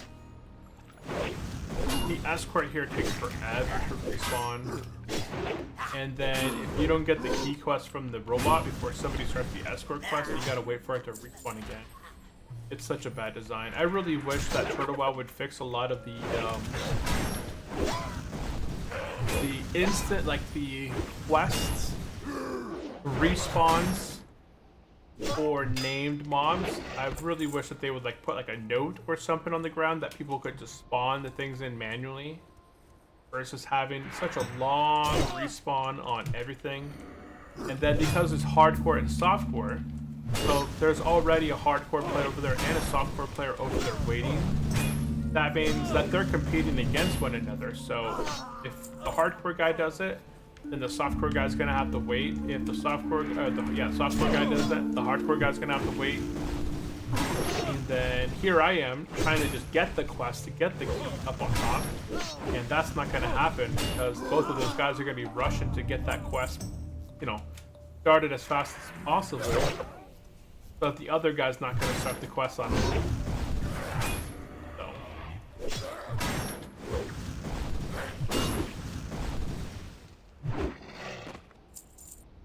and... The escort here takes forever to respawn. And then if you don't get the key quest from the robot before somebody starts the escort quest, you gotta wait for it to respawn again. It's such a bad design. I really wish that Turtle WoW would fix a lot of the instant, like the quests respawns for named mobs. I really wish that they would like put like a note or something on the ground that people could just spawn the things in manually versus having such a long respawn on everything. And then because it's hardcore and softcore, so there's already a hardcore player over there and a softcore player over there waiting. That means that they're competing against one another. So if the hardcore guy does it, then the softcore guy's gonna have to wait. If the softcore guy does it, the hardcore guy's gonna have to wait. And then here I am trying to just get the quest to get the key up on top, and that's not gonna happen because both of those guys are gonna be rushing to get that quest, you know, started as fast as possible. But the other guy's not gonna start the quest on it.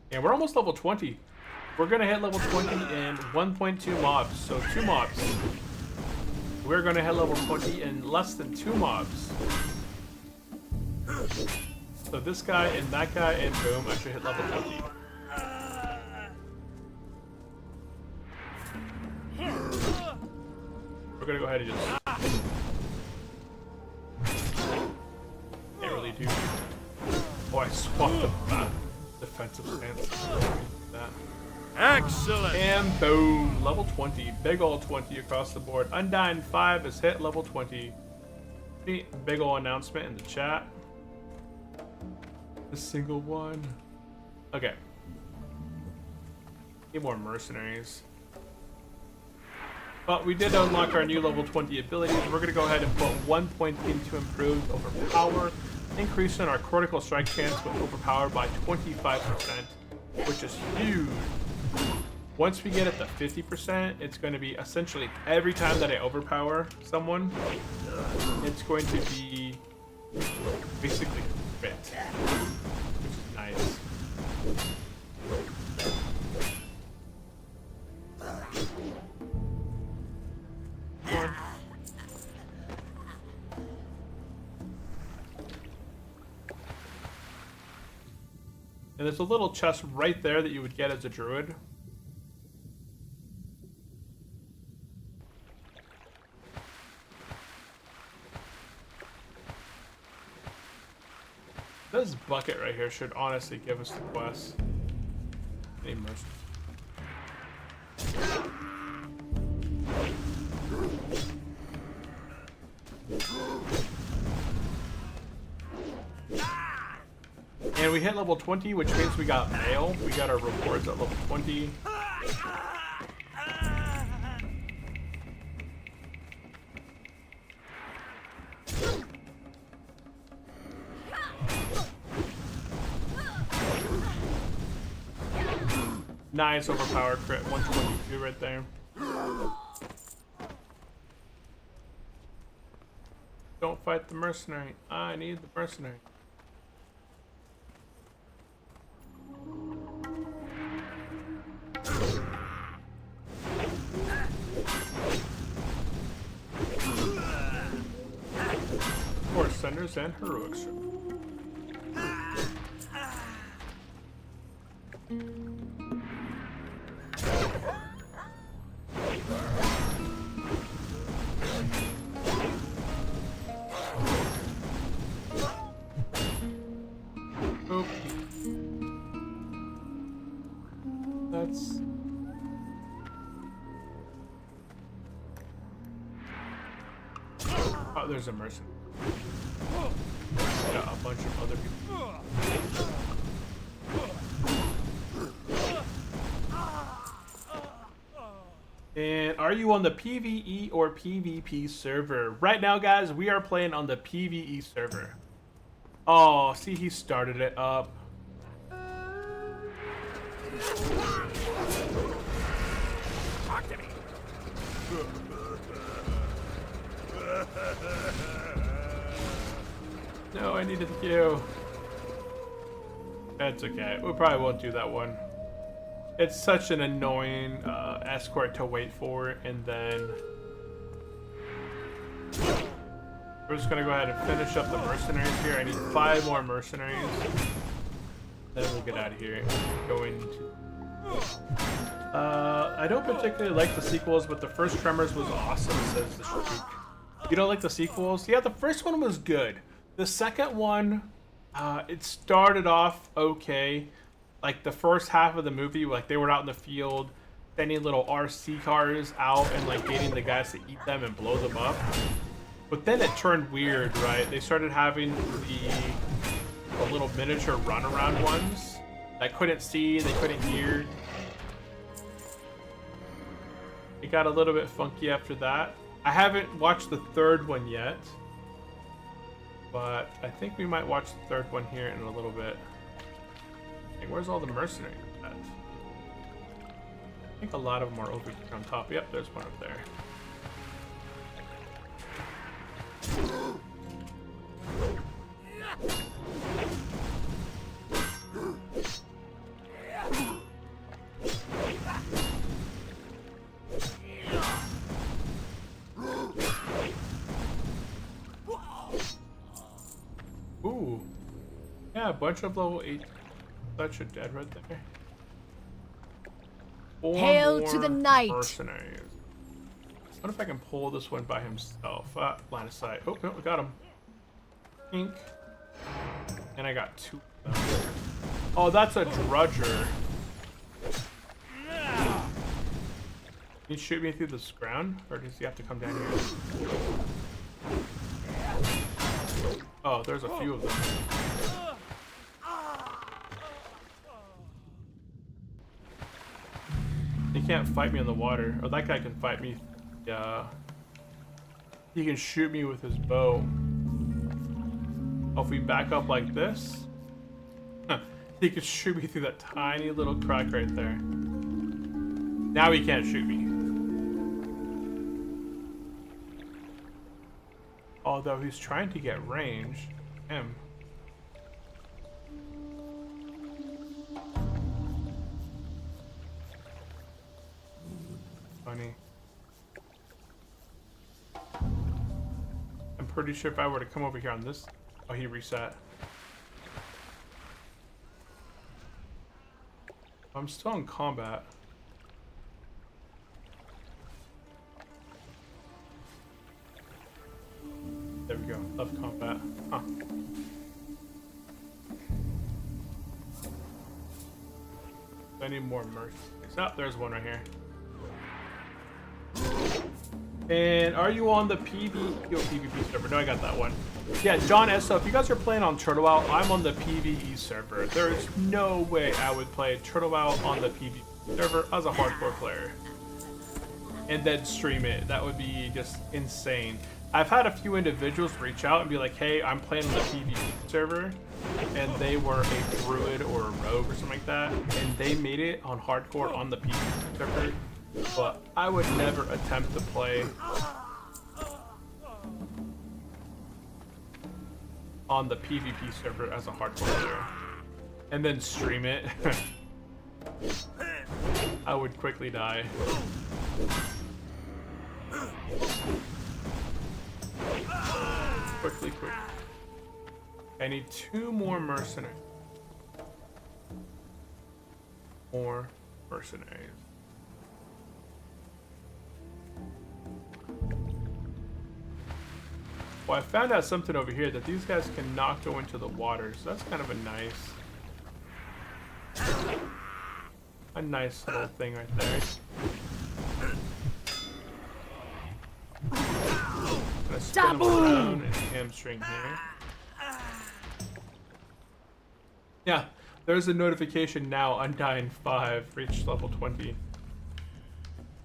And we're almost level 20. We're gonna hit level 20 in 1.2 mobs, so 2 mobs. We're gonna hit level 20 in less than 2 mobs. So this guy and that guy and boom, I should hit level 20. We're gonna go ahead and just... Can't really do... Oh, I swapped the defensive stance. That. Excellent! And boom, level 20. Big ol' 20 across the board. Undying 5 has hit level 20. Big ol' announcement in the chat. A single one. Okay. Need more mercenaries. But we did unlock our new level 20 abilities. We're going to go ahead and put 1 point into improved overpower, increasing our critical strike chance with overpower by 25%, which is huge. Once we get it to 50%, it's going to be essentially every time that I overpower someone, it's going to be basically crit, which is nice. And there's a little chest right there that you would get as a druid. This bucket right here should honestly give us the quest. Any mercy. And we hit level 20, which means we got mail. We got our rewards at level 20. Nice overpowered crit, 122 right there. Don't fight the mercenary. I need the mercenary. Force Senders and Heroics. That's oh, there's a mercenary. Got a bunch of other people. And are you on the PvE or PvP server? Right now, guys, we are playing on the PvE server. Oh, see, he started it up. Talk to me. No, I needed the queue. That's okay. We probably won't do that one. It's such an annoying escort to wait for, and then we're just gonna go ahead and finish up the mercenaries here. I need 5 more mercenaries. Then we'll get out of here. Going to. I don't particularly like the sequels, but the first Tremors was awesome, says the Shriek. You don't like the sequels? Yeah, the first one was good. The second one, it started off okay. Like the first half of the movie, like they were out in the field, sending little RC cars out and like getting the guys to eat them and blow them up. But then it turned weird, right? They started having the little miniature runaround ones that couldn't see, they couldn't hear. It got a little bit funky after that. I haven't watched the third one yet, but I think we might watch the third one here in a little bit. Hey, where's all the mercenaries at? I think a lot of them are over here on top. Yep, there's one up there. Ooh. Yeah, a bunch of level 8. That's your dead right there. 4 Hail more to the night. mercenaries. What if I can pull this one by himself? Line of sight. Oh, no, we got him. Pink. And I got 2 of them. Oh, that's a drudger. Can you shoot me through this ground? Or does he have to come down here? Oh, there's a few of them. He can't fight me in the water. Or that guy can fight me. Yeah. He can shoot me with his bow. Oh, if we back up like this, he can shoot me through that tiny little crack right there. Now he can't shoot me. Although he's trying to get range. Him. Funny. I'm pretty sure if I were to come over here on this... Oh, he reset. I'm still in combat. There we go. Left combat. Huh. I need more mercy. Oh, there's one right here. And are you on the PvP server? No, I got that one. Yeah, John S. So if you guys are playing on Turtle WoW, I'm on the PvE server. There's no way I would play Turtle WoW on the PvP server as a hardcore player and then stream it. That would be just insane. I've had a few individuals reach out and be like, hey, I'm playing on the PvP server. and they were a druid or a rogue or something like that, and they made it on hardcore on the PvP server, but I would never attempt to play on the PvP server as a hardcore player and then stream it. I would quickly die. Quickly. I need 2 more mercenaries. More mercenaries. Well, I found out something over here that these guys cannot go into the water, so that's kind of a nice little thing right there. Gonna spin them around and hamstring here. Yeah, there's a notification now. Undying 5 reached level 20.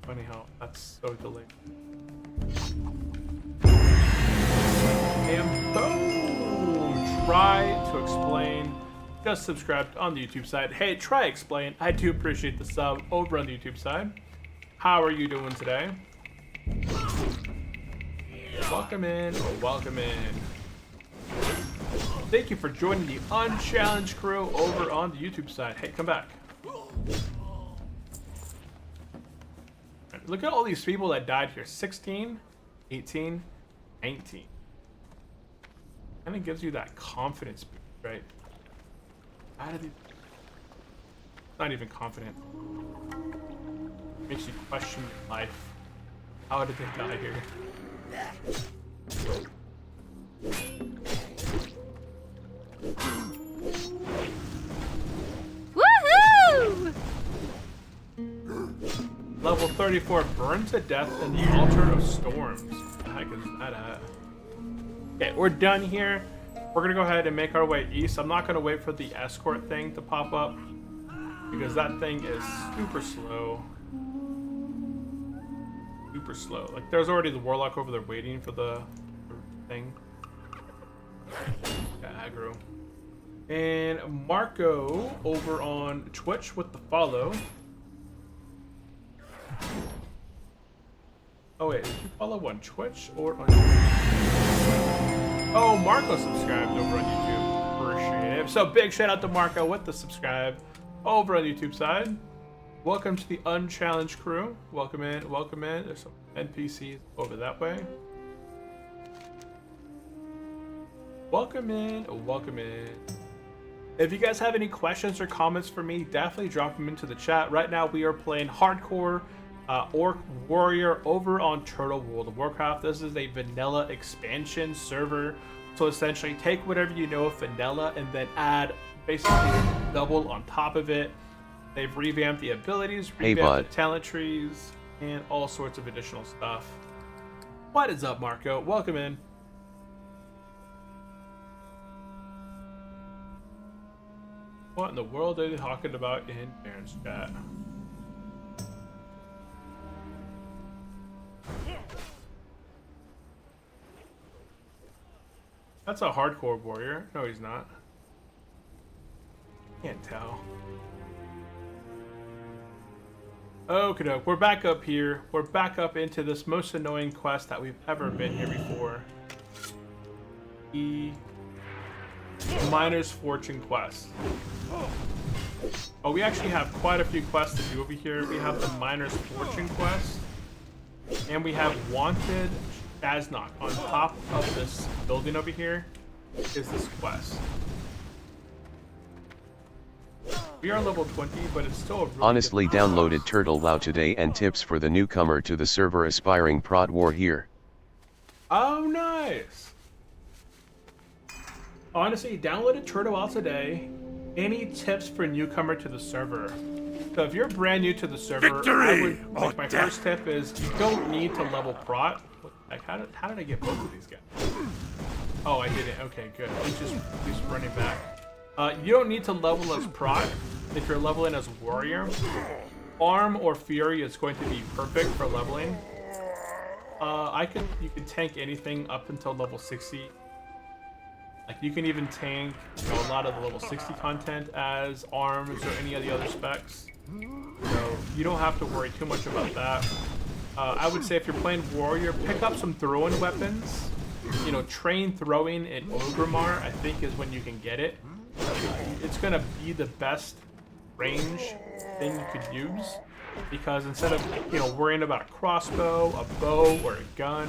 Funny how that's so delayed. And boom! Try to explain. Just subscribed on the YouTube side. Hey, try explain. I do appreciate the sub over on the YouTube side. How are you doing today? Welcome in. Welcome in. Thank you for joining the Unchallenged crew over on the YouTube side. Hey, come back. Look at all these people that died here. 16, 18, 19. Kind of gives you that confidence boost, right? How did it... Not even confident. Makes you question your life. How did they die here? Woohoo! Level 34, burn to death in the altar of storms. What the heck is that at? Okay, we're done here. We're gonna go ahead and make our way east. I'm not gonna wait for the escort thing to pop up because that thing is super slow. Super slow. Like, there's already the warlock over there waiting for the thing. Yeah, aggro. And Marco over on Twitch with the follow. Oh wait, did you follow on Twitch or on... Oh, Marco subscribed over on YouTube. Appreciate it. So big shout out to Marco with the subscribe over on the YouTube side. Welcome to the Unchallenged crew. Welcome in, welcome in. There's some NPCs over that way. Welcome in, welcome in. If you guys have any questions or comments for me, definitely drop them into the chat. Right now we are playing hardcore Orc Warrior over on Turtle World of Warcraft. This is a vanilla expansion server. So essentially take whatever you know of vanilla and then add basically double on top of it. They've revamped the abilities, revamped the talent trees, and all sorts of additional stuff. What is up, Marco? Welcome in. What in the world are they talking about in Baron's chat? That's a hardcore warrior. No, he's not. Can't tell. Okay, doke. We're back up here. We're back up into this most annoying quest that we've ever been here before. The Miner's Fortune quest. Oh, we actually have quite a few quests to do over here. We have the Miner's Fortune quest. And we have Wanted Shaznok. On top of this building over here is this quest. We are level 20, but it's still a really Honestly downloaded Turtle WoW today and tips for the newcomer to the server aspiring prod war here. Oh, nice. Honestly, downloaded Turtle WoW today. Any tips for newcomer to the server? So if you're brand new to the server, I would, like, my first tip is you don't need to level prot. Like, how did I get both of these guys? Oh, I didn't. Okay, good. He's just running back. You don't need to level as prot if you're leveling as warrior. Arm or fury is going to be perfect for leveling. You can tank anything up until level 60. Like you can even tank, you know, a lot of the level 60 content as arms or any of the other specs. So you don't have to worry too much about that. I would say if you're playing warrior, pick up some throwing weapons. You know, train throwing in Ogrimmar, I think, is when you can get it. It's gonna be the best range thing you could use, because instead of, you know, worrying about a crossbow, a bow, or a gun,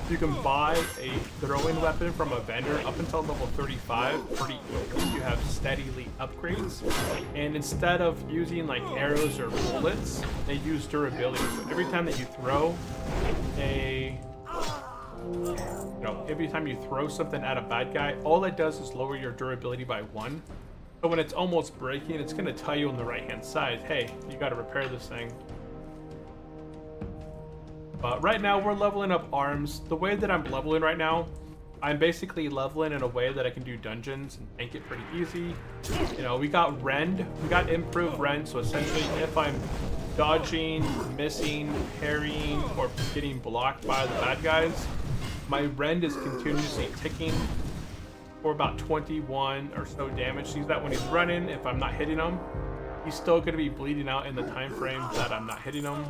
you can buy a throwing weapon from a vendor up until level 35 pretty easy. You have steadily upgrades, and instead of using like arrows or bullets, they use durability. So every time that you throw every time you throw something at a bad guy, all it does is lower your durability by 1. So when it's almost breaking, it's going to tell you on the right hand side, hey, you got to repair this thing. But right now we're leveling up arms. The way that I'm leveling right now, I'm basically leveling in a way that I can do dungeons and make it pretty easy. You know, we got rend, we got improved rend, so essentially if I'm dodging, missing, parrying, or getting blocked by the bad guys, my rend is continuously ticking for about 21 or so damage. Sees that when he's running, if I'm not hitting him, he's still going to be bleeding out in the time frame that I'm not hitting him.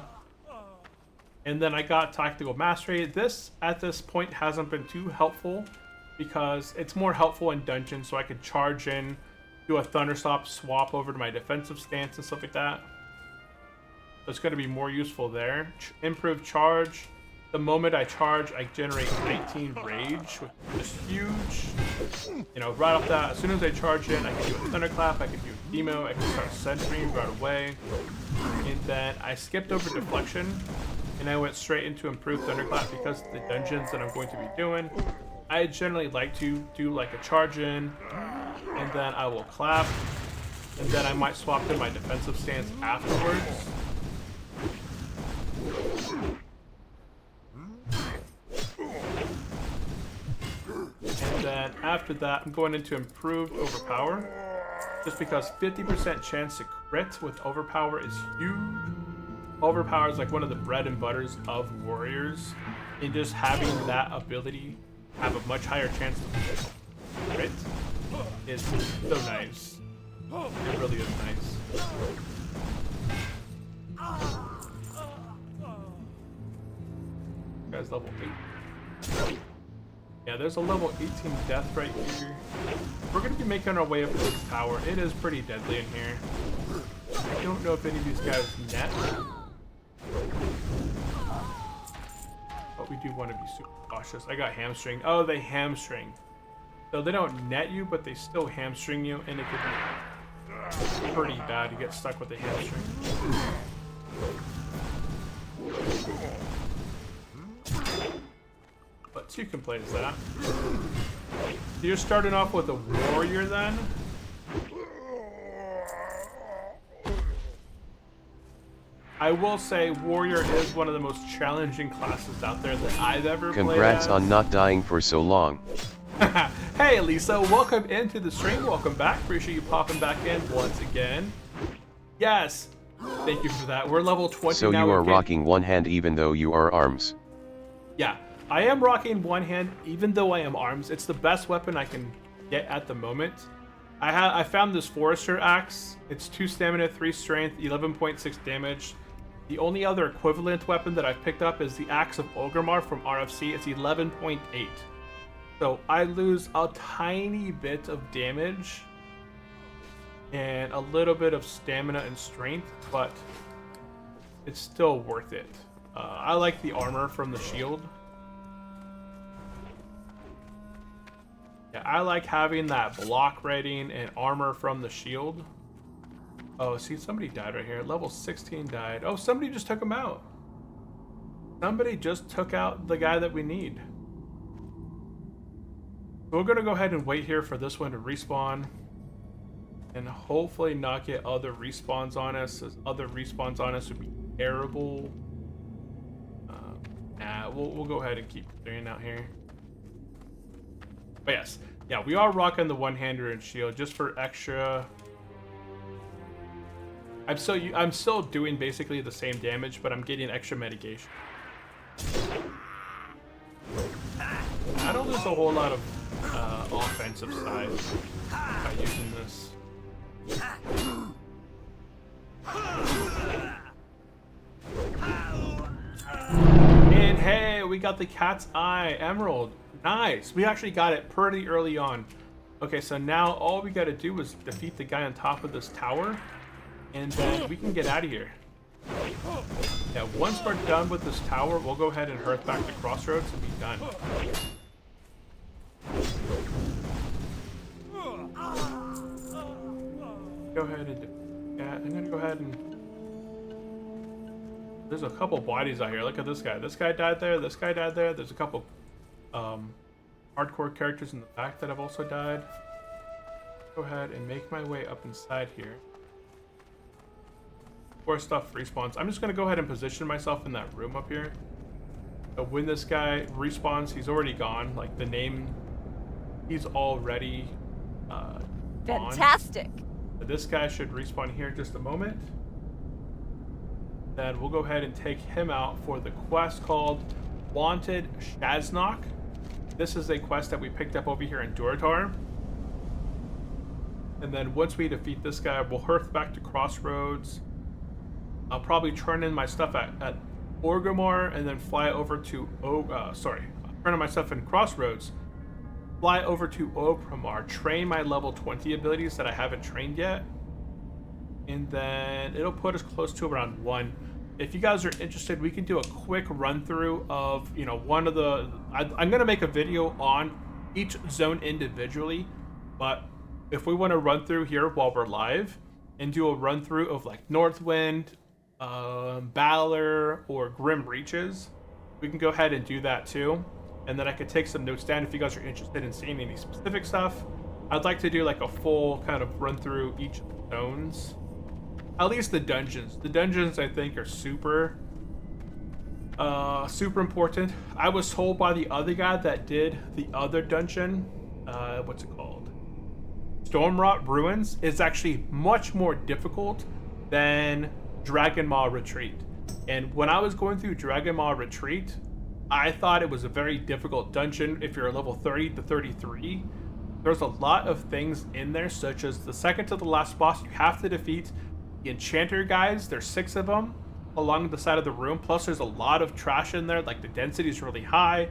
And then I got Tactical Mastery. This, at this point, hasn't been too helpful because it's more helpful in dungeons, so I could charge in, do a Thunderstop, swap over to my defensive stance and stuff like that. So it's going to be more useful there. Improved charge. The moment I charge, I generate 19 rage, which is huge. You know, right off that, as soon as I charge in, I can do a Thunderclap, I can do a Demo, I can start centering right away. And then I skipped over Deflection, and I went straight into Improved Thunderclap because the dungeons that I'm going to be doing, I generally like to do like a charge in, and then I will clap, and then I might swap to my defensive stance afterwards. And then after that, I'm going into Improved Overpower, just because 50% chance to crit with Overpower is huge. Overpower is like one of the bread and butters of warriors, and just having that ability have a much higher chance to crit is so nice. It really is nice. Guy's level 8. Yeah, there's a level 18 death right here. We're going to be making our way up to this tower. It is pretty deadly in here. I don't know if any of these guys net, but we do want to be super cautious. I got hamstring. Oh, they hamstring. So they don't net you, but they still hamstring you, and it could be pretty bad to get stuck with the hamstring. But 2 can play as that. You're starting off with a warrior then? I will say warrior is one of the most challenging classes out there that I've ever played. Congrats on not dying for so long. Hey Lisa, welcome into the stream. Welcome back. Appreciate you popping back in once again. Yes, thank you for that. We're level 20 so now. So you are rocking one hand even though you are arms. Yeah, I am rocking one hand even though I am arms. It's the best weapon I can get at the moment. I found this Forester axe. It's 2 stamina, 3 strength, 11.6 damage. The only other equivalent weapon that I've picked up is the Axe of Ogrimmar from RFC. It's 11.8. So I lose a tiny bit of damage and a little bit of stamina and strength, but it's still worth it. I like the armor from the shield. Yeah, I like having that block rating and armor from the shield. Oh, see, somebody died right here. Level 16 died. Oh, somebody just took him out. Somebody just took out the guy that we need. We're going to go ahead and wait here for this one to respawn. And hopefully not get other respawns on us. As other respawns on us would be terrible. Nah, we'll go ahead and keep doing out here. But yes, yeah, we are rocking the one-hander and shield just for extra. I'm still doing basically the same damage, but I'm getting extra mitigation. I don't lose a whole lot of offensive side by using this. And hey, we got the cat's eye emerald. Nice. We actually got it pretty early on. Okay, so now all we got to do is defeat the guy on top of this tower, and then we can get out of here. Yeah, once we're done with this tower, we'll go ahead and hearth back to Crossroads and be done. Go ahead and yeah, I'm gonna go ahead and. There's a couple bodies out here. Look at this guy. This guy died there. This guy died there. There's a couple hardcore characters in the back that have also died. Go ahead and make my way up inside here. Before stuff respawns, I'm just gonna go ahead and position myself in that room up here. So when this guy respawns, he's already gone. Like the name, he's already Fantastic. gone. But this guy should respawn here in just a moment. Then we'll go ahead and take him out for the quest called Wanted Shaznok. This is a quest that we picked up over here in Duratar. And then once we defeat this guy, we'll hearth back to Crossroads. I'll probably turn in my stuff at Orgrimmar and then fly over to turn in my stuff in Crossroads, fly over to Orgrimmar, train my level 20 abilities that I haven't trained yet, and then it'll put us close to around 1. If you guys are interested, we can do a quick run through of, you know, one of the. I'm gonna make a video on each zone individually, but if we want to run through here while we're live and do a run through of like Northwind, Balor, or Grim Reaches, we can go ahead and do that too. And then I could take some notes down if you guys are interested in seeing any specific stuff. I'd like to do like a full kind of run through each of the zones. At least the dungeons. The dungeons I think are super important. I was told by the other guy that did the other dungeon, what's it called? Stormrot Ruins is actually much more difficult than Dragon Maw Retreat. And when I was going through Dragon Maw Retreat, I thought it was a very difficult dungeon if you're level 30 to 33. There's a lot of things in there, such as the second to the last boss, you have to defeat the Enchanter guys. There's 6 of them along the side of the room. Plus there's a lot of trash in there, like the density is really high.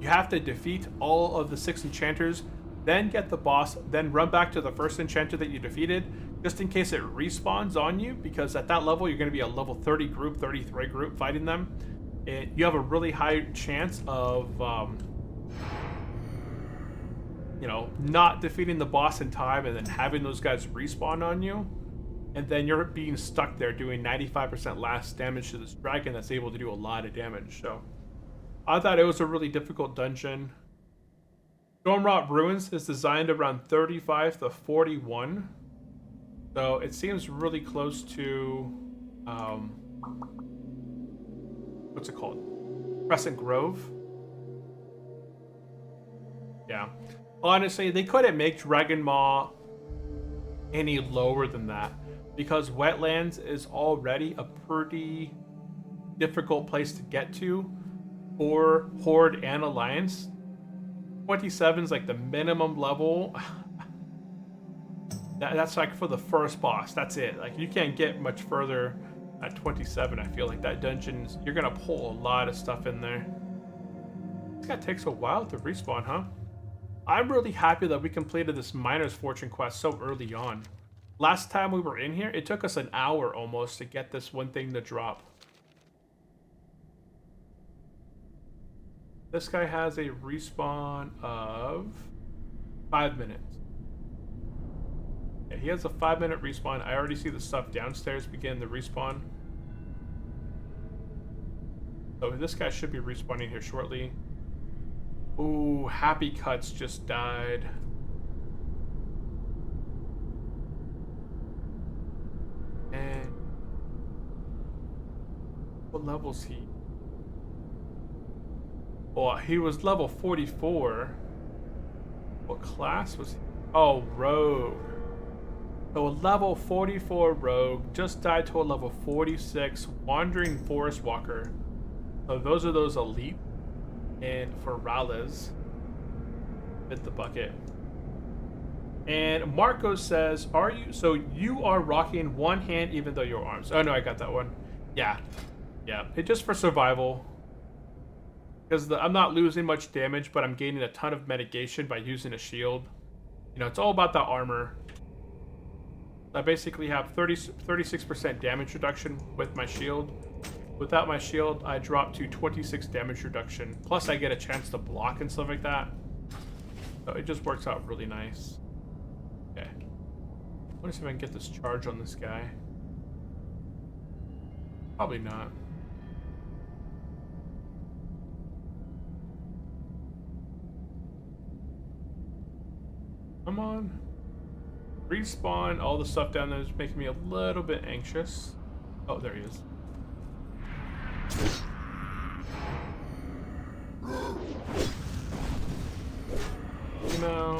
You have to defeat all of the 6 enchanters, then get the boss, then run back to the first enchanter that you defeated, just in case it respawns on you, because at that level you're going to be a level 30 group, 33 group fighting them. You have a really high chance of you know, not defeating the boss in time and then having those guys respawn on you, and then you're being stuck there doing 95% last damage to this dragon that's able to do a lot of damage. So I thought it was a really difficult dungeon. Stormrot Ruins is designed around 35 to 41, so it seems really close to what's it called? Crescent Grove. Yeah. Honestly, they couldn't make Dragon Maw any lower than that, because Wetlands is already a pretty difficult place to get to for Horde and Alliance. 27 is like the minimum level. That's like for the first boss. That's it. Like you can't get much further at 27. I feel like that dungeon, you're gonna pull a lot of stuff in there. This guy takes a while to respawn, huh? I'm really happy that we completed this Miner's Fortune quest so early on. Last time we were in here, it took us an hour almost to get this one thing to drop. This guy has a respawn of 5 minutes. Yeah, he has a 5-minute respawn. I already see the stuff downstairs begin to respawn. So this guy should be respawning here shortly. Ooh, Happy Cuts just died. And what level's he? Well, he was level 44. What class was he? Oh, Rogue. So a level 44 Rogue just died to a level 46 Wandering Forest Walker. So those are those elite. And for Rallis. Hit the bucket. And Marco says, "Are you? So you are rocking one hand even though your arms?" Oh no, I got that one. Yeah, yeah. It's just for survival. Because I'm not losing much damage, but I'm gaining a ton of mitigation by using a shield. You know, it's all about the armor. I basically have 36% damage reduction with my shield. Without my shield, I drop to 26 damage reduction. Plus, I get a chance to block and stuff like that. So it just works out really nice. Okay. I wonder if I can get this charge on this guy. Probably not. Come on. Respawn. All the stuff down there is making me a little bit anxious. Oh, there he is. You know,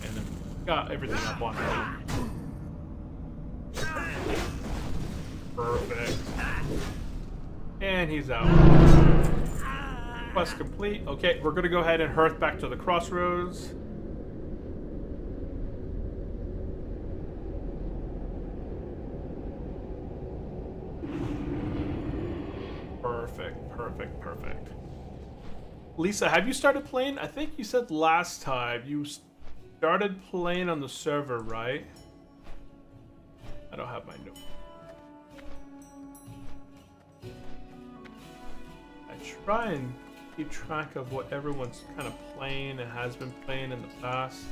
and then got everything up on him. Perfect. And he's out. Quest complete. Okay, we're gonna go ahead and hearth back to the crossroads. Perfect. Lisa, have you started playing? I think you said last time you started playing on the server, right? I don't have my note. I try and keep track of what everyone's kind of playing and has been playing in the past.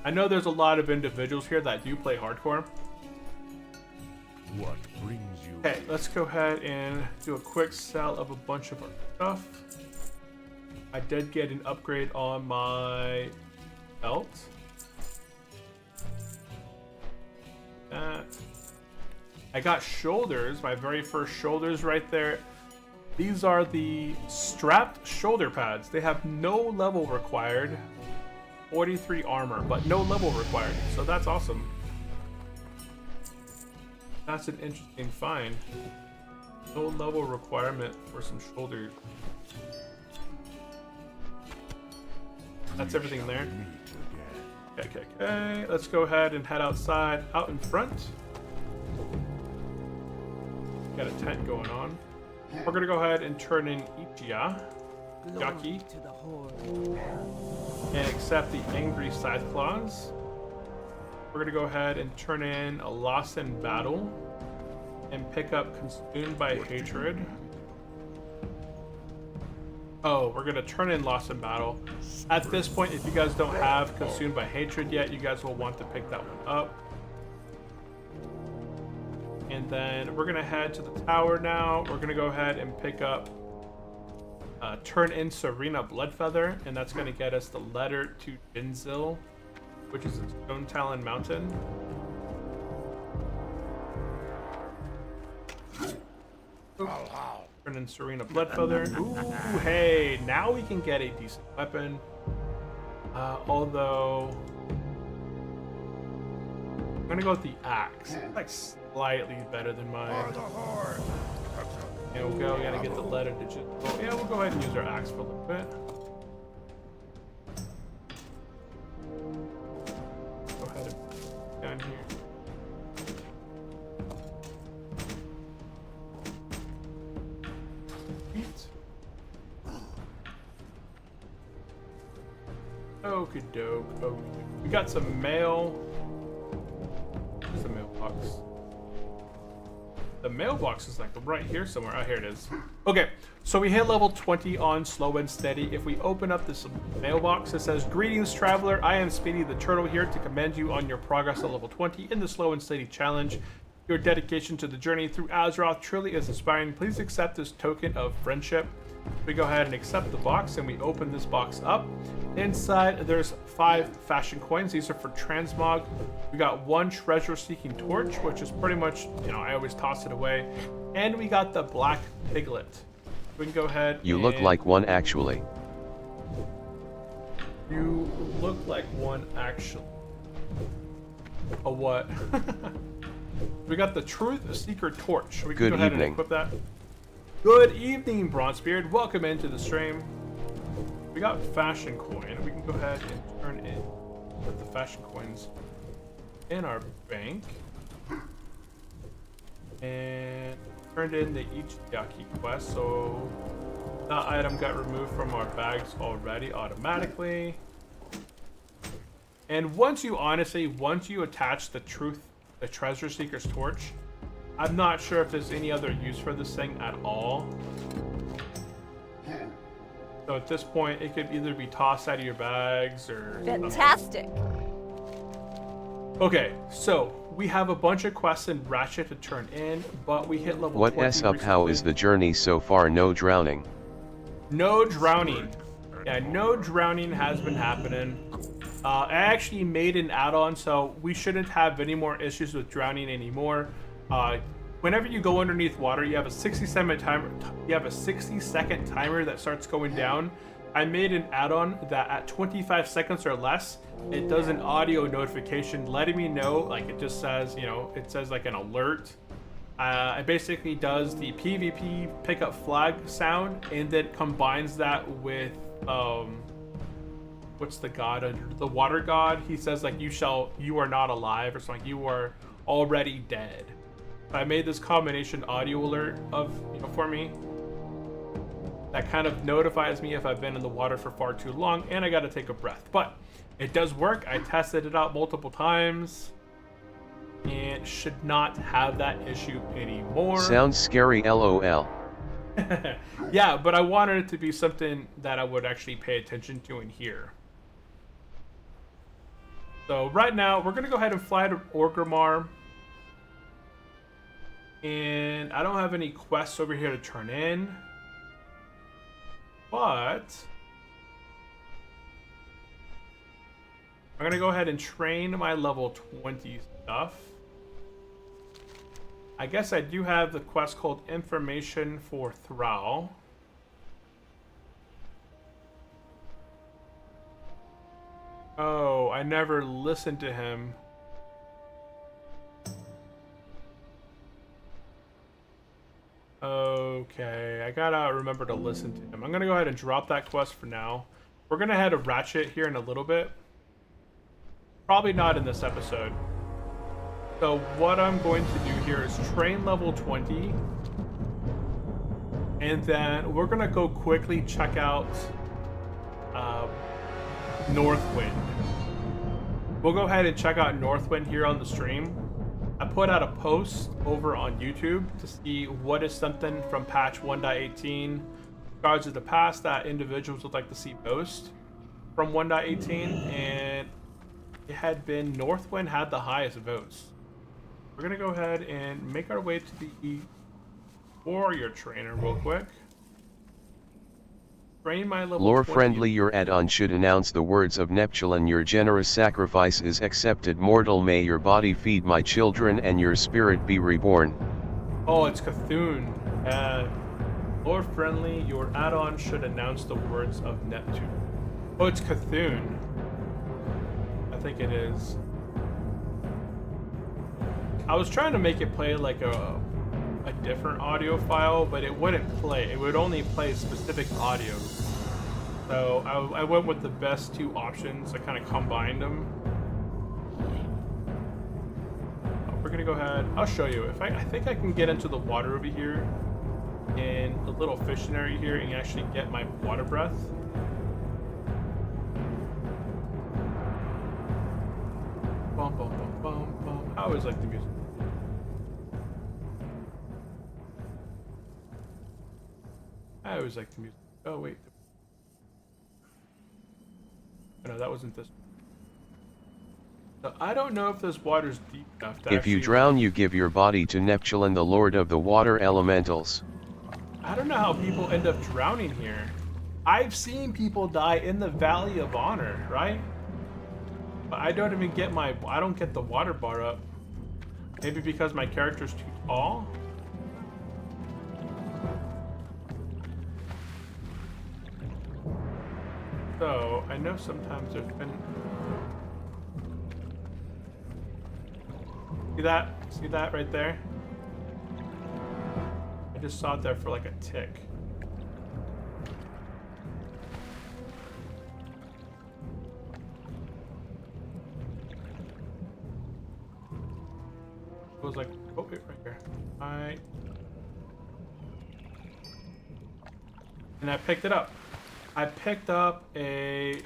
I know there's a lot of individuals here that do play hardcore. What brings you? Okay, let's go ahead and do a quick sell of a bunch of our stuff. I did get an upgrade on my belt. That. I got shoulders, my very first shoulders right there. These are the strapped shoulder pads. They have no level required. 43 armor, but no level required. So that's awesome. That's an interesting find. No level requirement for some shoulders. That's everything there. Okay. Let's go ahead and head outside, out in front. Got a tent going on. We're gonna go ahead and turn in Ichia, Yaki, and accept the Angry Scythe Claws. We're gonna go ahead and turn in a Lost in Battle and pick up Consumed by Hatred. Oh, we're gonna turn in Lost in Battle. At this point, if you guys don't have Consumed by Hatred yet, you guys will want to pick that one up. And then we're gonna head to the tower now. We're gonna go ahead and pick up turn in Serena Bloodfeather, and that's gonna get us the letter to Jinzil, which is a Stone Talon Mountain. Turn in Serena Bloodfeather. Ooh, hey, now we can get a decent weapon. Although I'm gonna go with the axe. It's like slightly better than mine. Yeah, we gotta get the letter to Jinzil. Yeah, we'll go ahead and use our axe for a little bit. Go ahead and down here. Okie doke. Oh, we got some mail. Where's the mailbox? The mailbox is like right here somewhere. Oh, here it is. Okay, so we hit level 20 on Slow and Steady. If we open up this mailbox, it says, "Greetings, traveler. I am Speedy the Turtle here to commend you on your progress at level 20 in the Slow and Steady challenge. Your dedication to the journey through Azeroth truly is inspiring. Please accept this token of friendship." We go ahead and accept the box, and we open this box up. Inside, there's 5 fashion coins. These are for transmog. We got 1 treasure-seeking torch, which is pretty much, you know, I always toss it away. And we got the black piglet. We can go ahead. You look like one, actually. You look like one, actually. A what? We got the Truth Seeker torch. We can Good go ahead evening. and equip that. Good evening, Bronzebeard. Welcome into the stream. We got fashion coin. We can go ahead and turn in put the fashion coins in our bank. And turned in the Ichiyaki quest, so that item got removed from our bags already automatically. And once you attach the treasure seeker's torch, I'm not sure if there's any other use for this thing at all. So at this point, it could either be tossed out of your bags or Fantastic. Okay, so we have a bunch of quests in Ratchet to turn in, but we hit level 20 What s up? How is the journey so far? No drowning. No drowning. Yeah, no drowning has been happening. I actually made an add-on, so we shouldn't have any more issues with drowning anymore. Whenever you go underneath water, you have a 60-second timer. You have a 60-second timer that starts going down. I made an add-on that at 25 seconds or less, it does an audio notification letting me know, like it just says, you know, it says like an alert. It basically does the PvP pickup flag sound, and then combines that with what's the god under the water god? He says like you are not alive, or something. You are already dead. I made this combination audio alert for me that kind of notifies me if I've been in the water for far too long and I got to take a breath. But it does work. I tested it out multiple times and should not have that issue anymore. Sounds scary, lol. Yeah, but I wanted it to be something that I would actually pay attention to and hear. So right now, we're going to go ahead and fly to Orgrimmar. And I don't have any quests over here to turn in. But I'm going to go ahead and train my level 20 stuff. I guess I do have the quest called Information for Thrall. Oh, I never listened to him. Okay, I gotta remember to listen to him. I'm gonna go ahead and drop that quest for now. We're gonna head to Ratchet here in a little bit. Probably not in this episode. So what I'm going to do here is train level 20. And then we're gonna go quickly check out Northwind. We'll go ahead and check out Northwind here on the stream. I put out a post over on YouTube to see what is something from patch 1.18 Guards of the Past that individuals would like to see post from 1.18, and it had been Northwind had the highest votes. We're gonna go ahead and make our way to the warrior trainer real quick. Train my level Lore 20. friendly, your add-on should announce the words of Neptulin. Your generous sacrifice is accepted. Mortal, may your body feed my children and your spirit be reborn. Oh, it's Cthulhu. Lore friendly, your add-on should announce the words of Neptune. Oh, it's Cthulhu. I think it is. I was trying to make it play like a different audio file, but it wouldn't play. It would only play specific audio. So I went with the best two options. I kind of combined them. We're gonna go ahead. I'll show you. If I think I can get into the water over here in the little fishing area here and actually get my water breath. Bum, bum, bum, bum, bum. I always like the music. I always like the music. Oh, wait. No, that wasn't this. So I don't know if this water's deep enough to If you drown, you give your body to Neptulin, the lord of the water elementals. I don't know how people end up drowning here. I've seen people die in the Valley of Honor, right? But I don't even get I don't get the water bar up. Maybe because my character's too tall? So, I know sometimes there's been... See that? See that right there? I just saw it there for like a tick. was like, oh, wait, right here. Alright. And I picked it up. I picked up a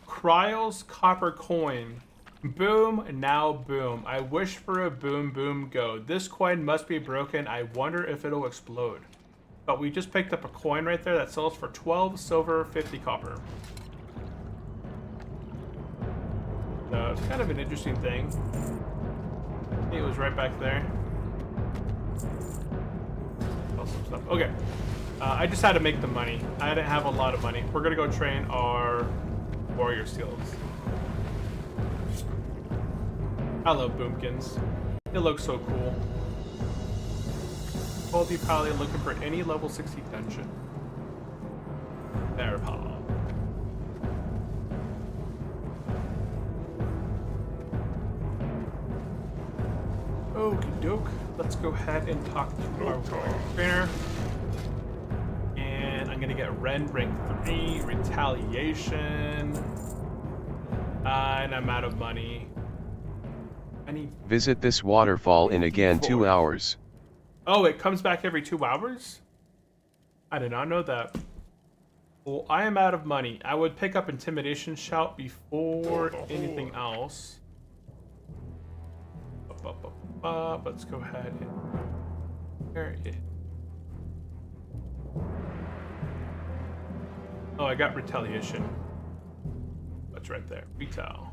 Cryos copper coin. Boom, now boom. I wish for a boom, boom, go. This coin must be broken. I wonder if it'll explode. But we just picked up a coin right there that sells for 12 silver, 50 copper. So it's kind of an interesting thing. It was right back there. Some stuff. Okay. I just had to make the money. I didn't have a lot of money. We're gonna go train our warrior skills. I love boomkins. It looks so cool. Quality Pally looking for any level 60 dungeon. There, pal. Okie doke. Let's go ahead and talk to our warrior trainer. And I'm gonna get Rend rank 3, retaliation. And I'm out of money. I need. Visit this waterfall in again 2 hours. Oh, it comes back every 2 hours? I did not know that. Well, I am out of money. I would pick up Intimidation Shout before anything else. Let's go ahead and... There it is. Oh, I got Retaliation. That's right there. Retal.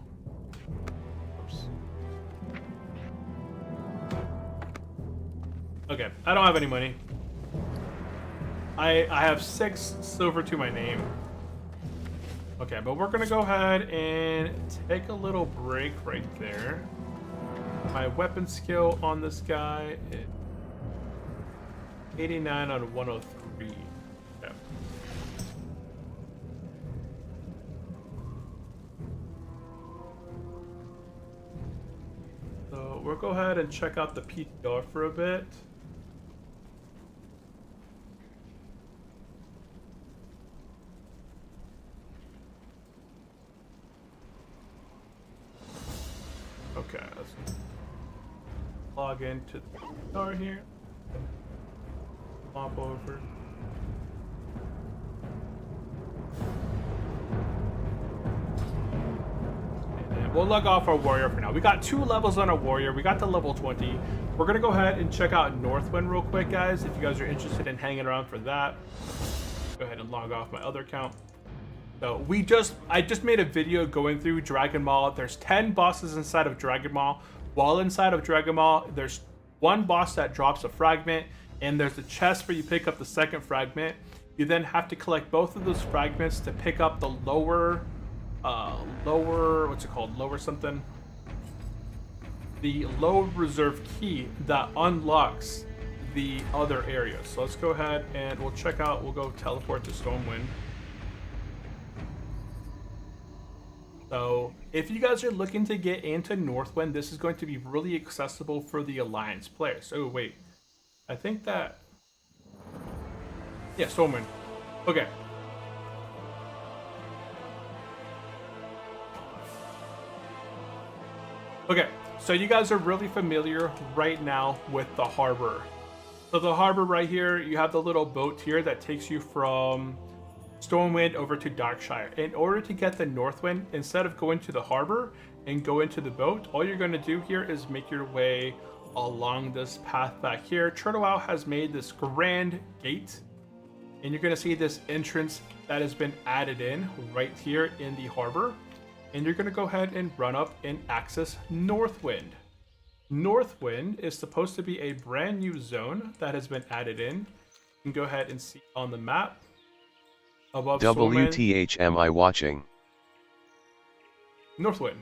Oops. Okay, I don't have any money. I have 6 silver to my name. Okay, but we're gonna go ahead and take a little break right there. My weapon skill on this guy is 89 out of 103. Okay. So we'll go ahead and check out the PTR for a bit. Okay, let's log into the car here. Pop over. And we'll log off our warrior for now. We got 2 levels on our warrior. We got to level 20. We're gonna go ahead and check out Northwind real quick, guys. If you guys are interested in hanging around for that, go ahead and log off my other account. So I just made a video going through Dragon Maul. There's 10 bosses inside of Dragon Maul. While inside of Dragon Maul, there's 1 boss that drops a fragment, and there's a chest where you pick up the second fragment. You then have to collect both of those fragments to pick up the lower what's it called? Lower something. The low reserve key that unlocks the other areas. So let's go ahead and we'll check out. We'll go teleport to Stormwind. So, if you guys are looking to get into Northwind, this is going to be really accessible for the Alliance players. Oh, wait. I think that... Yeah, Stormwind. Okay. Okay, so you guys are really familiar right now with the harbor. So the harbor right here, you have the little boat here that takes you from Stormwind over to Darkshire. In order to get the Northwind, instead of going to the harbor and go into the boat, all you're going to do here is make your way along this path back here. Turtle Owl has made this grand gate, and you're going to see this entrance that has been added in right here in the harbor. And you're going to go ahead and run up and access Northwind. Northwind is supposed to be a brand new zone that has been added in. You can go ahead and see on the map. Above WTH am I watching? Northwind.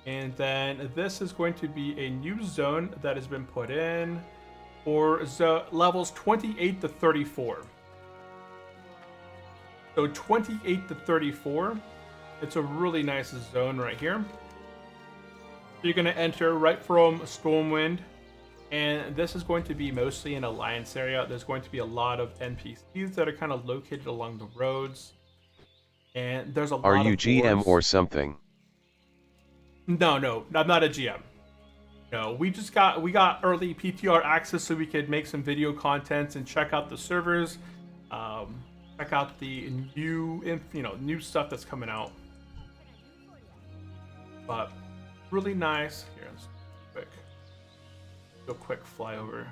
And then this is going to be a new zone that has been put in for levels 28 to 34. So 28 to 34, it's a really nice zone right here. You're going to enter right from Stormwind. And this is going to be mostly an Alliance area. There's going to be a lot of NPCs that are kind of located along the roads. And there's a lot of... Are you GM doors. or something? No, I'm not a GM. No, we got early PTR access so we could make some video contents and check out the servers, check out the new stuff that's coming out. But really nice. Here, let's do a quick flyover.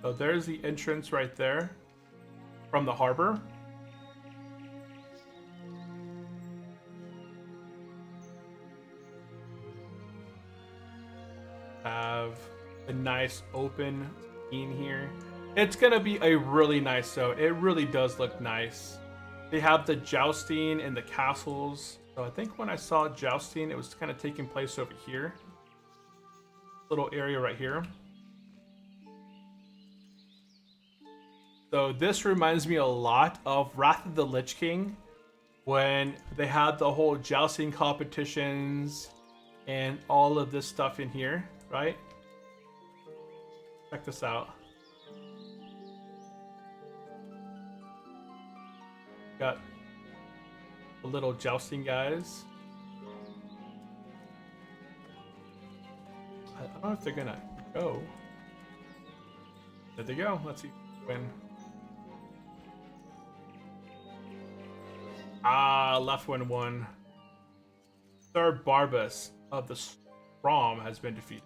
So there's the entrance right there from the harbor. Have a nice open scene here. It's gonna be a really nice zone. It really does look nice. They have the jousting and the castles. So I think when I saw jousting, it was kind of taking place over here. Little area right here. So this reminds me a lot of Wrath of the Lich King, when they had the whole jousting competitions and all of this stuff in here, right? Check this out. Got the little jousting guys. I don't know if they're gonna go. There they go. Let's see when. Left one won. Third Barbas of the Strom has been defeated.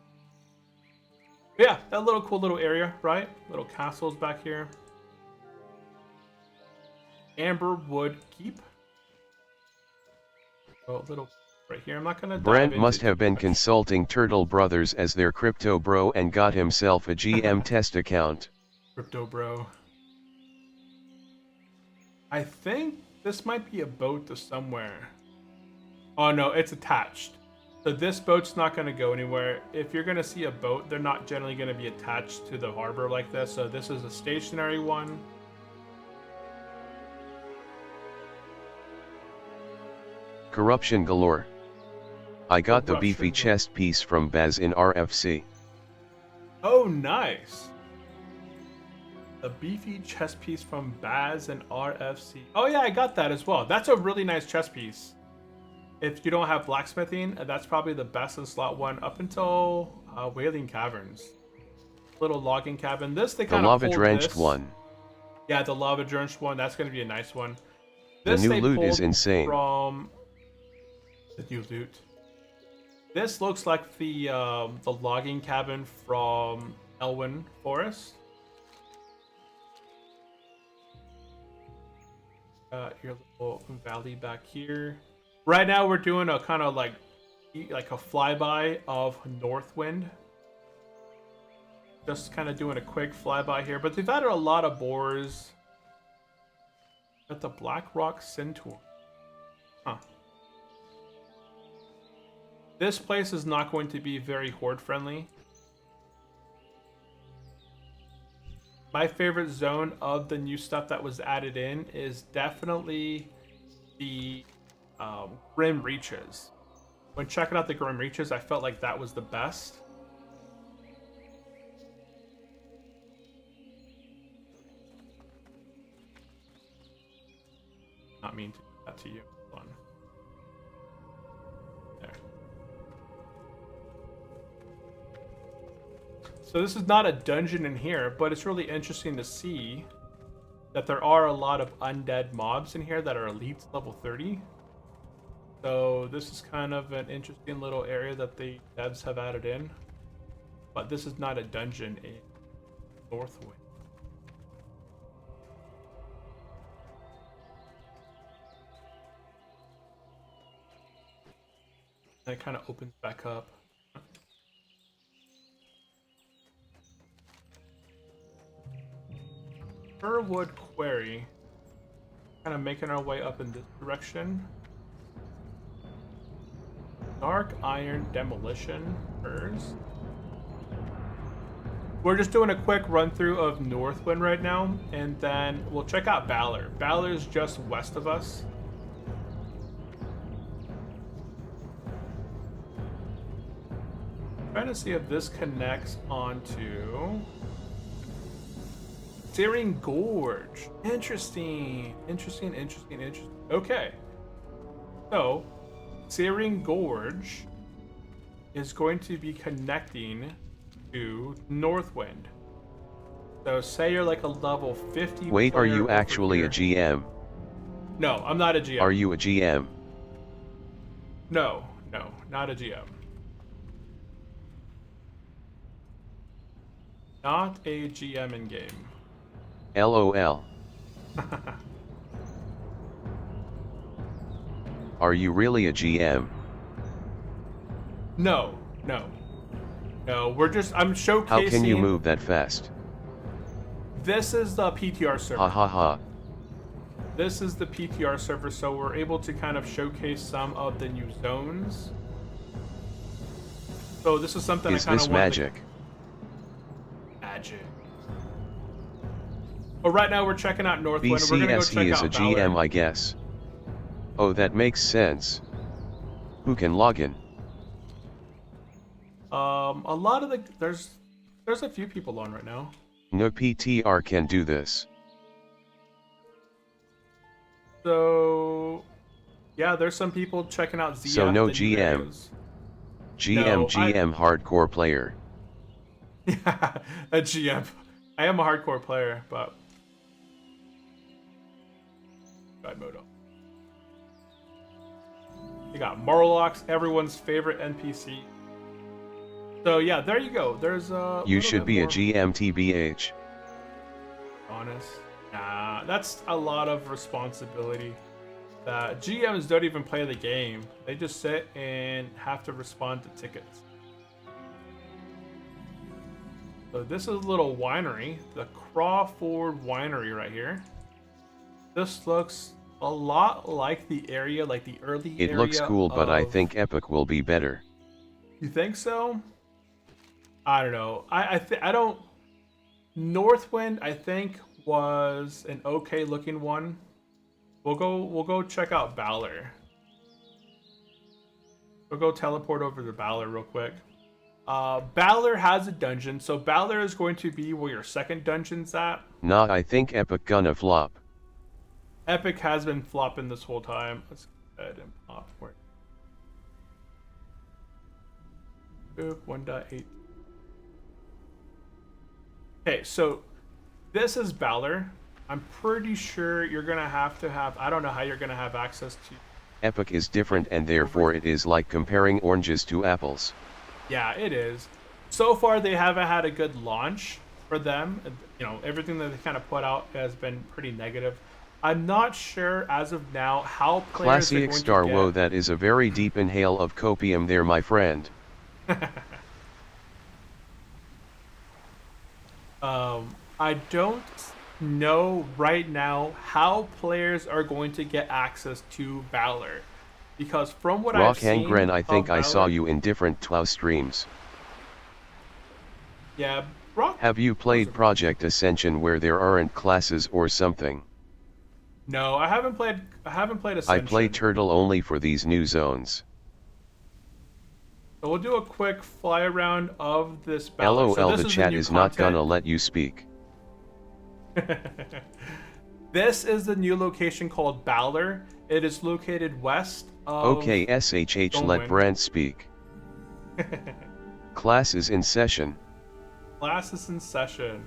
But yeah, that little cool little area, right? Little castles back here. Amberwood Keep. Oh, little right here. I'm not gonna. Brent must have been consulting Turtle Brothers as their crypto bro and got himself a GM test account. Crypto bro. I think this might be a boat to somewhere. Oh no, it's attached. So this boat's not going to go anywhere. If you're going to see a boat, they're not generally going to be attached to the harbor like this. So this is a stationary one. Corruption galore. I got the Corruption beefy galore. chest piece from Baz in RFC. Oh, nice. The beefy chest piece from Baz and RFC. Oh yeah, I got that as well. That's a really nice chest piece. If you don't have blacksmithing, that's probably the best in slot 1 up until Wailing Caverns. Little logging cabin. This they The kind of lava drenched one. Yeah, the lava drenched one. That's going to be a nice one. The This new they loot is pulled insane. From the new loot. This looks like the logging cabin from Elwyn Forest. Your little valley back here. Right now we're doing a kind of like a flyby of Northwind. Just kind of doing a quick flyby here, but they've added a lot of boars. Got the Black Rock Centaur. Huh. This place is not going to be very horde friendly. My favorite zone of the new stuff that was added in is definitely the Grim Reaches. When checking out the Grim Reaches, I felt like that was the best. Not mean to do that to you. Hold on. There. So this is not a dungeon in here, but it's really interesting to see that there are a lot of undead mobs in here that are elites level 30. So this is kind of an interesting little area that the devs have added in. But this is not a dungeon in Northwind. And it kind of opens back up. Furwood Quarry. Kind of making our way up in this direction. Dark Iron Demolition Furs. We're just doing a quick run through of Northwind right now, and then we'll check out Balor. Balor's just west of us. Trying to see if this connects onto Searing Gorge. Interesting. Okay. So, Searing Gorge is going to be connecting to Northwind. So say you're like a level 50 Wait, are player you over actually here. a GM? No, I'm not a GM. Are you a GM? No, not a GM. Not a GM in game. LOL. Are you really a GM? No. I'm showcasing. How can you move that fast? This is the PTR server. Ha ha ha. This is the PTR server, so we're able to kind of showcase some of the new zones. So this is something Is I kind this of magic? Magic. But right now we're checking out Northwind. We're gonna go BCS check he is out a GM, Valor. I guess. Oh, that makes sense. Who can log in? A lot of the there's a few people on right now. No PTR can do this. So yeah, there's some people checking out ZF. So no the new GM. areas. GM, No, GM hardcore player. Yeah, a GM. I am a hardcore player, but bad mode up. You got Morlocks, everyone's favorite NPC. So yeah, there you go. There's a. You little should bit be a more GM TBH. Honest. Nah, that's a lot of responsibility. GMs don't even play the game. They just sit and have to respond to tickets. So this is a little winery, the Crawford Winery right here. This looks a lot like the area, like the early area. It looks cool, but I of- think Epic will be better. You think so? I don't know. I don't. Northwind, I think, was an okay looking one. We'll go check out Valor. We'll go teleport over to Valor real quick. Valor has a dungeon, so Valor is going to be where your second dungeon's at. Nah, I think Epic gonna flop. Epic has been flopping this whole time. Let's go ahead and pop for it. Boop, 1.8. Okay, so this is Valor. I'm pretty sure you're gonna have to have. I don't know how you're gonna have access to. Epic is different and therefore it is like comparing oranges to apples. Yeah, it is. So far, they haven't had a good launch for them. You know, everything that they kind of put out has been pretty negative. I'm not sure as of now how players are going Classic Star to get. Woe, that is a very deep inhale of copium there, my friend. I don't know right now how players are going to get access to Valor, because from what I've Rock seen, Hangren, I think of I saw Valor- you in different TWO streams. Yeah, Rock. Have you played Project Ascension where there aren't classes or something? No, I haven't played. I Ascension. play Turtle only for these new zones. So we'll do a quick fly around of this Valor. LOL, So this the is chat new is not content. gonna let you speak. This is the new location called Valor. It is located west of. Okay, SHH, Don't let win. Brand speak. Class is in session. Class is in session.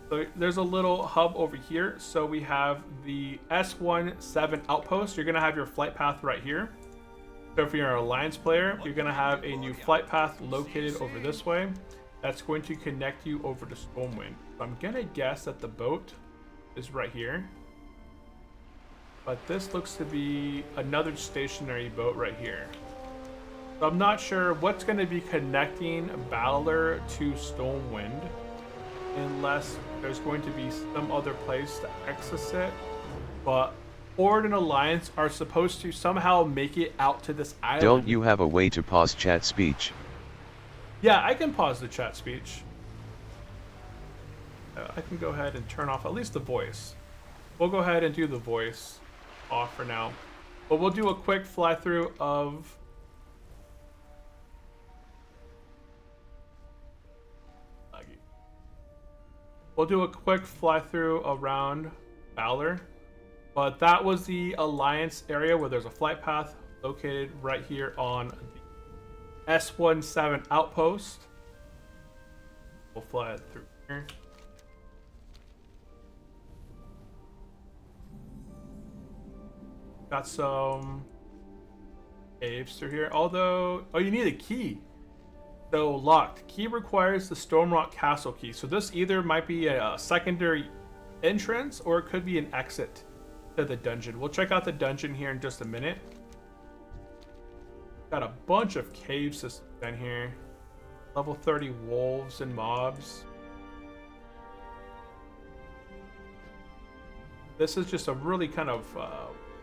So there's a little hub over here. So we have the S17 outpost. You're gonna have your flight path right here. So if you're an Alliance player, you're gonna have a new flight path located over this way. That's going to connect you over to Stormwind. So I'm gonna guess that the boat is right here. But this looks to be another stationary boat right here. So I'm not sure what's going to be connecting Valor to Stormwind, unless there's going to be some other place to access it. But Horde and Alliance are supposed to somehow make it out to this island. Don't you have a way to pause chat speech? Yeah, I can pause the chat speech. I can go ahead and turn off at least the voice. We'll go ahead and do the voice off for now. But we'll do a quick fly through of We'll do a quick fly through around Valor. But that was the Alliance area where there's a flight path located right here on the S17 outpost. We'll fly it through here. Got some caves through here. Although, oh, you need a key. So locked. Key requires the Stormrock Castle key. So this either might be a secondary entrance or it could be an exit to the dungeon. We'll check out the dungeon here in just a minute. Got a bunch of cave systems down here. Level 30 wolves and mobs. This is just a really kind of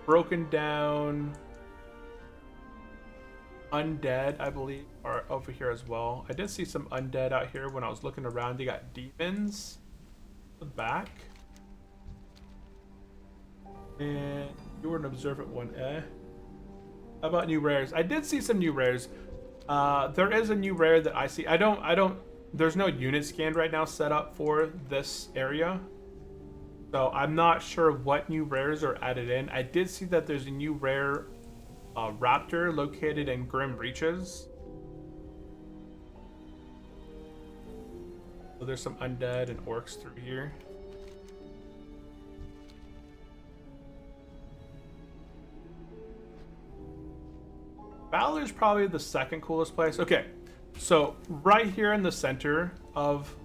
broken down undead, I believe, are over here as well. I did see some undead out here when I was looking around. They got demons at the back. And you were an observant one, eh? How about new rares? I did see some new rares. There is a new rare that I see. There's no unit scan right now set up for this area. So I'm not sure what new rares are added in. I did see that there's a new rare raptor located in Grim Reaches. So there's some undead and orcs through here. Valor's probably the second coolest place. Okay, so right here in the center of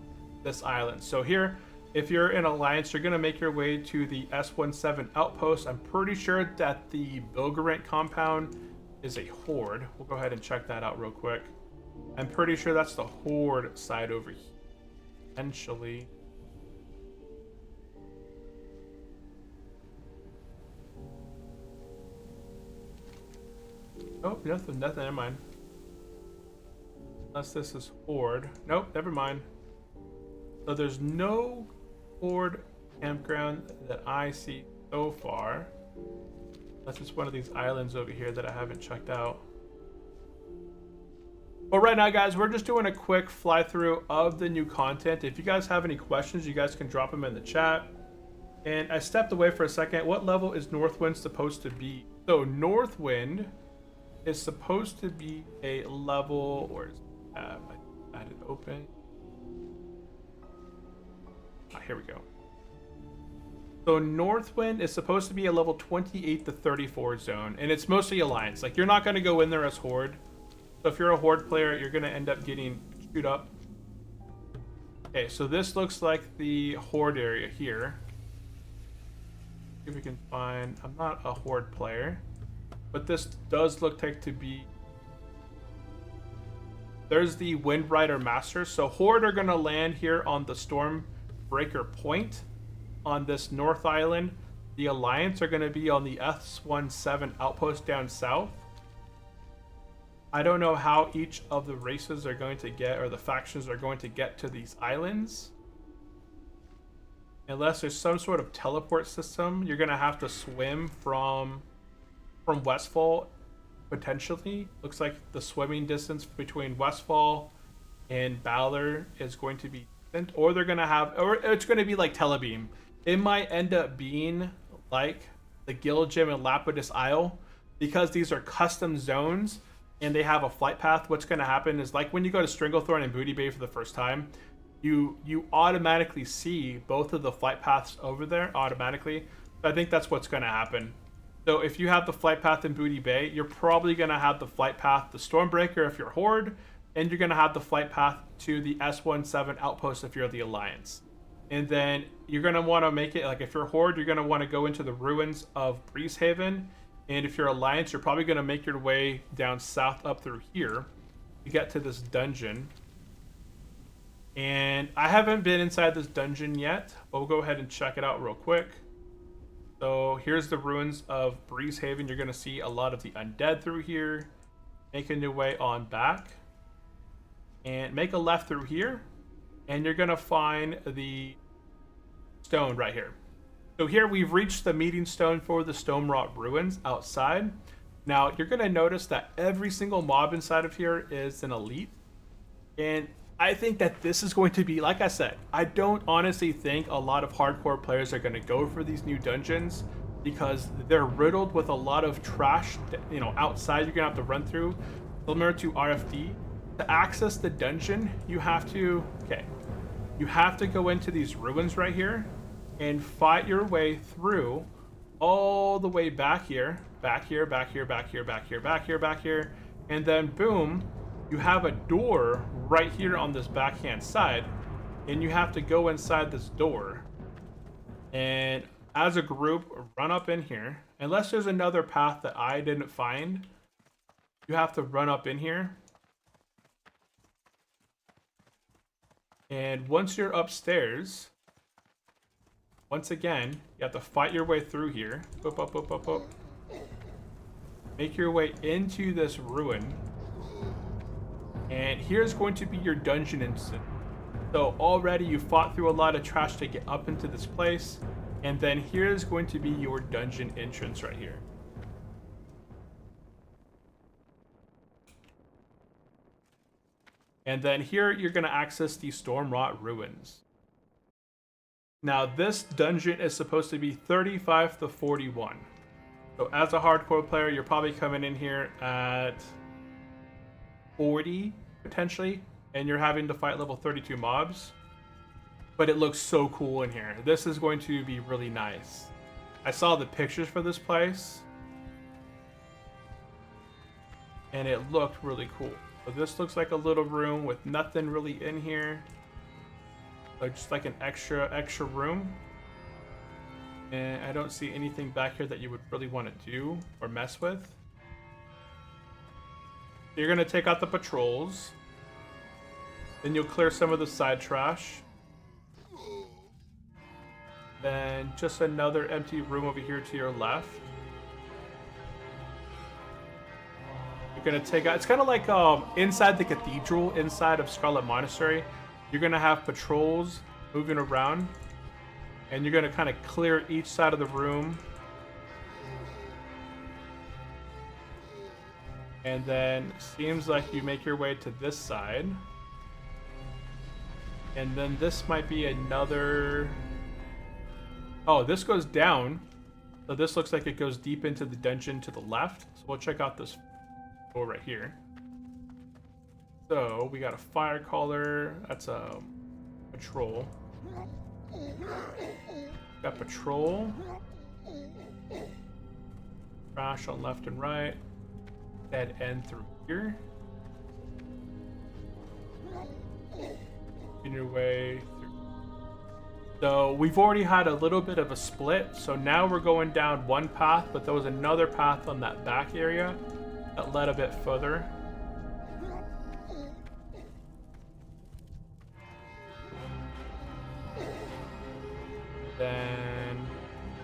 this island. So here, if you're in Alliance, you're going to make your way to the S17 outpost. I'm pretty sure that the Bilgerant compound is a horde. We'll go ahead and check that out real quick. I'm pretty sure that's the horde side over here. Potentially. Oh, nothing, never mind. Unless this is horde. Nope, never mind. So there's no horde campground that I see so far. Unless it's one of these islands over here that I haven't checked out. But right now, guys, we're just doing a quick fly through of the new content. If you guys have any questions, you guys can drop them in the chat. And I stepped away for a second. What level is Northwind supposed to be? So Northwind is supposed to be a level, or I had it open. Here we go. So Northwind is supposed to be a level 28 to 34 zone, and it's mostly Alliance. Like, you're not going to go in there as Horde. So if you're a Horde player, you're going to end up getting chewed up. Okay, so this looks like the Horde area here. See if we can find... I'm not a Horde player, but this does look like to be... There's the Windrider Master. So Horde are going to land here on the Stormbreaker Point on this North Island. The Alliance are going to be on the S17 outpost down south. I don't know how each of the races are going to get, or the factions are going to get to these islands. Unless there's some sort of teleport system, you're going to have to swim from Westfall, potentially. Looks like the swimming distance between Westfall and Balor is going to be distant, or they're going to have, or it's going to be like Telebeam. It might end up being like the Guild Gym and Lapidus Isle, because these are custom zones and they have a flight path. What's going to happen is, like when you go to Stranglethorn and Booty Bay for the first time, you automatically see both of the flight paths over there automatically. So I think that's what's going to happen. So if you have the flight path in Booty Bay, you're probably going to have the flight path to Stormbreaker if you're Horde, and you're going to have the flight path to the S17 outpost if you're the Alliance. And then you're going to want to make it, like if you're Horde, you're going to want to go into the ruins of Breezehaven. And if you're Alliance, you're probably going to make your way down south up through here to get to this dungeon. And I haven't been inside this dungeon yet, but we'll go ahead and check it out real quick. So here's the ruins of Breezehaven. You're going to see a lot of the undead through here. Making your way on back. And make a left through here. And you're going to find the stone right here. So here we've reached the meeting stone for the Stonemrot Ruins outside. Now you're going to notice that every single mob inside of here is an elite. And I think that this is going to be, like I said, I don't honestly think a lot of hardcore players are going to go for these new dungeons. because they're riddled with a lot of trash, you know, outside you're gonna have to run through, similar to RFD. To access the dungeon, you have to, you have to go into these ruins right here and fight your way through all the way back here, back here, back here, back here, back here, back here, back here, and then boom, you have a door right here on this backhand side, and you have to go inside this door. And as a group, run up in here. Unless there's another path that I didn't find, you have to run up in here. And once you're upstairs, once again, you have to fight your way through here. Boop, boop, boop, boop, boop. Make your way into this ruin. And here's going to be your dungeon instant. So already you fought through a lot of trash to get up into this place. And then here's going to be your dungeon entrance right here. And then here you're going to access the Stormwrought Ruins. Now this dungeon is supposed to be 35 to 41. So as a hardcore player, you're probably coming in here at 40 potentially, and you're having to fight level 32 mobs. But it looks so cool in here. This is going to be really nice. I saw the pictures for this place, and it looked really cool. So this looks like a little room with nothing really in here. So just like an extra room. And I don't see anything back here that you would really want to do or mess with. You're going to take out the patrols. Then you'll clear some of the side trash. Then just another empty room over here to your left. You're going to take out, it's kind of like inside the cathedral, inside of Scarlet Monastery. You're going to have patrols moving around. And you're going to kind of clear each side of the room. And then seems like you make your way to this side. And then this might be another... Oh, this goes down. So this looks like it goes deep into the dungeon to the left. So we'll check out this door right here. So we got a fire caller. That's a patrol. Got patrol. Trash on left and right. Dead end through here. In your way through. So we've already had a little bit of a split. So now we're going down one path, but there was another path on that back area that led a bit further. Then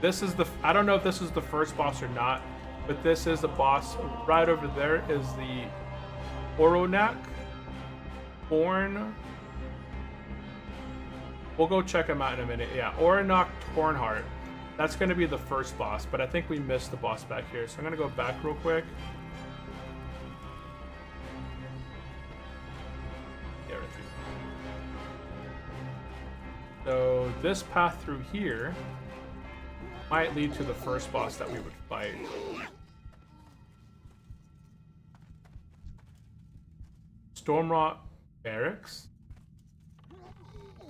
this is the, I don't know if this is the first boss or not, but this is the boss. Right over there is the Oronak Horn. We'll go check him out in a minute. Yeah, Oronak Tornheart. That's going to be the first boss, but I think we missed the boss back here. So I'm going to go back real quick. Yeah, right through. So this path through here might lead to the first boss that we would fight. Stormwrought Barracks.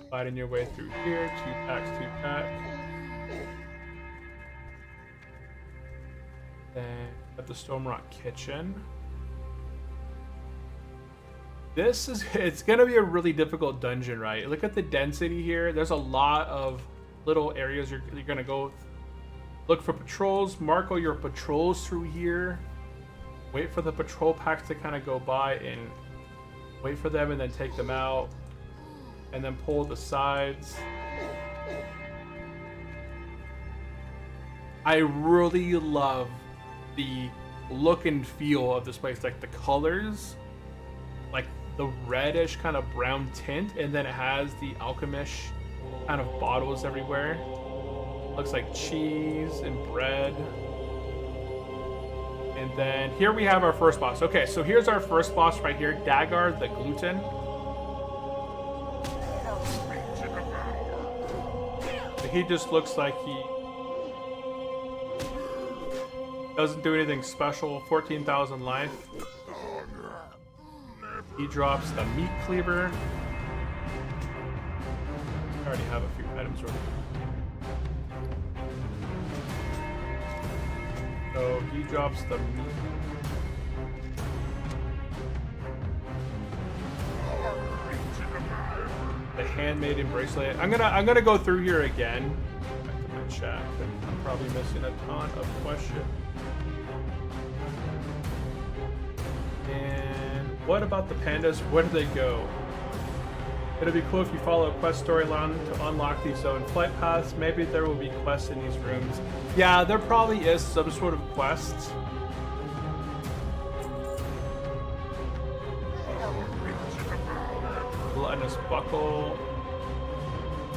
Fighting your way through here. 2 packs, 2 pack. Then at the Stormwrought Kitchen. This is, it's gonna be a really difficult dungeon, right? Look at the density here. There's a lot of little areas you're gonna go look for patrols. Mark all your patrols through here. Wait for the patrol packs to kind of go by and wait for them and then take them out. And then pull the sides. I really love the look and feel of this place. Like the colors, like the reddish kind of brown tint, and then it has the alchemish kind of bottles everywhere. Looks like cheese and bread. And then here we have our first boss. Okay, so here's our first boss right here, Dagar the Gluten. He just looks like Doesn't do anything special. 14,000 life. He drops the meat cleaver. I already have a few items ready. So he drops the meat. The handmaiden bracelet. I'm gonna go through here again. Back to my chat. I'm probably missing a ton of questions. And what about the pandas? Where do they go? It'll be cool if you follow a quest storyline to unlock these zone flight paths. Maybe there will be quests in these rooms. Yeah, there probably is some sort of quest. Gluttonous buckle.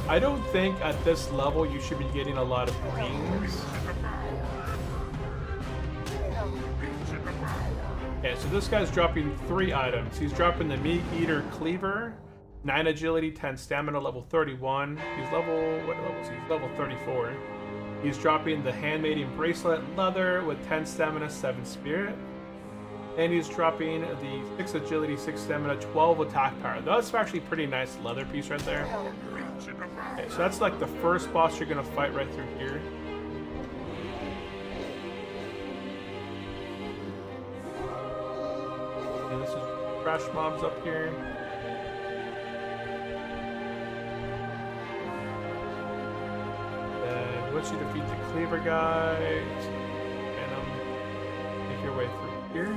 I don't think at this level you should be getting a lot of greens. Okay, so this guy's dropping 3 items. He's dropping the Meat Eater Cleaver, 9 agility, 10 stamina, level 31. He's level, what level is he? He's level 34. He's dropping the Handmaiden Bracelet Leather with 10 stamina, 7 spirit. And he's dropping the 6 agility, 6 stamina, 12 attack power. That's actually a pretty nice leather piece right there. Okay, so that's like the first boss you're gonna fight right through here. And this is trash mobs up here. Then once you defeat the cleaver guy, and make your way through here.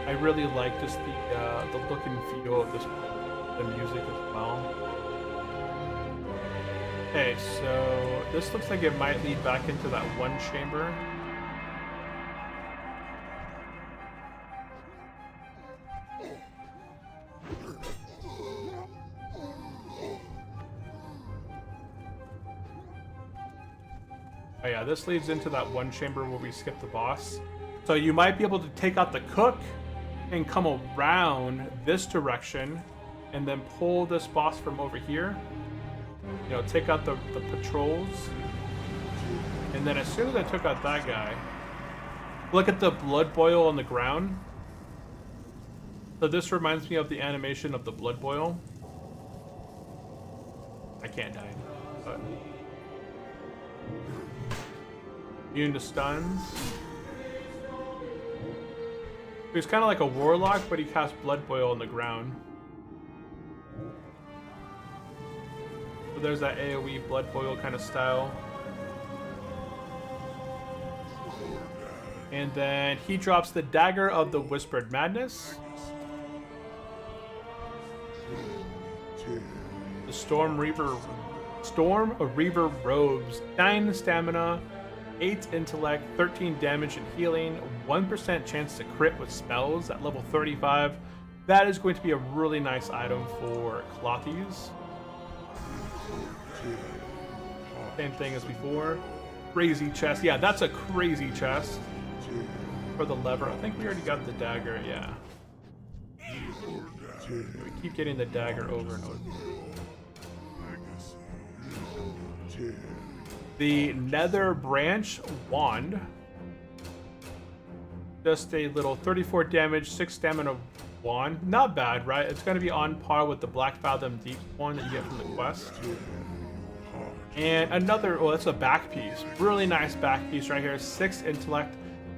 I really like just the look and feel of this, the music as well. Okay, so this looks like it might lead back into that one chamber. Oh yeah, this leads into that one chamber where we skip the boss. So you might be able to take out the cook and come around this direction and then pull this boss from over here. You know, take out the patrols. And then as soon as I took out that guy, look at the blood boil on the ground. So this reminds me of the animation of the blood boil. I can't die, but immune to stuns. He's kind of like a warlock, but he casts blood boil on the ground. So there's that AoE blood boil kind of style. And then he drops the dagger of the Whispered Madness. The Storm Reaver robes, 9 stamina, 8 intellect, 13 damage and healing, 1% chance to crit with spells at level 35. That is going to be a really nice item for Clothies. Same thing as before. Crazy chest. Yeah, that's a crazy chest. For the lever. I think we already got the dagger, yeah. We keep getting the dagger over and over. The Nether Branch Wand. Just a little 34 damage, 6 stamina wand. Not bad, right? It's going to be on par with the Black Fathom Deep one that you get from the quest. And another, oh, that's a back piece. Really nice back piece right here. 6 intellect,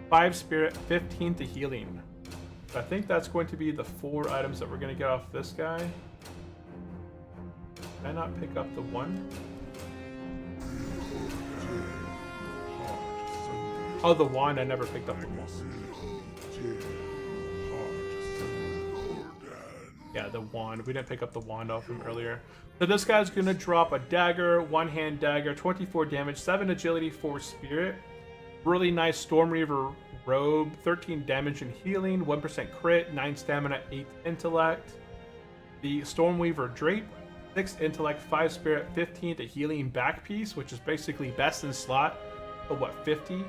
5 spirit, 15 to healing. So I think that's going to be the 4 items that we're going to get off this guy. Did I not pick up the one? Oh, the wand. I never picked up the wand. Yeah, the wand. We didn't pick up the wand off him earlier. So this guy's going to drop a dagger, one-hand dagger, 24 damage, 7 agility, 4 spirit. Really nice Storm Reaver robe, 13 damage and healing, 1% crit, 9 stamina, 8 intellect. The Stormweaver drape, 6 intellect, 5 spirit, 15 to healing back piece, which is basically best in slot. But what, 50?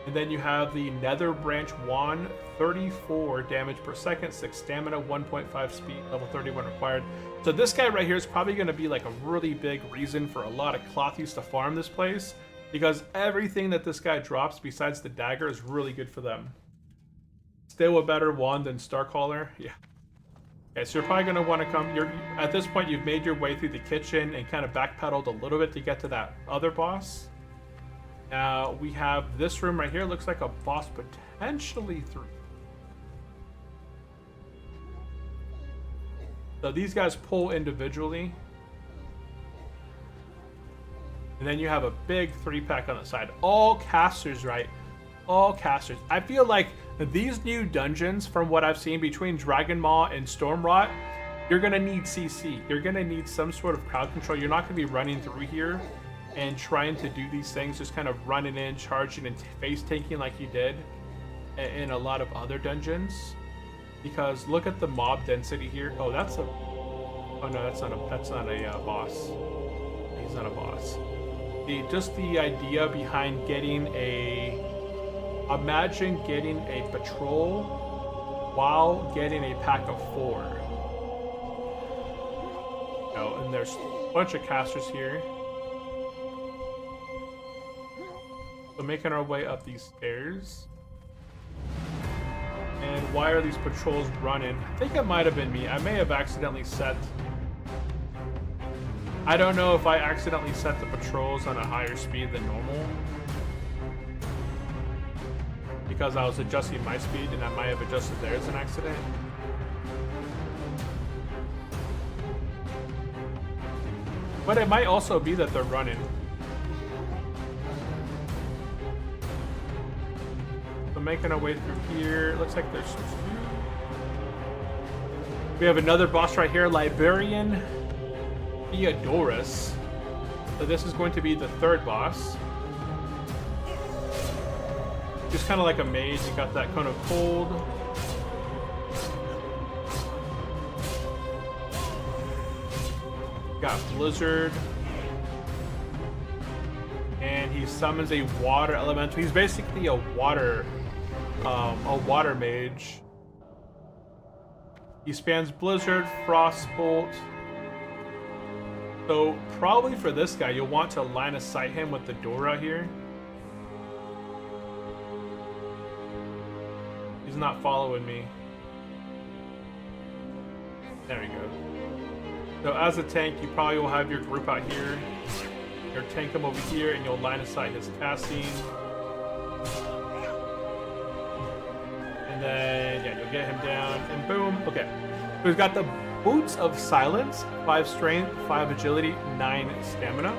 And then you have the Nether Branch Wand, 34 damage per second, 6 stamina, 1.5 speed, level 31 required. So this guy right here is probably going to be like a really big reason for a lot of Clothies to farm this place, because everything that this guy drops besides the dagger is really good for them. Still a better wand than Starcaller, yeah. Okay, so you're probably going to want to come, at this point you've made your way through the kitchen and kind of backpedaled a little bit to get to that other boss. Now we have this room right here, looks like a boss potentially through. So these guys pull individually. And then you have a big 3-pack on the side. All casters, right? All casters. I feel like these new dungeons, from what I've seen between Dragon Maw and Stormrot, you're going to need CC. You're going to need some sort of crowd control. You're not going to be running through here and trying to do these things, just kind of running in, charging, and face tanking like you did in a lot of other dungeons. Because look at the mob density here. Oh, that's a... Oh no, that's not a boss. He's not a boss. Just the idea behind getting a... Imagine getting a patrol while getting a pack of 4. Oh, and there's a bunch of casters here. So making our way up these stairs. And why are these patrols running? I think it might have been me. I may have accidentally set... I don't know if I accidentally set the patrols on a higher speed than normal. Because I was adjusting my speed and I might have adjusted theirs in accident. But it might also be that they're running. So making our way through here. Looks like there's... We have another boss right here, Librarian Theodorus. So this is going to be the third boss. Just kind of like a mage, you got that kind of cold. Got Blizzard. And he summons a water elemental. He's basically a water mage. He spans Blizzard, Frostbolt. So probably for this guy, you'll want to line of sight him with the door out here. He's not following me. There we go. So as a tank, you probably will have your group out here. You'll tank him over here, and you'll line of sight his casting. And then, yeah, you'll get him down, and boom. Okay. So we've got the Boots of Silence, 5 strength, 5 agility, 9 stamina.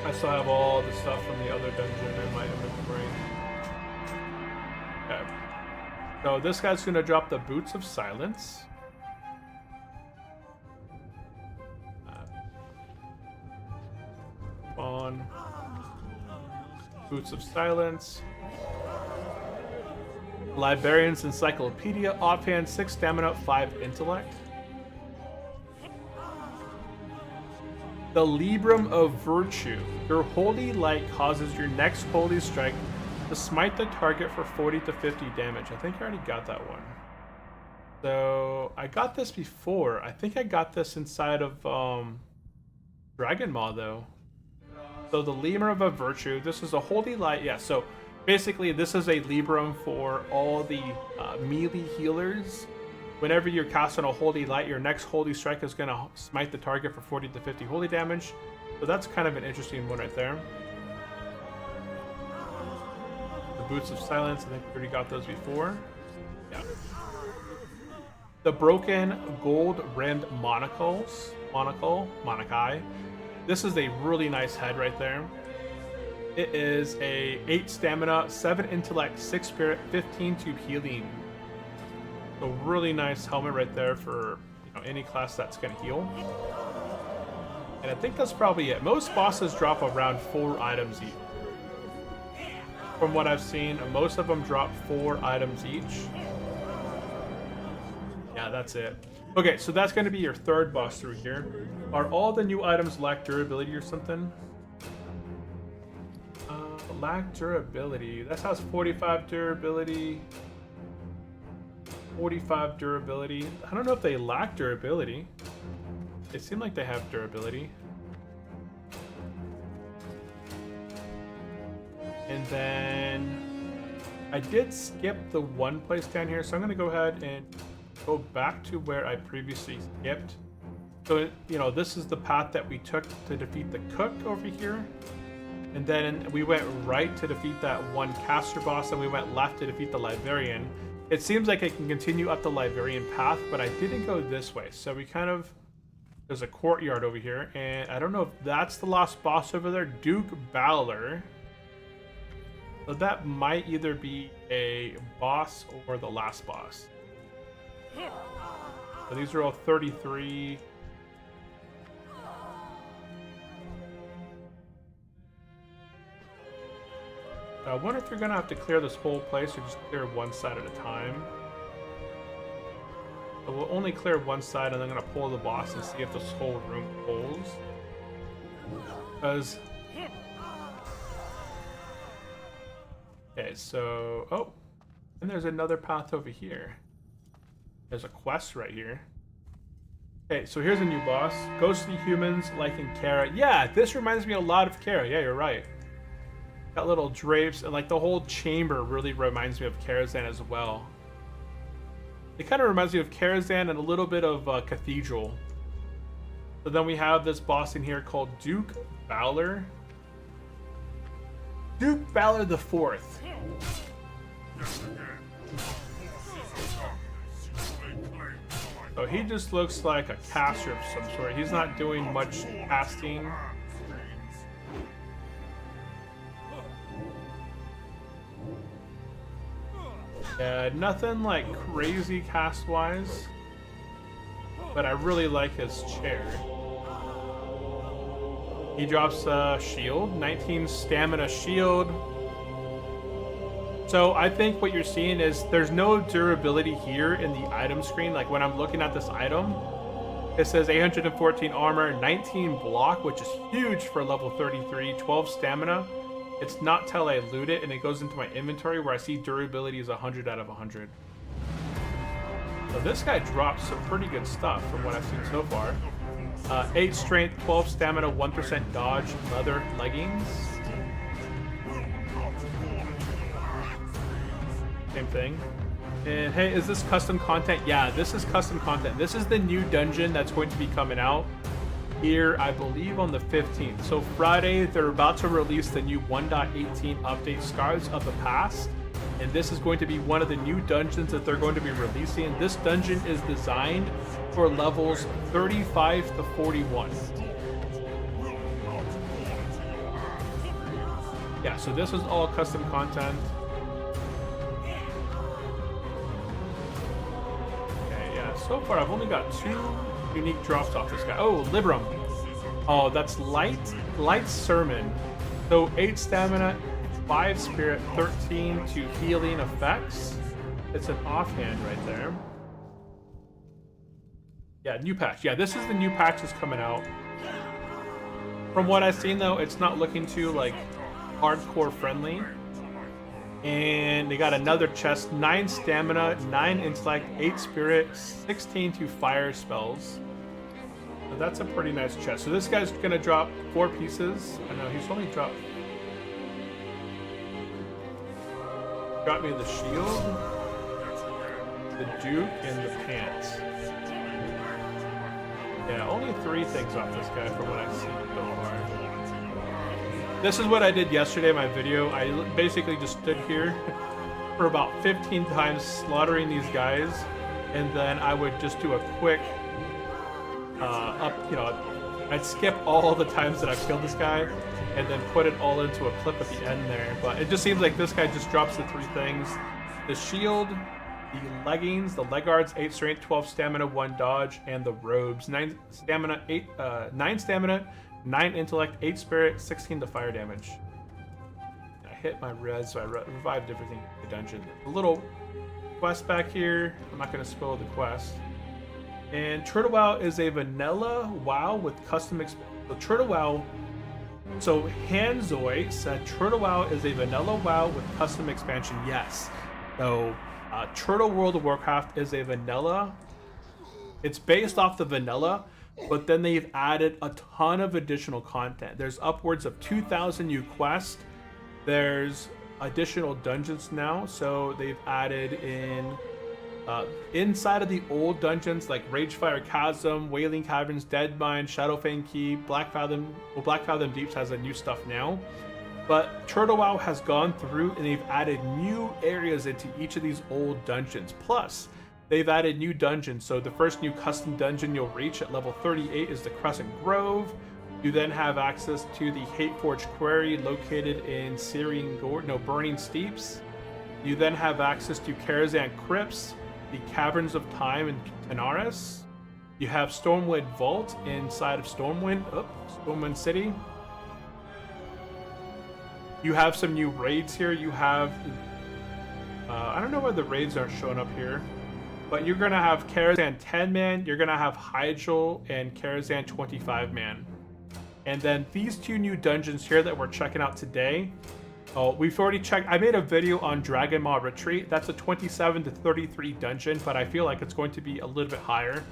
I still have all the stuff from the other dungeon in my inventory. Okay. So this guy's gonna drop the Boots of Silence. On Boots of Silence. Librarian's Encyclopedia, offhand, 6 stamina, 5 intellect. The Librum of Virtue. Your holy light causes your next holy strike to smite the target for 40 to 50 damage. I think I already got that one. So I got this before. I think I got this inside of Dragon Maw though. So the Librum of Virtue. This is a holy light. Yeah. So basically, this is a Librum for all the melee healers. Whenever you're casting a holy light, your next holy strike is going to smite the target for 40 to 50 holy damage. So that's kind of an interesting one right there. The Boots of Silence, I think we already got those before. Yeah. The Broken Gold Rimmed Monocles. Monokai. This is a really nice head right there. It is a 8 stamina, 7 intellect, 6 spirit, 15 to healing. A really nice helmet right there for any class that's going to heal. And I think that's probably it. Most bosses drop around 4 items each. from what I've seen. Most of them drop 4 items each. Yeah, that's it. Okay, so that's going to be your third boss through here. Are all the new items lack durability or something? Lack durability. That has 45 durability. 45 durability. I don't know if they lack durability. They seem like they have durability. And then I did skip the one place down here, so I'm going to go ahead and go back to where I previously skipped. So, you know, this is the path that we took to defeat the cook over here. And then we went right to defeat that one caster boss, and we went left to defeat the librarian. It seems like I can continue up the librarian path, but I didn't go this way. So we kind of... There's a courtyard over here, and I don't know if that's the last boss over there. Duke Balor. So that might either be a boss or the last boss. So these are all 33. I wonder if you're gonna have to clear this whole place or just clear one side at a time. So we'll only clear one side, and I'm gonna pull the boss and see if this whole room pulls. Because... Okay, so... Oh! And there's another path over here. There's a quest right here. Okay, so here's a new boss. Ghostly humans like in Kara. Yeah, this reminds me a lot of Kara. Yeah, you're right. Got little drapes, and like the whole chamber really reminds me of Karazhan as well. It kind of reminds me of Karazhan and a little bit of Cathedral. So then we have this boss in here called Duke Balor. Duke Balor the Fourth. So he just looks like a caster of some sort. He's not doing much casting. Yeah, nothing like crazy cast-wise, but I really like his chair. He drops a shield, 19 stamina shield. So I think what you're seeing is there's no durability here in the item screen. Like when I'm looking at this item, it says 814 armor, 19 block, which is huge for level 33, 12 stamina. It's not till I loot it and it goes into my inventory where I see durability is 100 out of 100. So this guy drops some pretty good stuff from what I've seen so far. 8 strength, 12 stamina, 1% dodge, leather leggings. Same thing. And hey, is this custom content? Yeah, this is custom content. This is the new dungeon that's going to be coming out here, I believe, on the 15th. So Friday, they're about to release the new 1.18 update, Scars of the Past. And this is going to be one of the new dungeons that they're going to be releasing. This dungeon is designed for levels 35 to 41. Yeah, so this is all custom content. Okay, yeah, so far I've only got 2 unique drops off this guy. Oh, Libram. Oh, that's light sermon. So 8 stamina, 5 spirit, 13 to healing effects. It's an offhand right there. Yeah, new patch. Yeah, this is the new patch that's coming out. From what I've seen though, it's not looking too like hardcore friendly. And they got another chest, 9 stamina, 9 intellect, 8 spirit, 16 to fire spells. So that's a pretty nice chest. So this guy's gonna drop 4 pieces. I know he's only dropped me the shield, the Duke, and the pants. Yeah, only 3 things off this guy from what I've seen so far. This is what I did yesterday in my video. I basically just stood here for about 15 times slaughtering these guys, and then I would just do a quick I'd skip all the times that I've killed this guy and then put it all into a clip at the end there. But it just seems like this guy just drops the 3 things: the shield, the leggings, the leg guards, 8 strength, 12 stamina, 1 dodge, and the robes, 9 stamina, 9 intellect, 8 spirit, 16 to fire damage. I hit my res, so I revived everything in the dungeon. A little quest back here. I'm not going to spoil the quest. And Turtle WoW is a vanilla WoW with custom so Turtle WoW. So Hanzoy said Turtle WoW is a vanilla WoW with custom expansion. Yes. So Turtle World of Warcraft is a vanilla. It's based off the vanilla, but then they've added a ton of additional content. There's upwards of 2,000 new quests. There's additional dungeons now, so they've added in inside of the old dungeons like Ragefire Chasm, Wailing Caverns, Deadmine, Shadowfang Keep, Black Fathom Deeps has a new stuff now. But Turtle WoW has gone through and they've added new areas into each of these old dungeons. Plus, they've added new dungeons. So the first new custom dungeon you'll reach at level 38 is the Crescent Grove. You then have access to the Hateforge Quarry located in Burning Steeps. You then have access to Karazhan Crypts, the Caverns of Time in Tanaris. You have Stormwind Vault inside of Stormwind City. You have some new raids here. You have, I don't know why the raids aren't showing up here, but you're going to have Karazhan 10-man, you're going to have Hyjal and Karazhan 25-man. And then these two new dungeons here that we're checking out today, we've already checked. I made a video on Dragon Maw Retreat. That's a 27 to 33 dungeon, but I feel like it's going to be a little bit higher.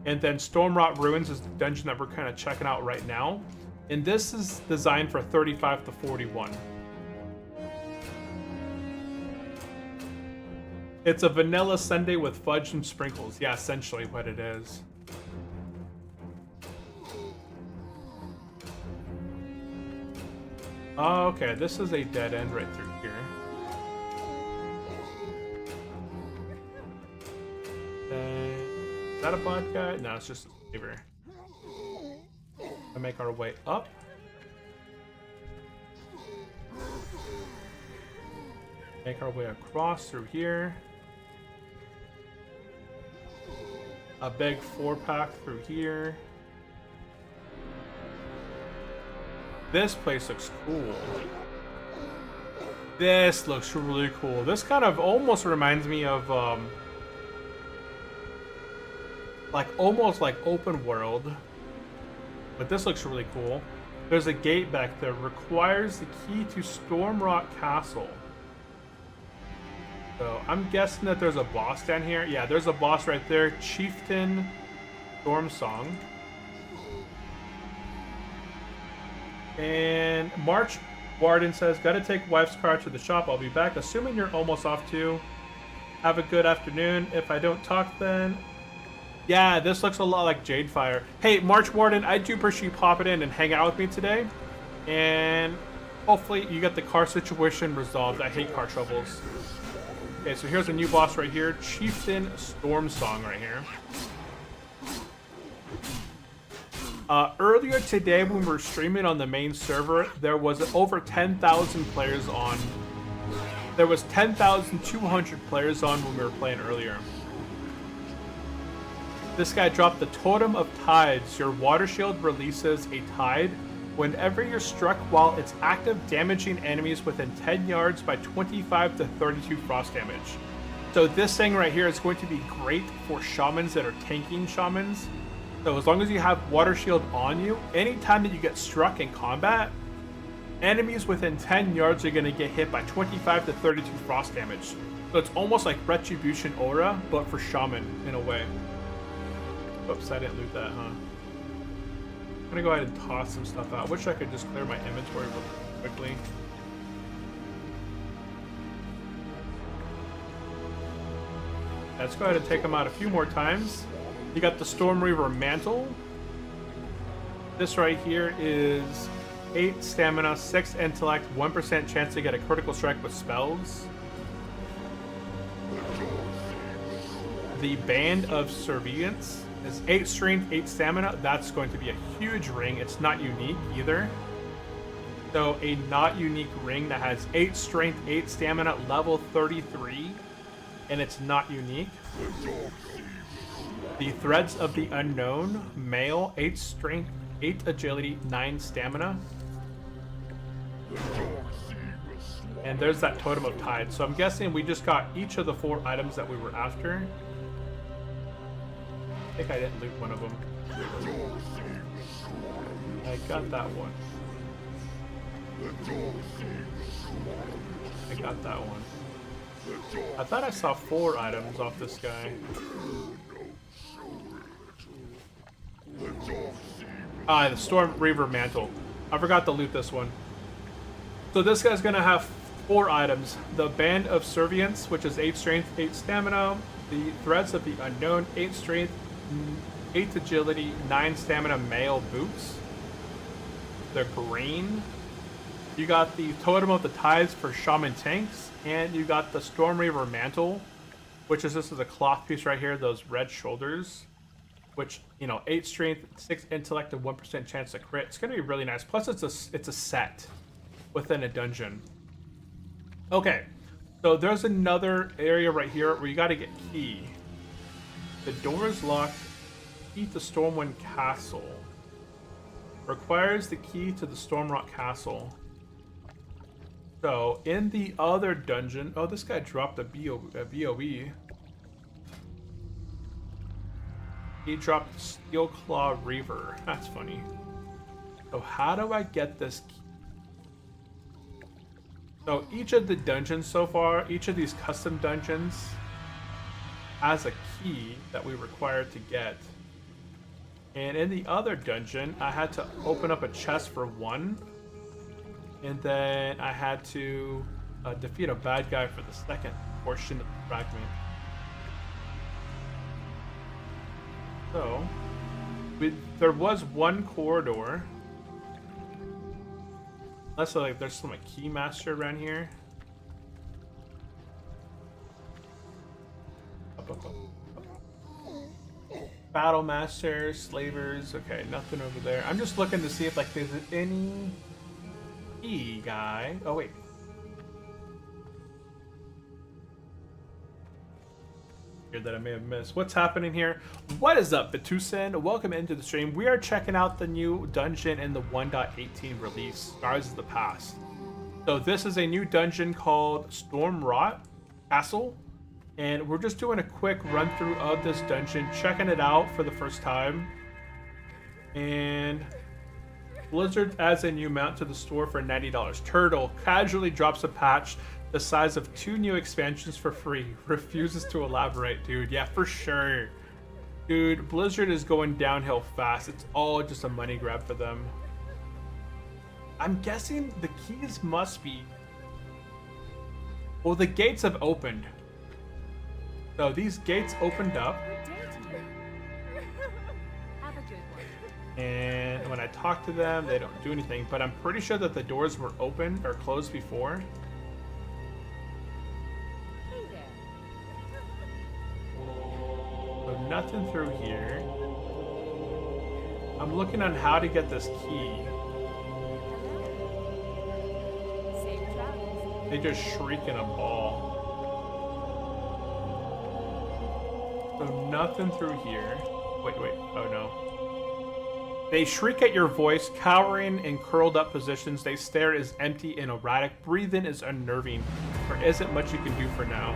And then Stormrot Ruins is the dungeon that we're kind of checking out right now. And this is designed for 35 to 41. It's a vanilla sundae with fudge and sprinkles. Yeah, essentially what it is. Oh, okay, this is a dead end right through here. Is that a bot guy? No, it's just a flavor. We make our way up. Make our way across through here. A big 4-pack through here. This place looks cool. This looks really cool. This kind of almost reminds me of almost like open world. But this looks really cool. There's a gate back there. Requires the key to Stormrock Castle. So I'm guessing that there's a boss down here. Yeah, there's a boss right there. Chieftain Stormsong. And March Warden says, gotta take wife's car to the shop. I'll be back. Assuming you're almost off too. Have a good afternoon. If I don't talk then. Yeah, this looks a lot like Jadefire. Hey, March Warden, I do appreciate you popping in and hang out with me today. And hopefully you get the car situation resolved. I hate car troubles. Okay, so here's a new boss right here. Chieftain Stormsong right here. Earlier today when we were streaming on the main server, there was over 10,000 players on. There was 10,200 players on when we were playing earlier. This guy dropped the Totem of Tides. Your water shield releases a tide whenever you're struck while it's active, damaging enemies within 10 yards by 25 to 32 frost damage. So this thing right here is going to be great for shamans that are tanking shamans. So as long as you have water shield on you, anytime that you get struck in combat, enemies within 10 yards are going to get hit by 25 to 32 frost damage. So it's almost like Retribution Aura, but for shaman in a way. Oops, I didn't loot that, huh? I'm gonna go ahead and toss some stuff out. I wish I could just clear my inventory real quickly. Let's go ahead and take them out a few more times. You got the Storm Reaver Mantle. This right here is 8 stamina, 6 intellect, 1% chance to get a critical strike with spells. The Band of Surveillance is 8 strength, 8 stamina. That's going to be a huge ring. It's not unique either. So a not unique ring that has 8 strength, 8 stamina, level 33, and it's not unique. The Threads of the Unknown, male, 8 strength, 8 agility, 9 stamina. And there's that Totem of Tide. So I'm guessing we just got each of the 4 items that we were after. I think I didn't loot one of them. I got that one. I got that one. I thought I saw 4 items off this guy. Ah, the Storm Reaver Mantle. I forgot to loot this one. So this guy's gonna have 4 items. The Band of Servience, which is 8 strength, 8 stamina. The Threads of the Unknown, 8 strength, 8 agility, 9 stamina male boots. The green. You got the Totem of the Tides for Shaman tanks, and you got the Storm Reaver Mantle, which is this is a cloth piece right here, those red shoulders, which, you know, 8 strength, 6 intellect, and 1% chance to crit. It's gonna be really nice. Plus, it's a set within a dungeon. Okay, so there's another area right here where you got to get key. The door is locked. Key to Stormwind Castle. Requires the key to the Stormrock Castle. So, in the other dungeon... Oh, this guy dropped a BOE. He dropped Steel Claw Reaver. That's funny. So, how do I get this key? So, each of the dungeons so far, each of these custom dungeons has a key that we require to get. And in the other dungeon, I had to open up a chest for 1. And then I had to defeat a bad guy for the second portion of the fragment. So, there was 1 corridor. Unless like there's some like Keymaster around here. Battle Masters, Slavers. Okay, nothing over there. I'm just looking to see if like there's any key guy. Oh wait. That I may have missed. What's happening here? What is up, Batusen? Welcome into the stream. We are checking out the new dungeon in the 1.18 release, Scars of the Past. So this is a new dungeon called Stormrock Castle, and we're just doing a quick run through of this dungeon, checking it out for the first time. And Blizzard adds a new mount to the store for $90. Turtle casually drops a patch the size of 2 new expansions for free. Refuses to elaborate, dude. Yeah, for sure. Dude, Blizzard is going downhill fast. It's all just a money grab for them. I'm guessing the keys must be... Well, the gates have opened. So these gates opened up. And when I talk to them, they don't do anything. But I'm pretty sure that the doors were open or closed before. Nothing through here. I'm looking on how to get this key. They just shriek in a ball. So nothing through here. Wait. Oh no. They shriek at your voice, cowering in curled up positions. They stare as empty and erratic. Breathing is unnerving. There isn't much you can do for now.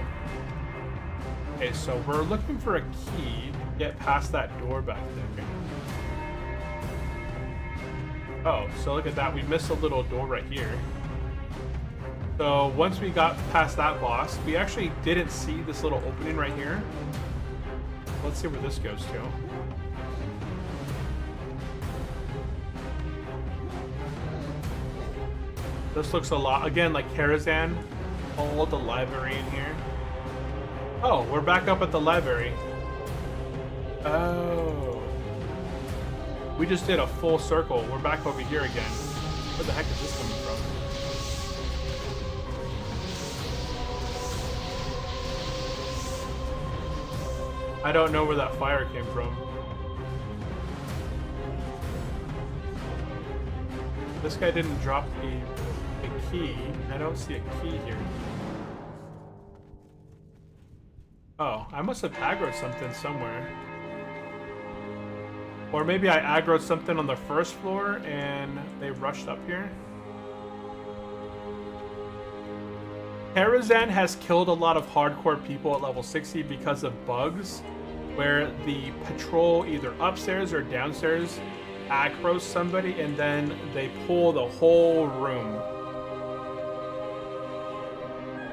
Okay, so we're looking for a key to get past that door back there. Oh, so look at that. We missed a little door right here. So once we got past that boss, we actually didn't see this little opening right here. Let's see where this goes to. This looks a lot, again, like Karazhan. All the library in here. Oh, we're back up at the library. Oh. We just did a full circle. We're back over here again. Where the heck is this coming from? I don't know where that fire came from. This guy didn't drop a key. I don't see a key here. Oh, I must have aggroed something somewhere. Or maybe I aggroed something on the first floor and they rushed up here. Karazhan has killed a lot of hardcore people at level 60 because of bugs, where the patrol either upstairs or downstairs aggros somebody and then they pull the whole room.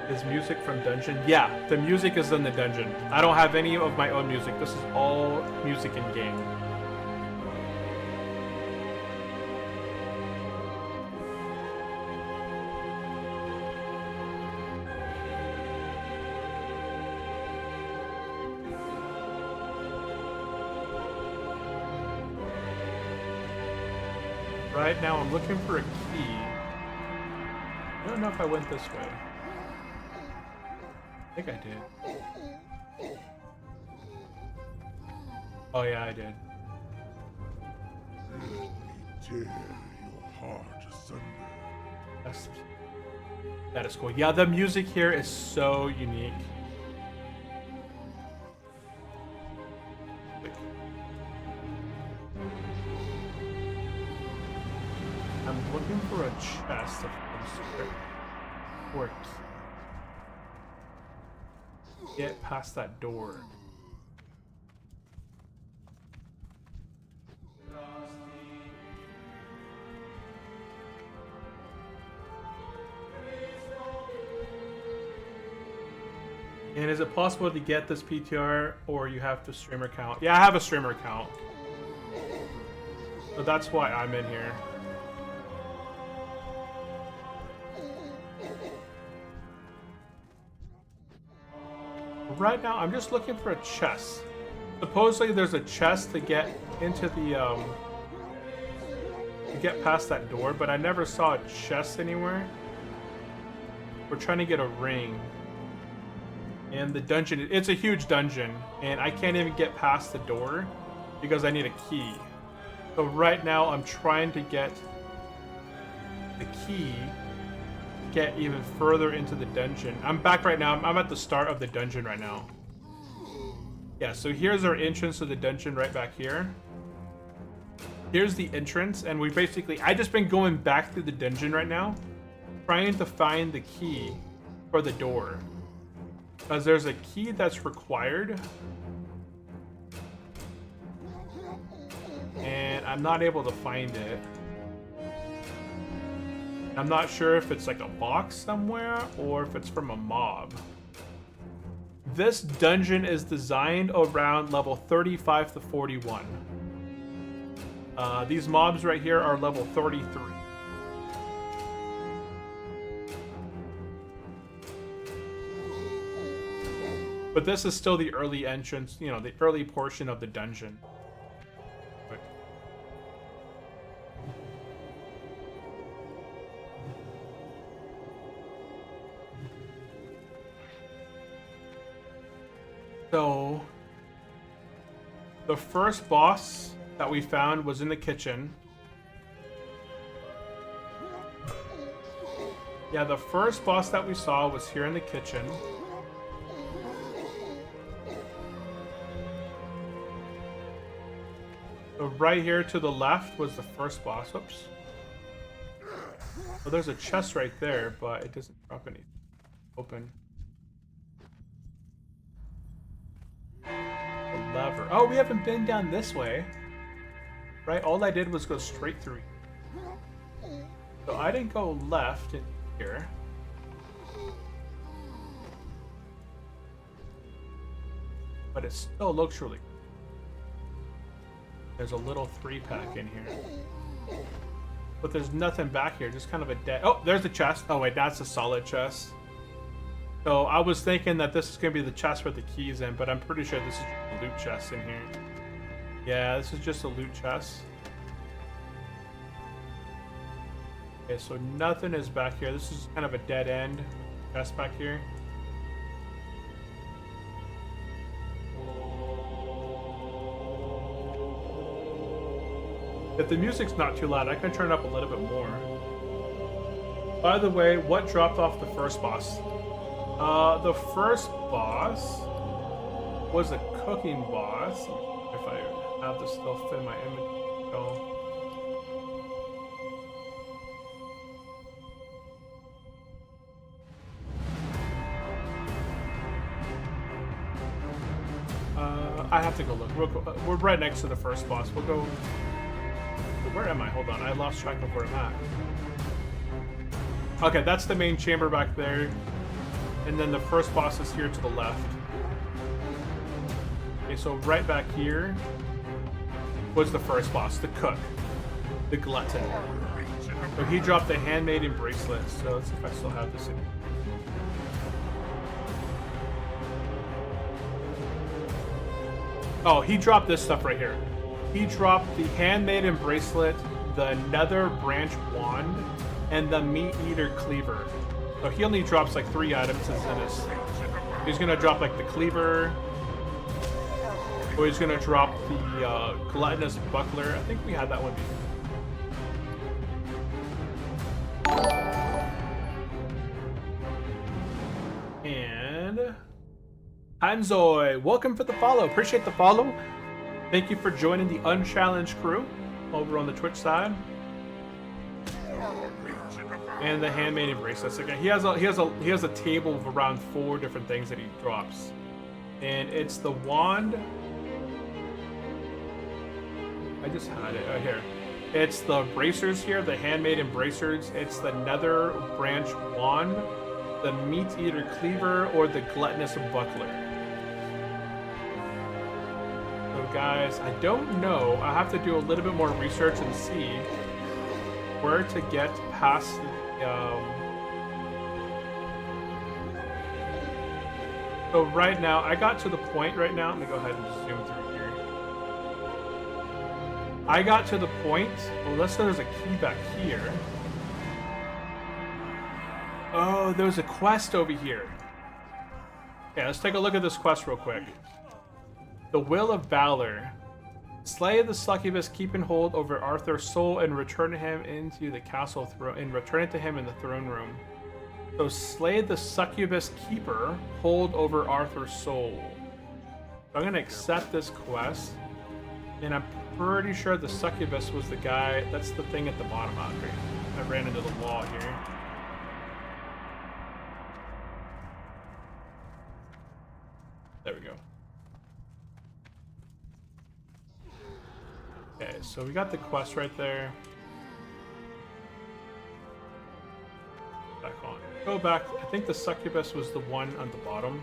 Is music from dungeon? Yeah, the music is in the dungeon. I don't have any of my own music. This is all music in game. Right now I'm looking for a key. I don't know if I went this way. I think I did. Oh yeah, I did. Let me tear your heart asunder. That is cool. Yeah, the music here is so unique. I'm looking for a chest of some sort. Or a key. Get past that door. And is it possible to get this PTR or you have to streamer account? Yeah, I have a streamer account. So that's why I'm in here. Right now, I'm just looking for a chest. Supposedly, there's a chest to get into the, to get past that door, but I never saw a chest anywhere. We're trying to get a ring. And the dungeon, it's a huge dungeon, and I can't even get past the door because I need a key. So right now, I'm trying to get the key get even further into the dungeon. I'm back right now. I'm at the start of the dungeon right now. Yeah, so here's our entrance to the dungeon right back here. Here's the entrance, and we basically, I just been going back through the dungeon right now, trying to find the key for the door. Because there's a key that's required. And I'm not able to find it. I'm not sure if it's like a box somewhere or if it's from a mob. This dungeon is designed around level 35 to 41. These mobs right here are level 33. But this is still the early entrance, you know, the early portion of the dungeon. So, the first boss that we found was in the kitchen. Yeah, the first boss that we saw was here in the kitchen. So right here to the left was the first boss. Oops. Well, there's a chest right there, but it doesn't drop anything. Open. Lever. Oh, we haven't been down this way. Right? All I did was go straight through. So I didn't go left in here. But it still looks really good. There's a little 3-pack in here. But there's nothing back here, just kind of a dead... Oh, there's the chest. Oh wait, that's a solid chest. So I was thinking that this is going to be the chest with the keys in, but I'm pretty sure this is just a loot chest in here. Yeah, this is just a loot chest. Okay, so nothing is back here. This is kind of a dead end chest back here. If the music's not too loud, I can turn it up a little bit more. By the way, what dropped off the first boss? The first boss was a cooking boss. If I have this stuff in my image. Oh. I have to go look. We're right next to the first boss. We'll go. Where am I? Hold on. I lost track of where I'm at. Okay, that's the main chamber back there. And then the first boss is here to the left. Okay, so right back here was the first boss, the cook, the glutton. So he dropped the handmaiden bracelet. So let's see if I still have this in. Oh, he dropped this stuff right here. He dropped the handmaiden bracelet, the nether branch wand, and the meat eater cleaver. So he only drops like 3 items in his. He's gonna drop like the cleaver, or he's gonna drop the gluttonous buckler. I think we had that one before. And Hanzoi, welcome for the follow. Appreciate the follow. Thank you for joining the Unchallenged crew over on the Twitch side. And the handmaiden bracelets. Okay, he has a table of around 4 different things that he drops, and it's the wand. I just had it right here. It's the bracers here, the handmaiden bracers. It's the nether branch wand, the meat eater cleaver, or the gluttonous buckler. So guys, I don't know. I have to do a little bit more research and see where to get past the so right now, I got to the point right now. Let me go ahead and zoom through here. I got to the point, unless there's a key back here. Oh, there's a quest over here. Okay, let's take a look at this quest real quick. The Will of Valor. Slay the succubus, keeping hold over Arthur's soul, and return him into the castle throne, and return it to him in the throne room. So slay the succubus keeper, hold over Arthur's soul. So I'm gonna accept this quest, and I'm pretty sure the succubus was the guy. That's the thing at the bottom out here. I ran into the wall here. There we go. Okay, so we got the quest right there. Back on. Go back. I think the succubus was the one on the bottom.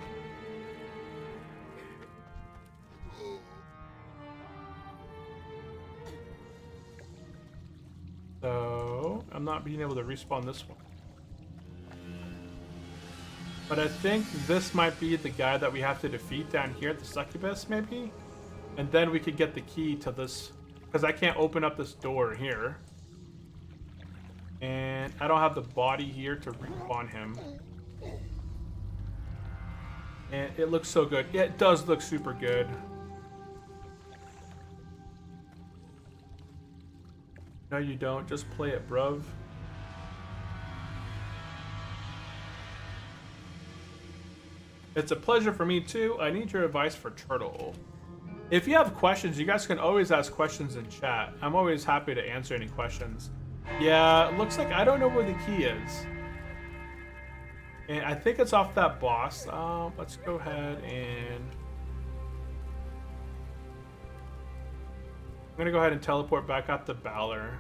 So I'm not being able to respawn this one. But I think this might be the guy that we have to defeat down here at the succubus, maybe? And then we could get the key to this. Because I can't open up this door here. And I don't have the body here to respawn him. And it looks so good. Yeah, it does look super good. No, you don't. Just play it, bruv. It's a pleasure for me too. I need your advice for Turtle. If you have questions, you guys can always ask questions in chat. I'm always happy to answer any questions. Yeah, it looks like I don't know where the key is. And I think it's off that boss. Let's go ahead and... I'm gonna go ahead and teleport back out to Valor.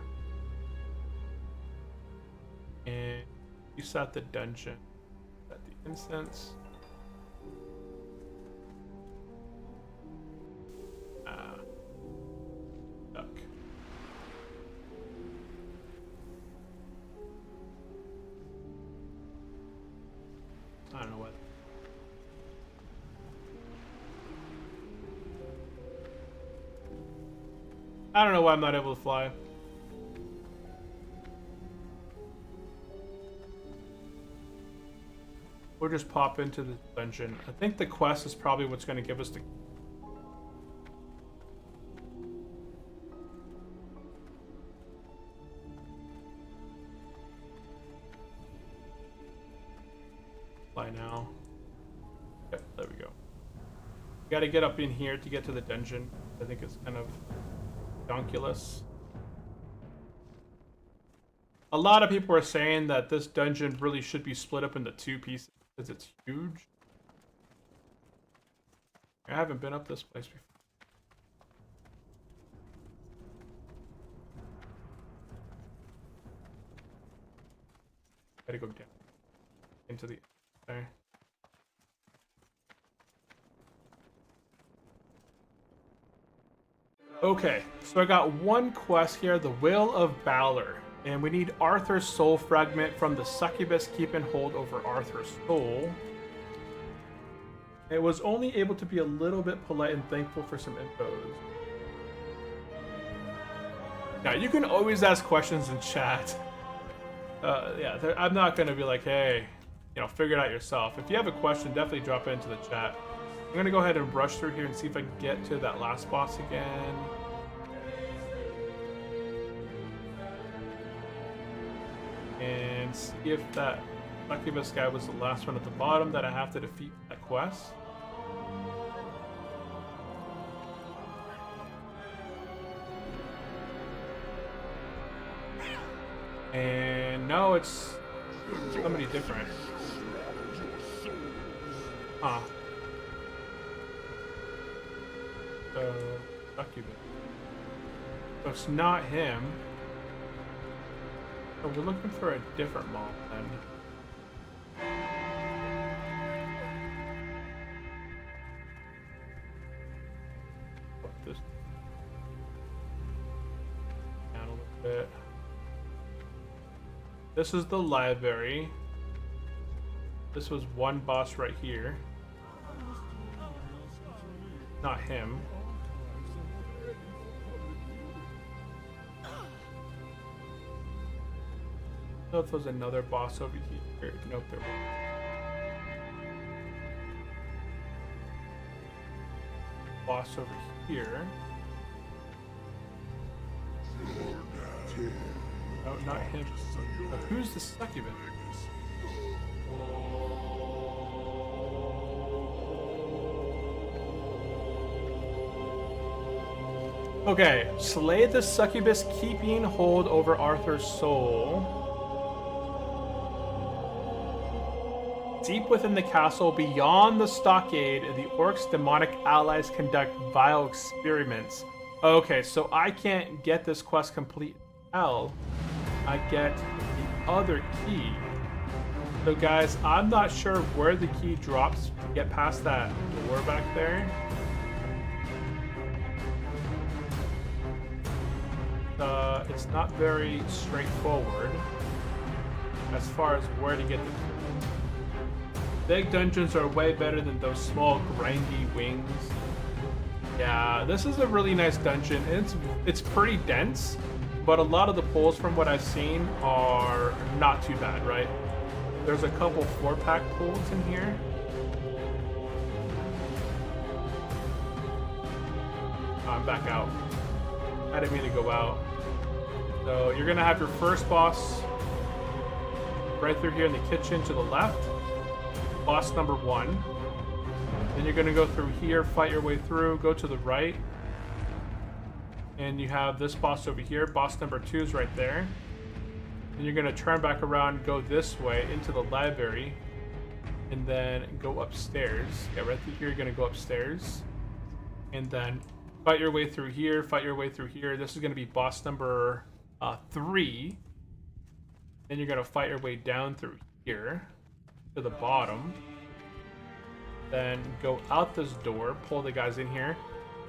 And you set the dungeon. Set the instance. Duck. I don't know what. I don't know why I'm not able to fly. We'll just pop into the dungeon. I think the quest is probably what's going to give us the... Fly now. Yep, there we go. We got to get up in here to get to the dungeon. I think it's kind of donkulous. A lot of people are saying that this dungeon really should be split up into 2 pieces because it's huge. I haven't been up this place before. Gotta go down into the there. Okay, so I got one quest here, the Will of Valor, and we need Arthur's soul fragment from the succubus keep and hold over Arthur's soul. It was only able to be a little bit polite and thankful for some infos. Now, you can always ask questions in chat. Yeah, I'm not going to be like, hey, you know, figure it out yourself. If you have a question, definitely drop it into the chat. I'm going to go ahead and brush through here and see if I can get to that last boss again. And see if that succubus guy was the last one at the bottom that I have to defeat that quest. And no, it's somebody different. Huh. So, succubus. So it's not him. So we're looking for a different mob then. Put this down a little bit. This is the library. This was one boss right here. Not him. I don't know if there's another boss over here. Nope, there wasn't. Boss over here. Oh, not him. But who's the succubus? Okay, slay the succubus keeping hold over Arthur's soul. Deep within the castle, beyond the stockade, the orcs' demonic allies conduct vile experiments. Okay, so I can't get this quest complete. Hell, I get the other key. So guys, I'm not sure where the key drops to get past that door back there. It's not very straightforward as far as where to get the key. Big dungeons are way better than those small grindy wings. Yeah, this is a really nice dungeon. It's pretty dense, but a lot of the pulls from what I've seen are not too bad, right? There's a couple 4-pack pulls in here. I'm back out. I didn't mean to go out. So you're gonna have your first boss right through here in the kitchen to the left. Boss number 1. Then you're gonna go through here, fight your way through, go to the right. And you have this boss over here. Boss number 2 is right there. Then you're gonna turn back around, go this way into the library, and then go upstairs. Yeah, right through here, you're gonna go upstairs. And then fight your way through here, fight your way through here. This is gonna be boss number 3. Then you're gonna fight your way down through here to the bottom. Then go out this door, pull the guys in here.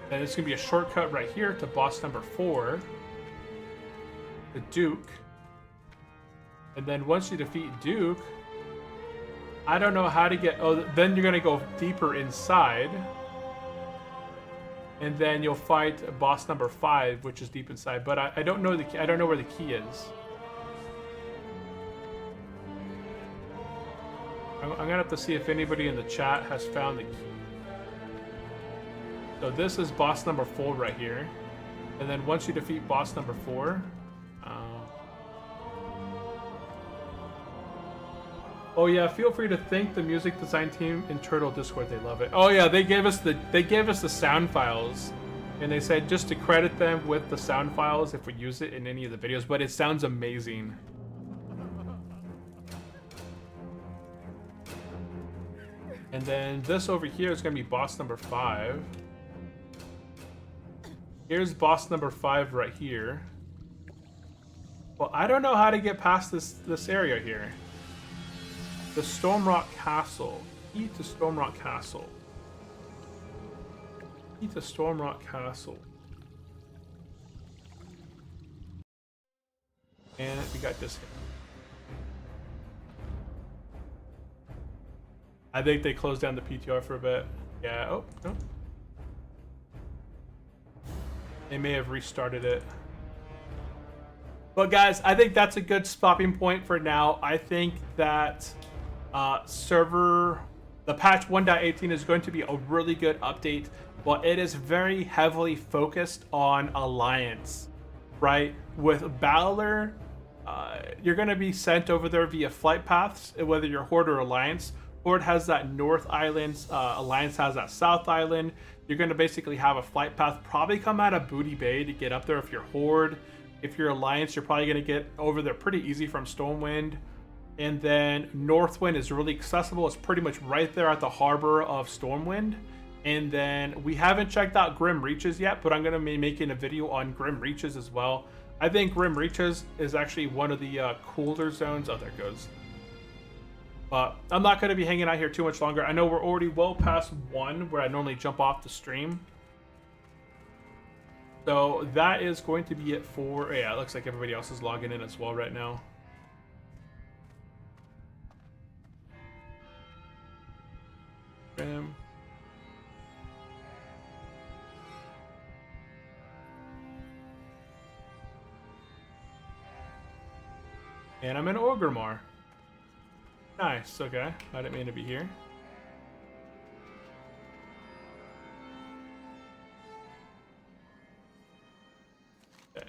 Then it's gonna be a shortcut right here to boss number 4, the Duke. And then once you defeat Duke, I don't know how to get. Oh, then you're gonna go deeper inside, and then you'll fight boss number 5, which is deep inside. But I don't know I don't know where the key is. I'm gonna have to see if anybody in the chat has found the key. So this is boss number 4 right here, and then once you defeat boss number 4, oh yeah, feel free to thank the music design team in Turtle Discord. They love it. Oh yeah, they gave us the sound files, and they said just to credit them with the sound files if we use it in any of the videos. But it sounds amazing. And then this over here is going to be boss number 5. Here's boss number 5 right here. Well, I don't know how to get past this area here. The Stormrock Castle. Key to Stormrock Castle. Key to Stormrock Castle. And we got this here. I think they closed down the PTR for a bit. Yeah, oh, no. They may have restarted it. But guys, I think that's a good stopping point for now. I think that the patch 1.18 is going to be a really good update, but it is very heavily focused on Alliance, right? With Battler, you're going to be sent over there via flight paths, whether you're Horde or Alliance. Horde has that North Island, Alliance has that South Island. You're going to basically have a flight path, probably come out of Booty Bay to get up there if you're Horde. If you're Alliance, you're probably going to get over there pretty easy from Stormwind. And then Northwind is really accessible. It's pretty much right there at the harbor of Stormwind. And then we haven't checked out Grim Reaches yet, but I'm going to be making a video on Grim Reaches as well. I think Grim Reaches is actually one of the cooler zones. Oh, there it goes. But I'm not going to be hanging out here too much longer. I know we're already well past 1 where I normally jump off the stream. So that is going to be it for... Yeah, it looks like everybody else is logging in as well right now. And I'm in Orgrimmar. Nice, okay. I didn't mean to be here. Okay.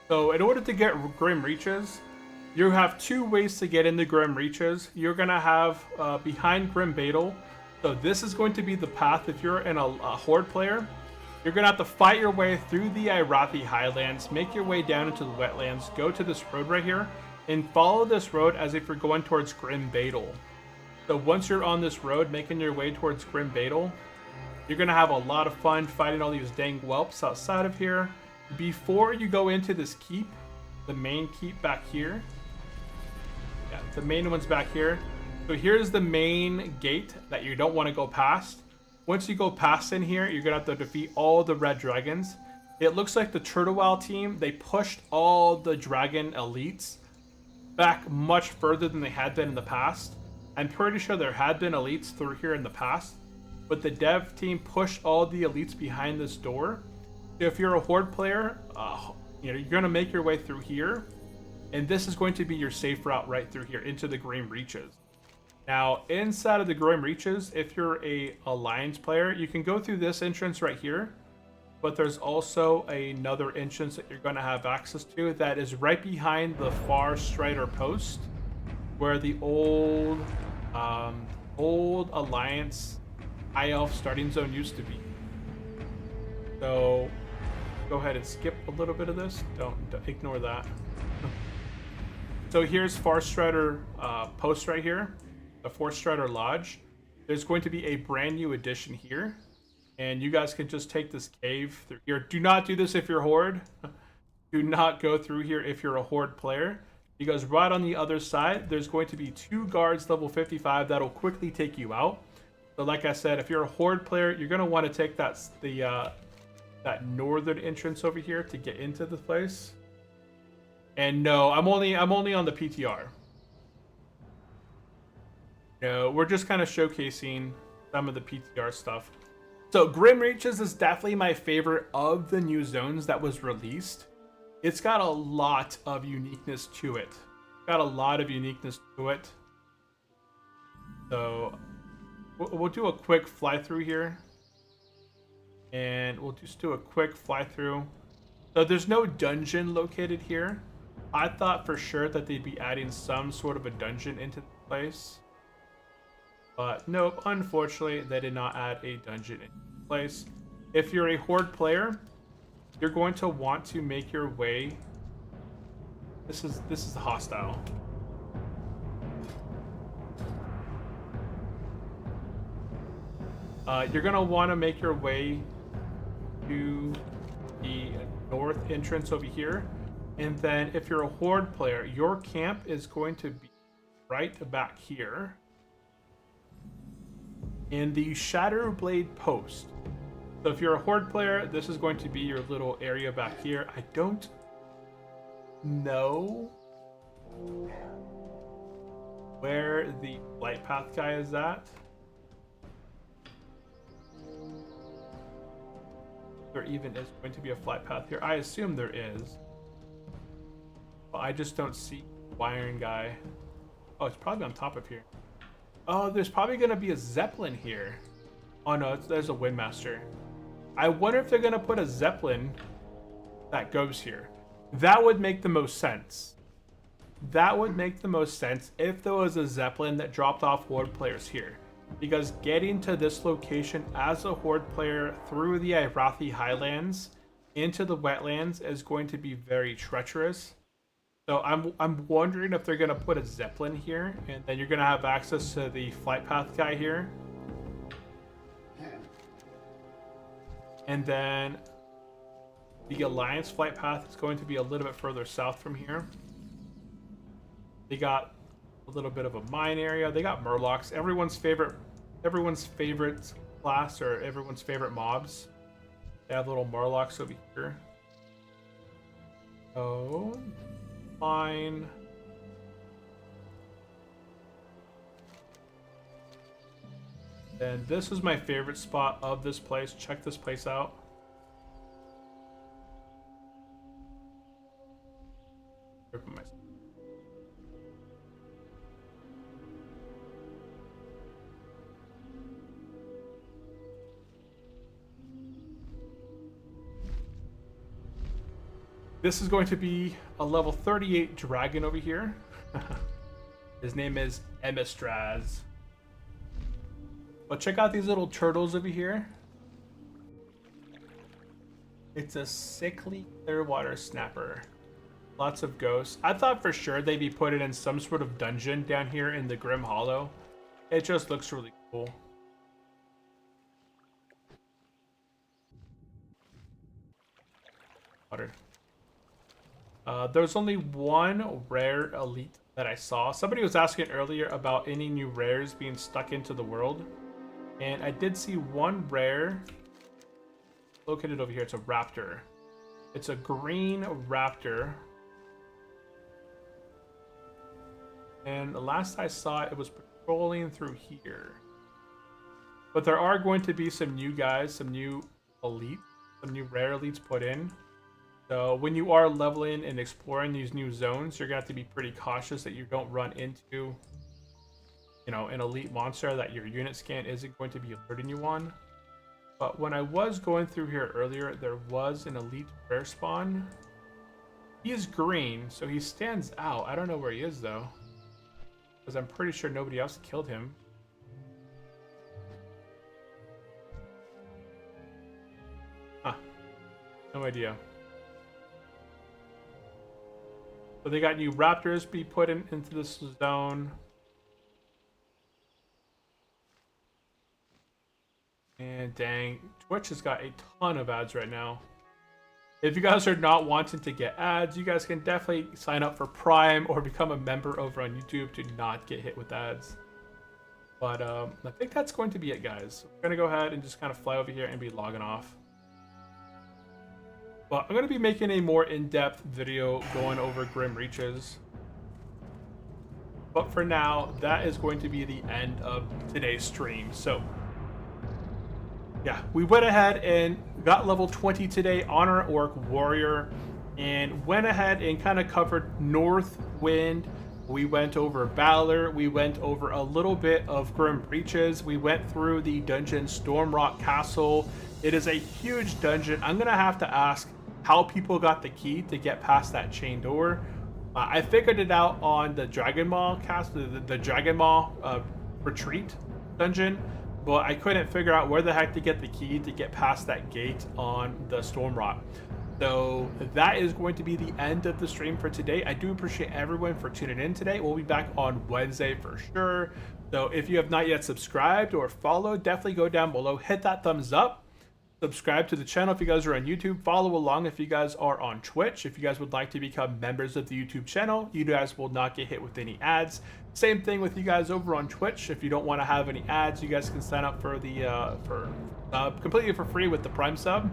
So in order to get Grim Reaches, you have 2 ways to get into Grim Reaches. You're going to have behind Grim Badal. So this is going to be the path if you're a Horde player. You're going to have to fight your way through the Irathi Highlands, make your way down into the wetlands, go to this road right here, and follow this road as if you're going towards Grim Badal. So once you're on this road, making your way towards Grim Badal, you're going to have a lot of fun fighting all these dang whelps outside of here. Before you go into this keep, the main keep back here. Yeah, the main one's back here. So here's the main gate that you don't want to go past. Once you go past in here, you're going to have to defeat all the red dragons. It looks like the Turtlewow team, they pushed all the dragon elites back much further than they had been in the past. I'm pretty sure there had been elites through here in the past, but the dev team pushed all the elites behind this door. So if you're a Horde player, you're going to make your way through here, and this is going to be your safe route right through here into the Grim Reaches. Now, inside of the Grim Reaches, if you're a Alliance player, you can go through this entrance right here, but there's also another entrance that you're going to have access to that is right behind the Far Strider post, where the old Alliance High Elf starting zone used to be. So, go ahead and skip a little bit of this. Don't ignore that. So here's Far Strider post right here. The Far Strider Lodge. There's going to be a brand new addition here, and you guys can just take this cave through here. Do not do this if you're Horde. Do not go through here if you're a Horde player, because right on the other side there's going to be 2 guards level 55 that'll quickly take you out. So like I said, if you're a Horde player, you're going to want to take that northern entrance over here to get into the place. And no, I'm only on the PTR. No, we're just kind of showcasing some of the PTR stuff. So Grim Reaches is definitely my favorite of the new zones that was released. It's got a lot of uniqueness to it. So we'll do a quick fly through here. And we'll just do a quick fly through. So there's no dungeon located here. I thought for sure that they'd be adding some sort of a dungeon into the place. But nope, unfortunately, they did not add a dungeon in place. If you're a Horde player, you're going to want to make your way. This is hostile. You're gonna want to make your way to the north entrance over here, and then if you're a Horde player, your camp is going to be right back here in the Shadowblade post. So if you're a Horde player, this is going to be your little area back here. I don't know where the flight path guy is at. There even is going to be a flight path here. I assume there is, but I just don't see wiring guy. Oh, it's probably on top of here. Oh, there's probably going to be a Zeppelin here. Oh no, there's a Windmaster. I wonder if they're going to put a Zeppelin that goes here. That would make the most sense. That would make the most sense if there was a Zeppelin that dropped off Horde players here. Because getting to this location as a Horde player through the Irathi Highlands into the wetlands is going to be very treacherous. So I'm wondering if they're going to put a Zeppelin here, and then you're going to have access to the flight path guy here. And then the Alliance flight path is going to be a little bit further south from here. They got a little bit of a mine area. They got Murlocs, everyone's favorite class or everyone's favorite mobs. They have little Murlocs over here. Oh, fine. And this is my favorite spot of this place. Check this place out. This is going to be a level 38 dragon over here. His name is Emistraz. But check out these little turtles over here. It's a sickly Clearwater Snapper. Lots of ghosts. I thought for sure they'd be put in some sort of dungeon down here in the Grim Hollow. It just looks really cool. Water. There's only one rare elite that I saw. Somebody was asking earlier about any new rares being stuck into the world. And I did see one rare located over here. It's a raptor. It's a green raptor. And the last I saw it, it was patrolling through here. But there are going to be some new guys, some new elites, some new rare elites put in. So when you are leveling and exploring these new zones, you're going to have to be pretty cautious that you don't run into, you know, an elite monster that your unit scan isn't going to be alerting you on. But when I was going through here earlier, there was an elite rare spawn. He is green, so he stands out. I don't know where he is though, because I'm pretty sure nobody else killed him. Huh. No idea. So they got new raptors be put into this zone. And dang, Twitch has got a ton of ads right now. If you guys are not wanting to get ads, you guys can definitely sign up for Prime or become a member over on YouTube to not get hit with ads. But I think that's going to be it, guys. We're going to go ahead and just kind of fly over here and be logging off. But I'm going to be making a more in-depth video going over Grim Reaches. But for now, that is going to be the end of today's stream. So, yeah, we went ahead and got level 20 today on our Orc Warrior. And went ahead and kind of covered Northwind. We went over Valor. We went over a little bit of Grim Reaches. We went through the dungeon Stormrock Castle. It is a huge dungeon. I'm going to have to ask how people got the key to get past that chain door. I figured it out on the Dragon Maw castle, the Dragon Maw retreat dungeon, but I couldn't figure out where the heck to get the key to get past that gate on the Stormrock. So that is going to be the end of the stream for today. I do appreciate everyone for tuning in today. We'll be back on Wednesday for sure So if you have not yet subscribed or followed, definitely go down below, hit that thumbs up, subscribe to the channel if you guys are on YouTube, follow along if you guys are on Twitch. If you guys would like to become members of the YouTube channel, you guys will not get hit with any ads. Same thing with you guys over on Twitch. If you don't want to have any ads, you guys can sign up for the completely for free with the Prime sub,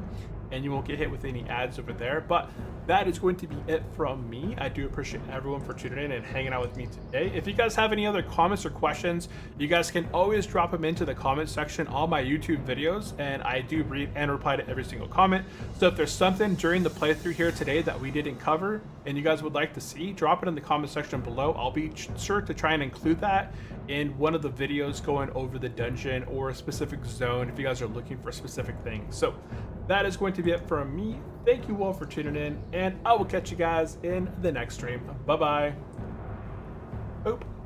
and you won't get hit with any ads over there. But that is going to be it from me. I do appreciate everyone for tuning in and hanging out with me today. If you guys have any other comments or questions, you guys can always drop them into the comment section on my YouTube videos, and I do read and reply to every single comment. So if there's something during the playthrough here today that we didn't cover and you guys would like to see, drop it in the comment section below. I'll be sure to try and include that in one of the videos going over the dungeon or a specific zone if you guys are looking for specific things. So that is going to be it from me. Thank you all for tuning in, and I will catch you guys in the next stream. Bye-bye. Oop.